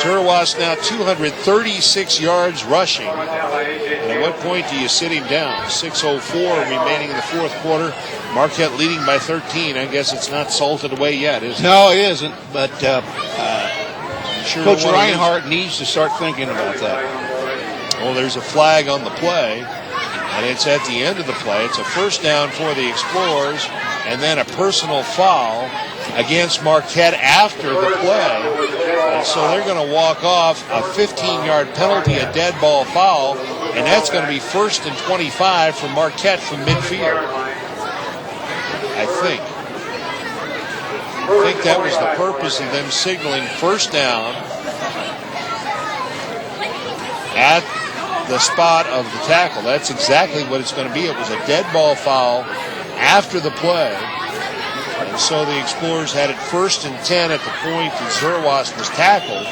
Zerwas now 236 yards rushing. And at what point do you sit him down? 6:04 remaining in the fourth quarter. Marquette leading by 13. I guess it's not salted away yet, is it? No, it isn't, but sure Coach Reinhardt needs to start thinking about that. Well, there's a flag on the play. And it's at the end of the play. It's a 1st down for the Explorers, and then a personal foul against Marquette after the play. And so they're going to walk off a 15-yard penalty, a dead ball foul, and that's going to be 1st and 25 for Marquette from midfield, I think. think that was the purpose of them signaling first down at the spot of the tackle. That's exactly what it's going to be. It was a dead ball foul after the play. And so the Explorers had it 1st and 10 at the point that Zerwas was tackled.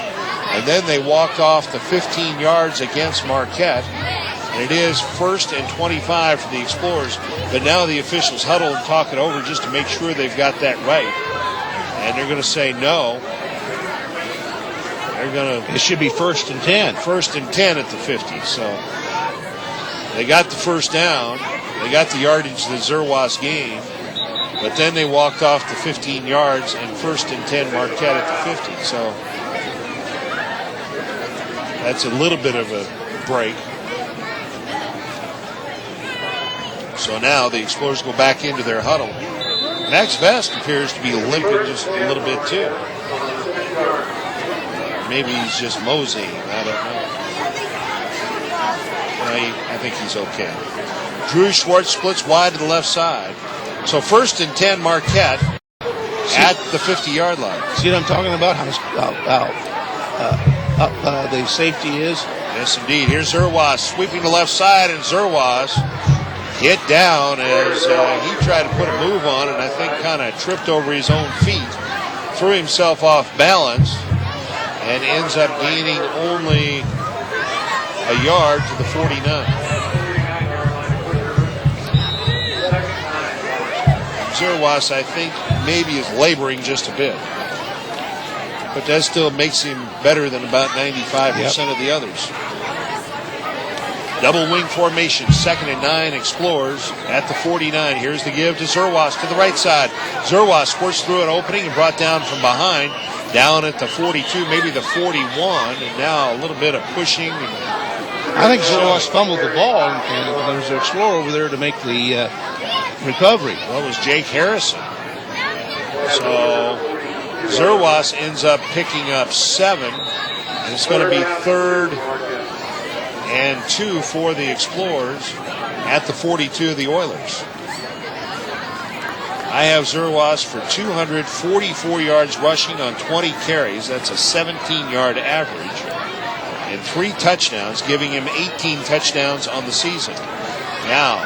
And then they walked off the 15 yards against Marquette. And it is 1st and 25 for the Explorers. But now the officials huddle and talk it over just to make sure they've got that right. And they're going to say no. It should be 1st and 10. 1st and 10 at the 50. So they got the first down. They got the yardage that Zerwas gained. But then they walked off the 15 yards and 1st and 10 Marquette at the 50. So that's a little bit of a break. So now the Explorers go back into their huddle. Max Vest appears to be limping just a little bit too. Maybe he's just moseying. I don't know. I think he's okay. Drew Schwartz splits wide to the left side. So 1st and 10 Marquette at the 50-yard line. See what I'm talking about? How up the safety is? Yes, indeed. Here's Zerwas sweeping the left side, and Zerwas hit down as he tried to put a move on, and I think kind of tripped over his own feet, threw himself off balance, and ends up gaining only a yard to the 49. Zerwas, I think, maybe is laboring just a bit. But that still makes him better than about 95% of the others. Double wing formation, 2nd and 9, Explorers at the 49. Here's the give to Zerwas to the right side. Zerwas squirts through an opening and brought down from behind, down at the 42, maybe the 41, and now a little bit of pushing. I think Zerwas fumbled the ball, and there's an Explorer over there to make the recovery. Well, it was Jake Harrison. So Zerwas ends up picking up 7, and it's going to be 3rd and 2 for the Explorers at the 42 of the Oilers. I have Zerwas for 244 yards rushing on 20 carries. That's a 17-yard average. And 3 touchdowns, giving him 18 touchdowns on the season. Now,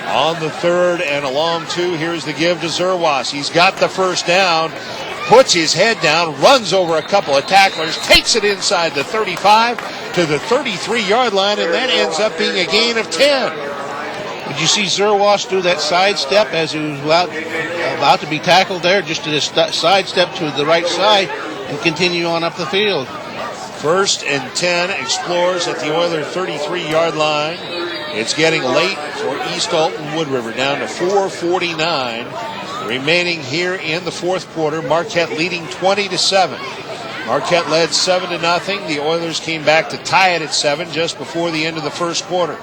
on the 3rd and a long 2, here's the give to Zerwas. He's got the first down, puts his head down, runs over a couple of tacklers, takes it inside the 35 to the 33-yard line, and that ends up being a gain of 10. Did you see Zerwas do that sidestep as he was about to be tackled there? Just did a sidestep to the right side and continue on up the field. 1st and 10, Explorers at the Oiler 33-yard line. It's getting late for East Alton Wood River, down to 4:49 remaining here in the 4th quarter. Marquette leading 20-7. Marquette led 7-0. The Oilers came back to tie it at 7 just before the end of the 1st quarter.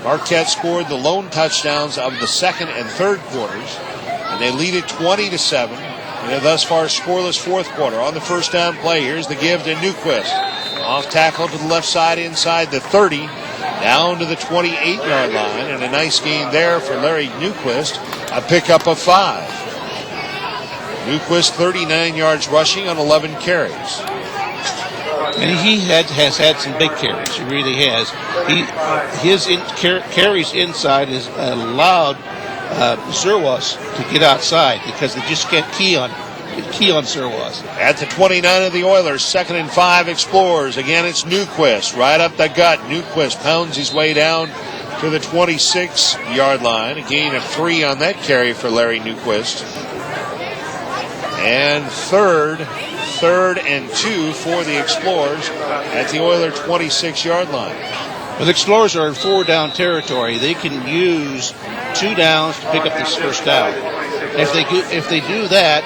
Marquette scored the lone touchdowns of the 2nd and 3rd quarters, and they lead it 20-7 in a thus far scoreless 4th quarter. On the first down play, here's the give to Newquist. Off tackle to the left side inside the 30, down to the 28-yard line, and a nice gain there for Larry Newquist, a pickup of 5. Newquist 39 yards rushing on 11 carries. And he has had some big carries. He really has. His carries inside has allowed Zerwas to get outside because they just can't key on Zerwas. At the 29 of the Oilers, 2nd and 5 Explorers. Again, it's Newquist right up the gut. Newquist pounds his way down to the 26-yard line. A gain of 3 on that carry for Larry Newquist. And third and 2 for the Explorers at the Oiler 26-yard line. Well, the Explorers are in 4-down territory. They can use 2 downs to pick up this first down. If they do that,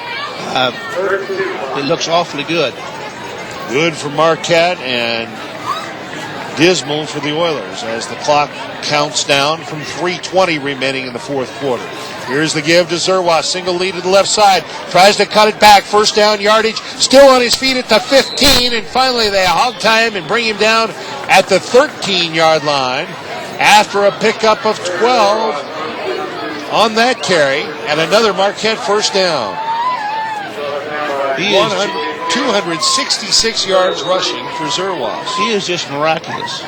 it looks awfully good. Good for Marquette and dismal for the Oilers as the clock counts down from 3:20 remaining in the 4th quarter. Here's the give to Zerwas. Single lead to the left side. Tries to cut it back. First down yardage. Still on his feet at the 15. And finally they hog tie him and bring him down at the 13-yard line after a pickup of 12 on that carry. And another Marquette first down. He is 266 yards rushing for Zerwas. He is just miraculous.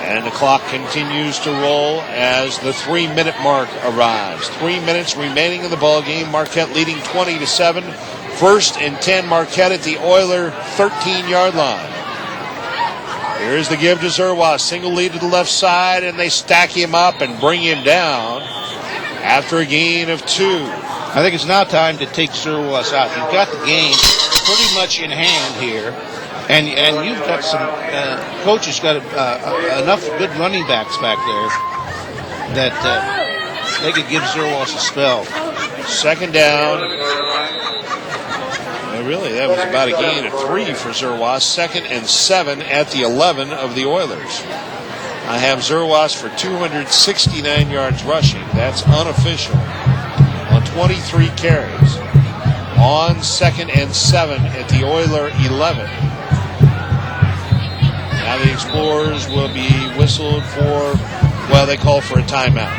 And the clock continues to roll as the 3-minute mark arrives. 3 minutes remaining in the ball game. Marquette leading 20-7. 1st and 10 Marquette at the Oiler 13-yard line. Here's the give to Zerwas. Single lead to the left side, and they stack him up and bring him down after a gain of 2. I think it's now time to take Zerwas out. You've got the game pretty much in hand here. And you've got some coaches got enough good running backs back there that they could give Zerwas a spell. 2nd down. Well, really, that was about a gain of 3 for Zerwas. 2nd and 7 at the 11 of the Oilers. I have Zerwas for 269 yards rushing. That's unofficial on 23 carries. On 2nd and 7 at the Oiler 11. Now the Explorers will be whistled for, well, they call for a timeout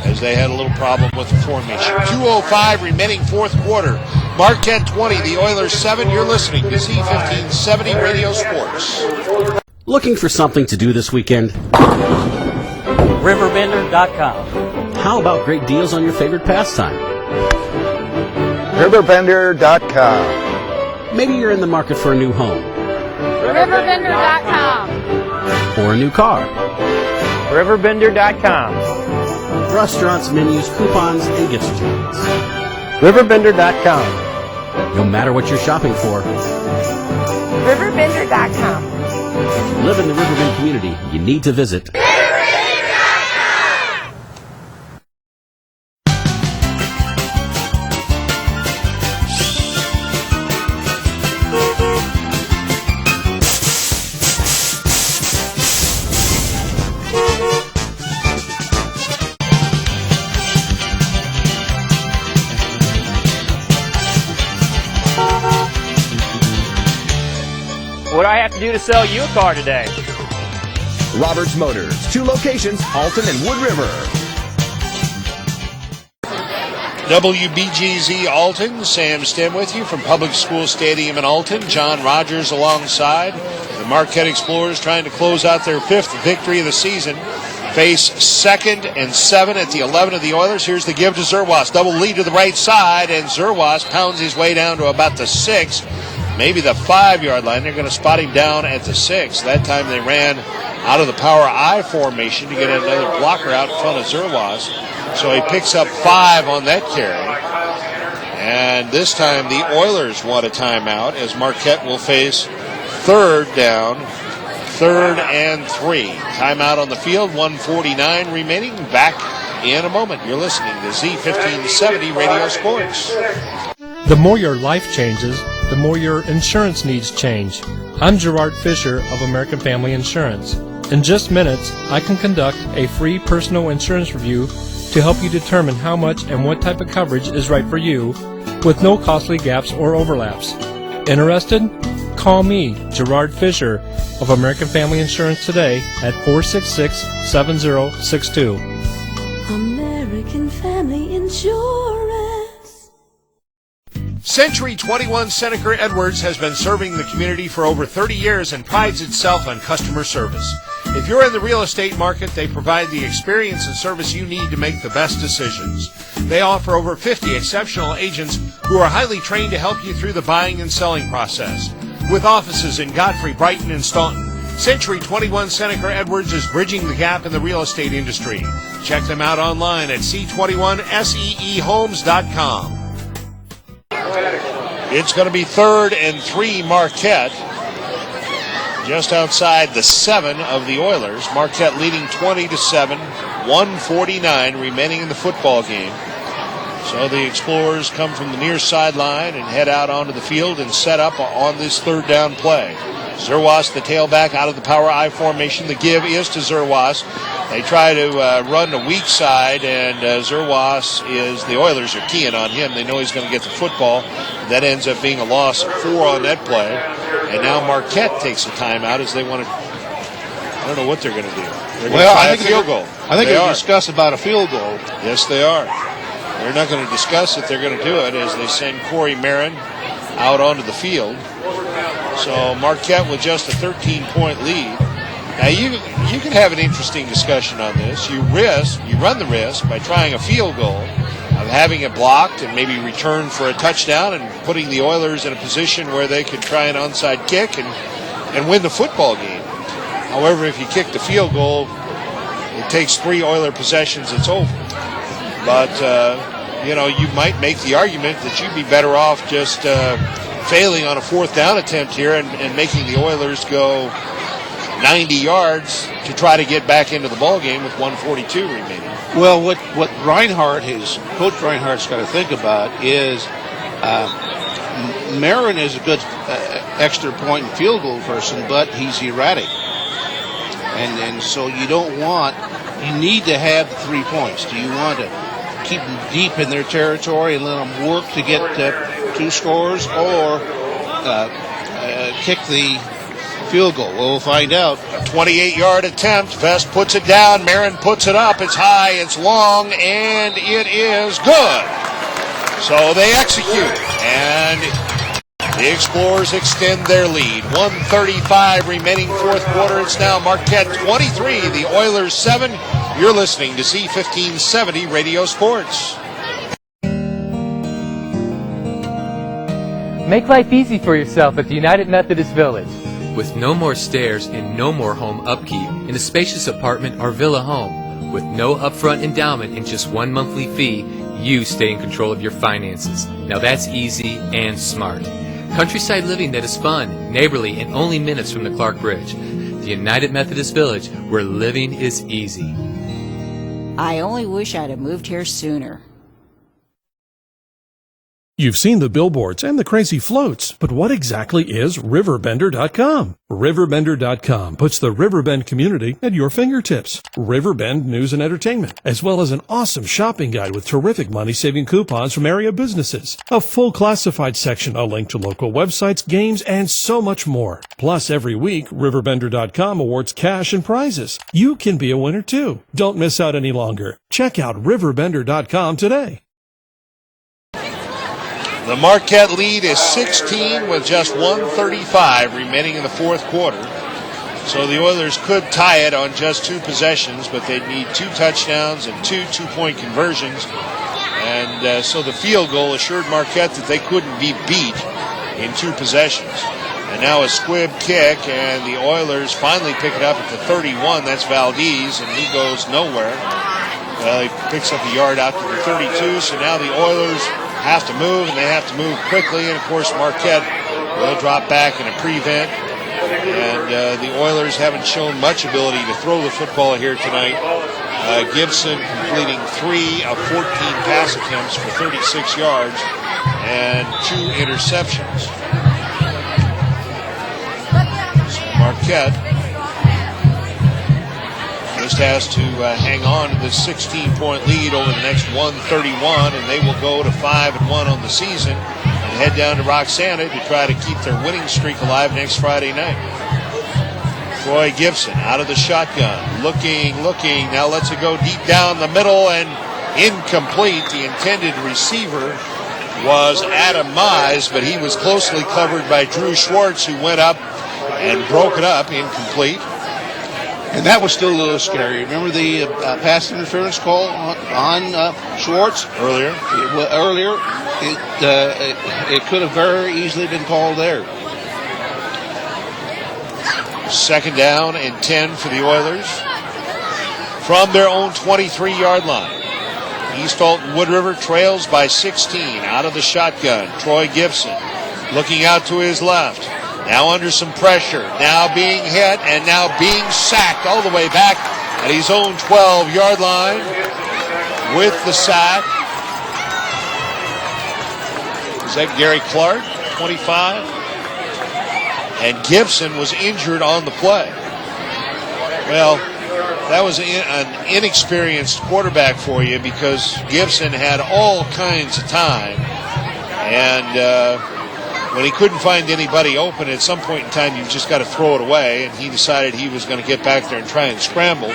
as they had a little problem with the formation. 2:05 remaining 4th quarter. Marquette 20, the Oilers 7. You're listening to Z1570 Radio Sports. Looking for something to do this weekend? RiverBender.com. How about great deals on your favorite pastime? RiverBender.com. Maybe you're in the market for a new home. RiverBender.com. Or a new car. RiverBender.com. Restaurants, menus, coupons, and gift certificates. RiverBender.com. No matter what you're shopping for. RiverBender.com. If you live in the Riverbend community, you need to visit What do I have to do to sell you a car today? Roberts Motors, 2 locations, Alton and Wood River. WBGZ Alton, Sam Stem with you from Public School Stadium in Alton. John Rogers alongside. The Marquette Explorers trying to close out their 5th victory of the season. Face 2nd and 7 at the 11 of the Oilers. Here's the give to Zerwas. Double lead to the right side, and Zerwas pounds his way down to about the 6. Maybe the 5-yard line. They're going to spot him down at the 6. That time they ran out of the power I formation to get another blocker out in front of Zerwas. So he picks up 5 on that carry. And this time the Oilers want a timeout as Marquette will face 3rd down, 3rd and 3. Timeout on the field, 1:49 remaining. Back in a moment. You're listening to Z1570 Radio Sports. The more your life changes, the more your insurance needs change. I'm Gerard Fisher of American Family Insurance. In just minutes, I can conduct a free personal insurance review to help you determine how much and what type of coverage is right for you with no costly gaps or overlaps. Interested? Call me, Gerard Fisher of American Family Insurance today at 466-7062. American Family Insurance. Century 21 Seneca Edwards has been serving the community for over 30 years and prides itself on customer service. If you're in the real estate market, they provide the experience and service you need to make the best decisions. They offer over 50 exceptional agents who are highly trained to help you through the buying and selling process. With offices in Godfrey, Brighton, and Staunton, Century 21 Seneca Edwards is bridging the gap in the real estate industry. Check them out online at c21seehomes.com. It's going to be 3rd and 3 Marquette. Just outside the 7 of the Oilers. Marquette leading 20-7. 1:49 remaining in the football game. So the Explorers come from the near sideline and head out onto the field and set up on this 3rd down play. Zerwas, the tailback, out of the power I formation. The give is to Zerwas. They try to run the weak side, and Zerwas the Oilers are keying on him. They know he's going to get the football. That ends up being a loss of 4 on that play. And now Marquette takes a timeout as they want to, I don't know what they're going to do. They're going to try a field goal. I think they're discuss about a field goal. Yes, they are. they're not going to discuss it. They're going to do it as they send Corey Marin out onto the field. So Marquette with just a 13-point lead. Now you can have an interesting discussion on this. You run the risk by trying a field goal of having it blocked and maybe return for a touchdown and putting the Oilers in a position where they could try an onside kick and win the football game. However, if you kick the field goal, it takes 3 Oiler possessions, it's over. But, you might make the argument that you'd be better off just failing on a 4th down attempt here and making the Oilers go 90 yards to try to get back into the ball game with 1:42 remaining. Well, what Coach Reinhardt's got to think about is Marin is a good extra point and field goal person, but he's erratic. And so you need to have the 3 points. Do you want to keep them deep in their territory and let them work to get 2 scores, or kick the field goal? Well, we'll find out. A 28-yard attempt. Vest puts it down. Marin puts it up. It's high, it's long, and it is good. So they execute, and the Explorers extend their lead. 1:35 remaining 4th quarter. It's now Marquette 23, the Oilers 7. You're listening to Z1570 Radio Sports. Make life easy for yourself at the United Methodist Village. With no more stairs and no more home upkeep, in a spacious apartment or villa home, with no upfront endowment and just 1 monthly fee, you stay in control of your finances. Now that's easy and smart. Countryside living that is fun, neighborly, and only minutes from the Clark Bridge. The United Methodist Village, where living is easy. I only wish I'd have moved here sooner. You've seen the billboards and the crazy floats, but what exactly is RiverBender.com? RiverBender.com puts the Riverbend community at your fingertips. Riverbend news and entertainment, as well as an awesome shopping guide with terrific money-saving coupons from area businesses, a full classified section, a link to local websites, games, and so much more. Plus, every week, RiverBender.com awards cash and prizes. You can be a winner too. Don't miss out any longer. Check out RiverBender.com today. The Marquette lead is 16 with just 1:35 remaining in the 4th quarter. So the Oilers could tie it on just 2 possessions, but they'd need 2 touchdowns and 2 two-point conversions. And so the field goal assured Marquette that they couldn't be beat in 2 possessions. And now a squib kick, and the Oilers finally pick it up at the 31. That's Valdez, and he goes nowhere. Well, he picks up a yard out to the 32, so now the Oilers have to move, and they have to move quickly. And, of course, Marquette will drop back in a prevent. And the Oilers haven't shown much ability to throw the football here tonight. Gibson completing 3 of 14 pass attempts for 36 yards and 2 interceptions. So Marquette just has to hang on to this 16-point lead over the next 1:31, and they will go to 5-1 on the season and head down to Roxana to try to keep their winning streak alive next Friday night. Troy Gibson out of the shotgun, looking, now lets it go deep down the middle and incomplete. The intended receiver was Adam Mize, but he was closely covered by Drew Schwartz, who went up and broke it up, incomplete. And that was still a little scary. Remember the pass interference call on Schwartz? Earlier, it could have very easily been called there. 2nd down and 10 for the Oilers from their own 23-yard line. East Alton Wood River trails by 16 out of the shotgun. Troy Gibson looking out to his left. Now under some pressure, now being hit, and now being sacked all the way back at his own 12-yard line with the sack. Is that Gary Clark, 25? And Gibson was injured on the play. Well, that was an inexperienced quarterback for you, because Gibson had all kinds of time. And when he couldn't find anybody open, at some point in time, you've just got to throw it away, and he decided he was going to get back there and try and scramble.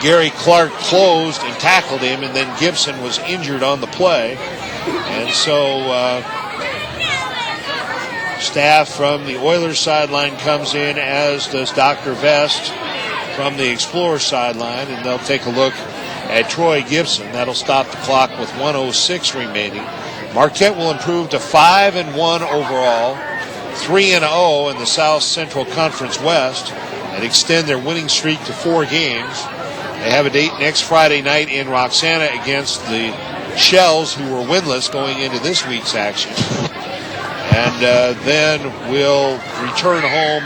Gary Clark closed and tackled him, and then Gibson was injured on the play. And so staff from the Oilers sideline comes in, as does Dr. Vest from the Explorers sideline, and they'll take a look at Troy Gibson. That'll stop the clock with 1:06 remaining. Marquette will improve to 5-1 overall, 3-0 in the South Central Conference West, and extend their winning streak to 4 games. They have a date next Friday night in Roxana against the Shells, who were winless going into this week's action. And then we'll return home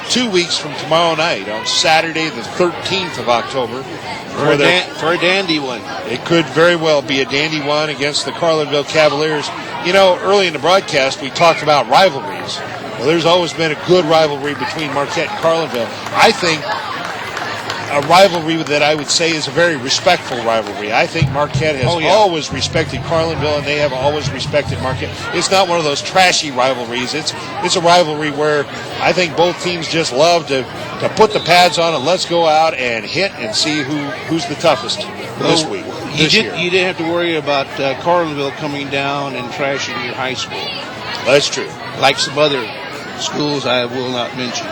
2 weeks from tomorrow night on Saturday, the 13th of October. For a dandy one. It could very well be a dandy one against the Carlinville Cavaliers. You know, early in the broadcast, we talked about rivalries. Well, there's always been a good rivalry between Marquette and Carlinville. I think a rivalry that I would say is a very respectful rivalry. I think Marquette has always respected Carlinville, and they have always respected Marquette. It's not one of those trashy rivalries. It's a rivalry where I think both teams just love to put the pads on and let's go out and hit and see who's the toughest this week. You didn't have to worry about Carlinville coming down and trashing your high school. That's true. Like some other schools I will not mention.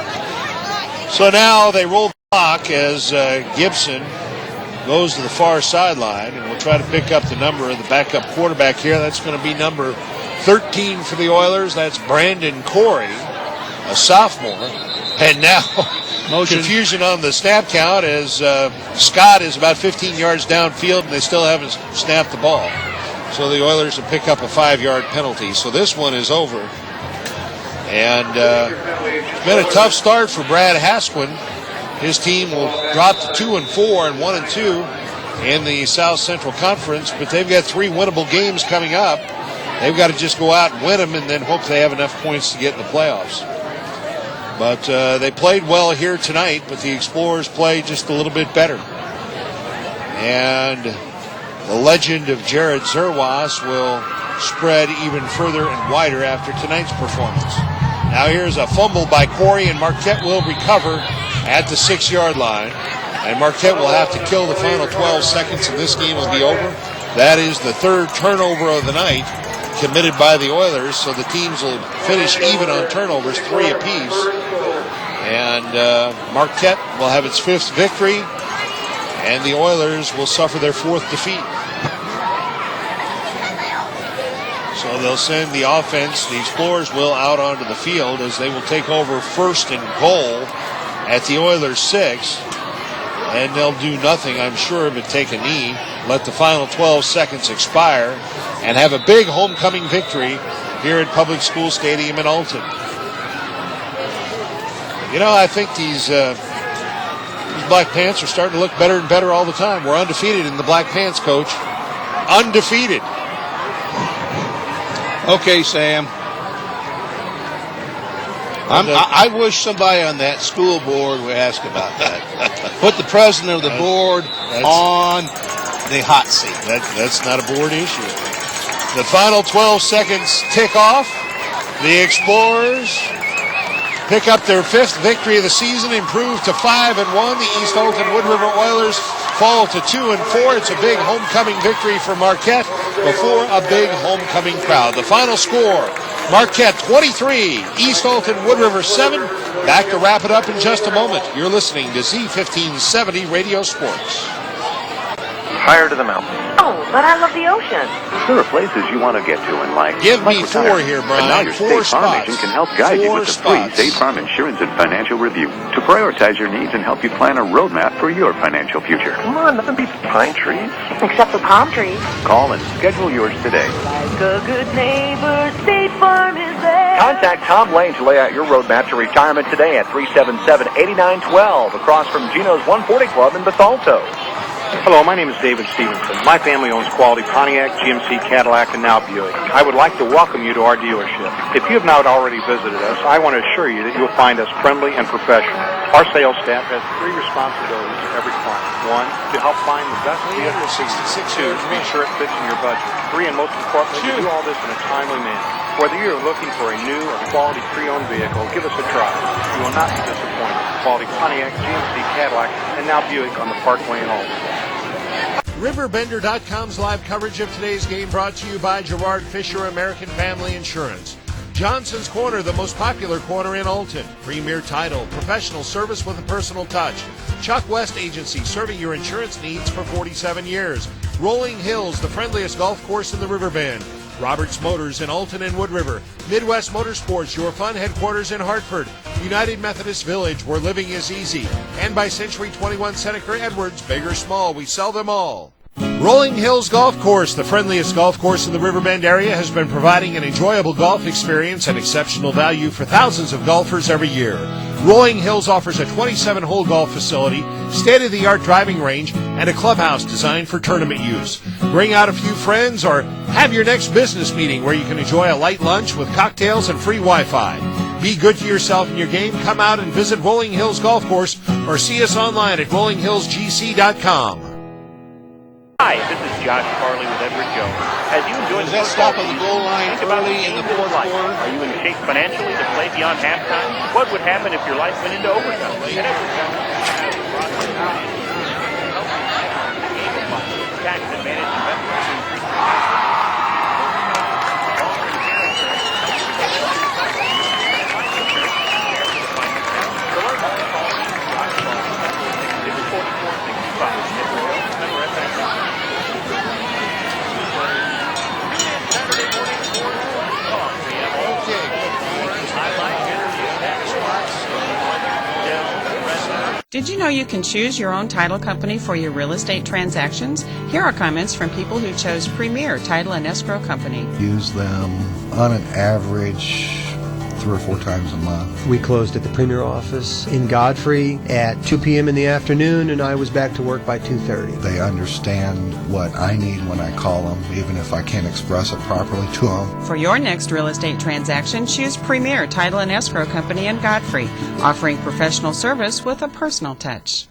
So now they roll the clock as Gibson goes to the far sideline, and we'll try to pick up the number of the backup quarterback here. That's going to be number 13 for the Oilers. That's Brandon Corey, a sophomore. And now confusion on the snap count as Scott is about 15 yards downfield, and they still haven't snapped the ball. So the Oilers will pick up a 5-yard penalty. So this one is over. And it's been a tough start for Brad Hasquin. His team will drop to 2-4 and 1-2 in the South Central Conference, but they've got 3 winnable games coming up. They've got to just go out and win them and then hope they have enough points to get in the playoffs. But they played well here tonight, but the Explorers played just a little bit better. And the legend of Jared Zerwas will spread even further and wider after tonight's performance. Now here's a fumble by Corey, and Marquette will recover at the 6-yard line. And Marquette will have to kill the final 12 seconds, and this game will be over. That is the 3rd turnover of the night committed by the Oilers, so the teams will finish even on turnovers, 3 apiece. And Marquette will have its 5th victory, and the Oilers will suffer their 4th defeat. So they'll send the offense, the Explorers will, out onto the field as they will take over 1st and goal at the Oilers 6. And they'll do nothing, I'm sure, but take a knee, let the final 12 seconds expire, and have a big homecoming victory here at Public School Stadium in Alton. You know, I think these Black Pants are starting to look better and better all the time. We're undefeated in the Black Pants, Coach. Undefeated. Okay, Sam. I wish somebody on that school board would ask about that. Put the president of the board on the hot seat. That's not a board issue. The final 12 seconds tick off. The Explorers pick up their 5th victory of the season, improve to 5-1. The East Alton Wood River Oilers fall to 2-4. It's a big homecoming victory for Marquette before a big homecoming crowd. The final score, Marquette 23, East Alton Wood River 7. Back to wrap it up in just a moment. You're listening to Z1570 Radio Sports. Higher to the mountains. Oh, but I love the ocean. There are places you want to get to in life. Give me 4 here, Brian. And now your 4 State Farm agent can help guide you with the free State Farm Insurance and Financial Review to prioritize your needs and help you plan a roadmap for your financial future. Come on, nothing beats pine trees. Except for palm trees. Call and schedule yours today. Like a good neighbor, State Farm is there. Contact Tom Lane to lay out your roadmap to retirement today at 377-8912 across from Gino's 140 Club in Bethalto. Hello, my name is David Stevenson. My family owns quality Pontiac, GMC, Cadillac, and now Buick. I would like to welcome you to our dealership. If you have not already visited us, I want to assure you that you'll find us friendly and professional. Our sales staff has 3 responsibilities for every client. 1, to help find the best vehicle. 2, to make sure it fits in your budget. 3, and most importantly, to do all this in a timely manner. Whether you're looking for a new or quality pre-owned vehicle, give us a try. You will not be disappointed. Quality Pontiac, GMC, Cadillac, and now Buick on the Parkway in Alton. RiverBender.com's live coverage of today's game brought to you by Gerard Fisher, American Family Insurance. Johnson's Corner, the most popular corner in Alton. Premier title, professional service with a personal touch. Chuck West Agency, serving your insurance needs for 47 years. Rolling Hills, the friendliest golf course in the Riverbend. Roberts Motors in Alton and Wood River. Midwest Motorsports, your fun headquarters in Hartford. United Methodist Village, where living is easy. And by Century 21 Seneca Edwards, big or small, we sell them all. Rolling Hills Golf Course, the friendliest golf course in the Riverbend area, has been providing an enjoyable golf experience and exceptional value for thousands of golfers every year. Rolling Hills offers a 27-hole golf facility, state-of-the-art driving range, and a clubhouse designed for tournament use. Bring out a few friends or have your next business meeting where you can enjoy a light lunch with cocktails and free Wi-Fi. Be good to yourself in your game. Come out and visit Rolling Hills Golf Course or see us online at rollinghillsgc.com. Hi, this is Josh Farley with Edward Jones. As you enjoy the stop on the goal line early in the fourth quarter? Are you in shape financially to play beyond halftime? What would happen if your life went into overtime? Tax advantage investments. Did you know you can choose your own title company for your real estate transactions? Here are comments from people who chose Premier Title and Escrow Company. Use them on an average 3 or 4 times a month. We closed at the Premier office in Godfrey at 2 p.m. in the afternoon, and I was back to work by 2:30. They understand what I need when I call them, even if I can't express it properly to them. For your next real estate transaction, choose Premier Title and Escrow Company in Godfrey, offering professional service with a personal touch.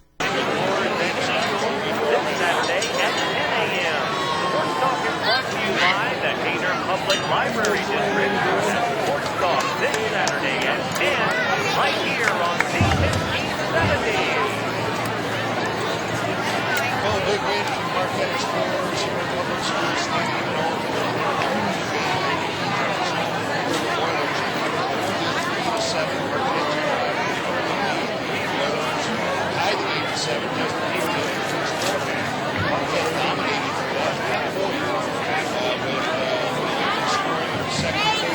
Second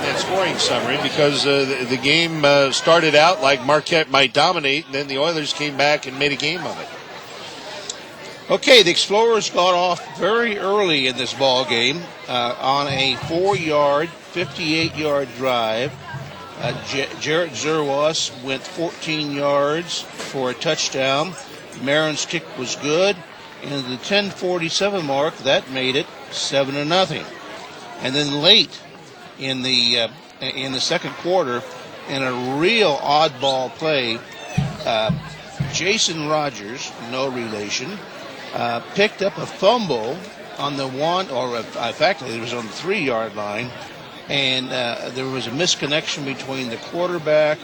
that scoring summary because the game started out like Marquette might dominate, and then the Oilers came back and made a game of it. Okay, the Explorers got off very early in this ball game on a 4-yard, 58-yard drive. Jarrett Zerwas went 14 yards for a touchdown. Marin's kick was good. And at the 10:47 mark, that made it 7-0. And then late in the second quarter, in a real oddball play, Jason Rogers, no relation, picked up a fumble on the it was on the 3-yard line, and there was a misconnection between the quarterback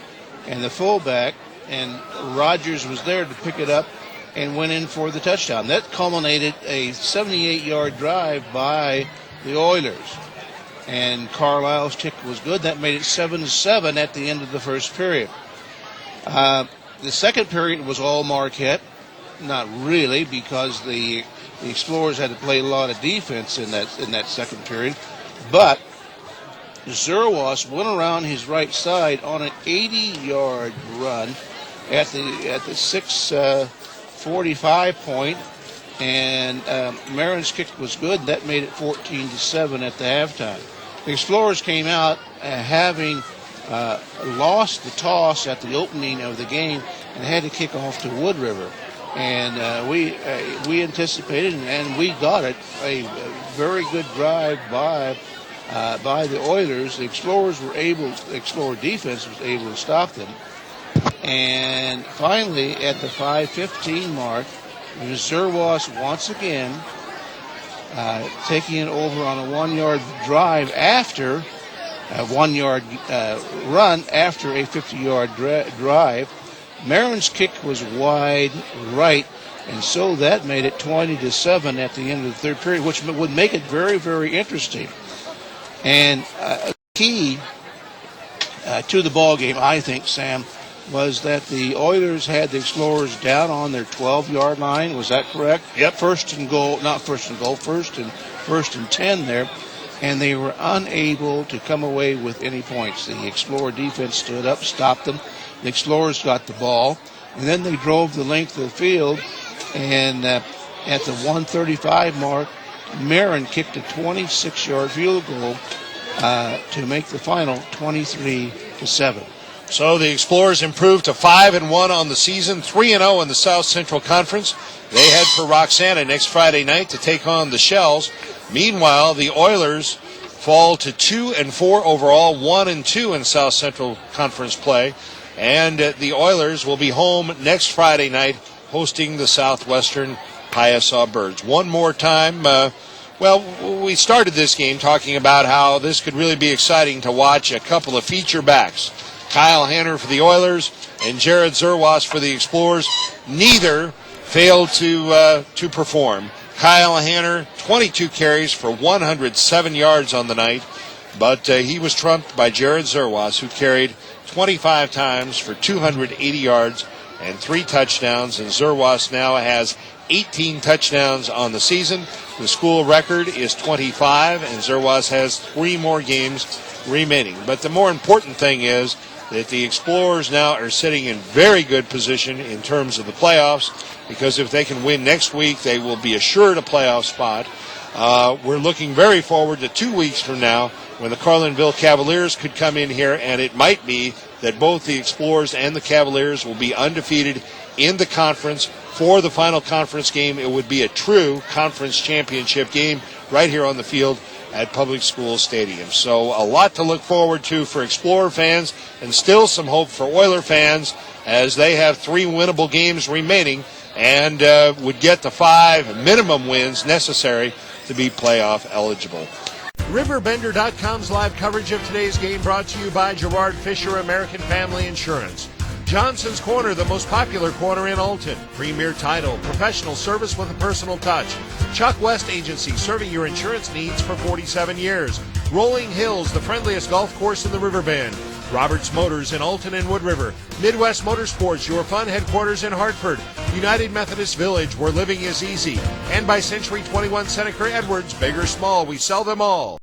and the fullback, and Rogers was there to pick it up and went in for the touchdown. That culminated a 78-yard drive by the Oilers. And Carlisle's kick was good. That made it 7-7 at the end of the first period. The second period was all Marquette. Not really, because the Explorers had to play a lot of defense in that second period. But Zerwas went around his right side on an 80-yard run at the 6:45 point, and Marin's kick was good. That made it 14-7 at the halftime. The Explorers came out having lost the toss at the opening of the game and had to kick off to Wood River. And we anticipated, and we got it, a very good drive by the Oilers. The Explorer defense was able to stop them. And finally, at the 5:15 mark, Zerwas once again taking it over on a 1-yard drive after a 1-yard run after a 50-yard drive. Marin's kick was wide right, and so that made it 20-7 at the end of the third period, which would make it very, very interesting. And key to the ball game, I think, Sam, was that the Oilers had the Explorers down on their 12-yard line. Was that correct? Yep. First and 10 there, and they were unable to come away with any points. The Explorer defense stood up, stopped them. The Explorers got the ball, and then they drove the length of the field, and at the 1:35 mark, Marin kicked a 26-yard field goal to make the final 23-7. So the Explorers improved to 5-1 on the season, 3-0 in the South Central Conference. They head for Roxana next Friday night to take on the Shells. Meanwhile, the Oilers fall to 2-4 overall, 1-2 in South Central Conference play. And the Oilers will be home next Friday night hosting the Southwestern Piasaw Birds. One more time, we started this game talking about how this could really be exciting to watch a couple of feature backs. Kyle Hanner for the Oilers and Jared Zerwas for the Explorers. Neither failed to perform. Kyle Hanner, 22 carries for 107 yards on the night, but he was trumped by Jared Zerwas, who carried 25 times for 280 yards and 3 touchdowns, and Zerwas now has 18 touchdowns on the season. The school record is 25, and Zerwas has 3 more games remaining. But the more important thing is that the Explorers now are sitting in very good position in terms of the playoffs, because if they can win next week, they will be assured a playoff spot. We're looking very forward to 2 weeks from now when the Carlinville Cavaliers could come in here, and it might be that both the Explorers and the Cavaliers will be undefeated in the conference. For the final conference game, it would be a true conference championship game right here on the field at Public School Stadium. So a lot to look forward to for Explorer fans, and still some hope for Oiler fans, as they have 3 winnable games remaining and would get the 5 minimum wins necessary to be playoff eligible. RiverBender.com's live coverage of today's game brought to you by Gerard Fisher American Family Insurance. Johnson's Corner, the most popular corner in Alton. Premier title, professional service with a personal touch. Chuck West Agency, serving your insurance needs for 47 years. Rolling Hills, the friendliest golf course in the Riverbend. Roberts Motors in Alton and Wood River. Midwest Motorsports, your fun headquarters in Hartford. United Methodist Village, where living is easy. And by Century 21 Seneca Edwards, big or small, we sell them all.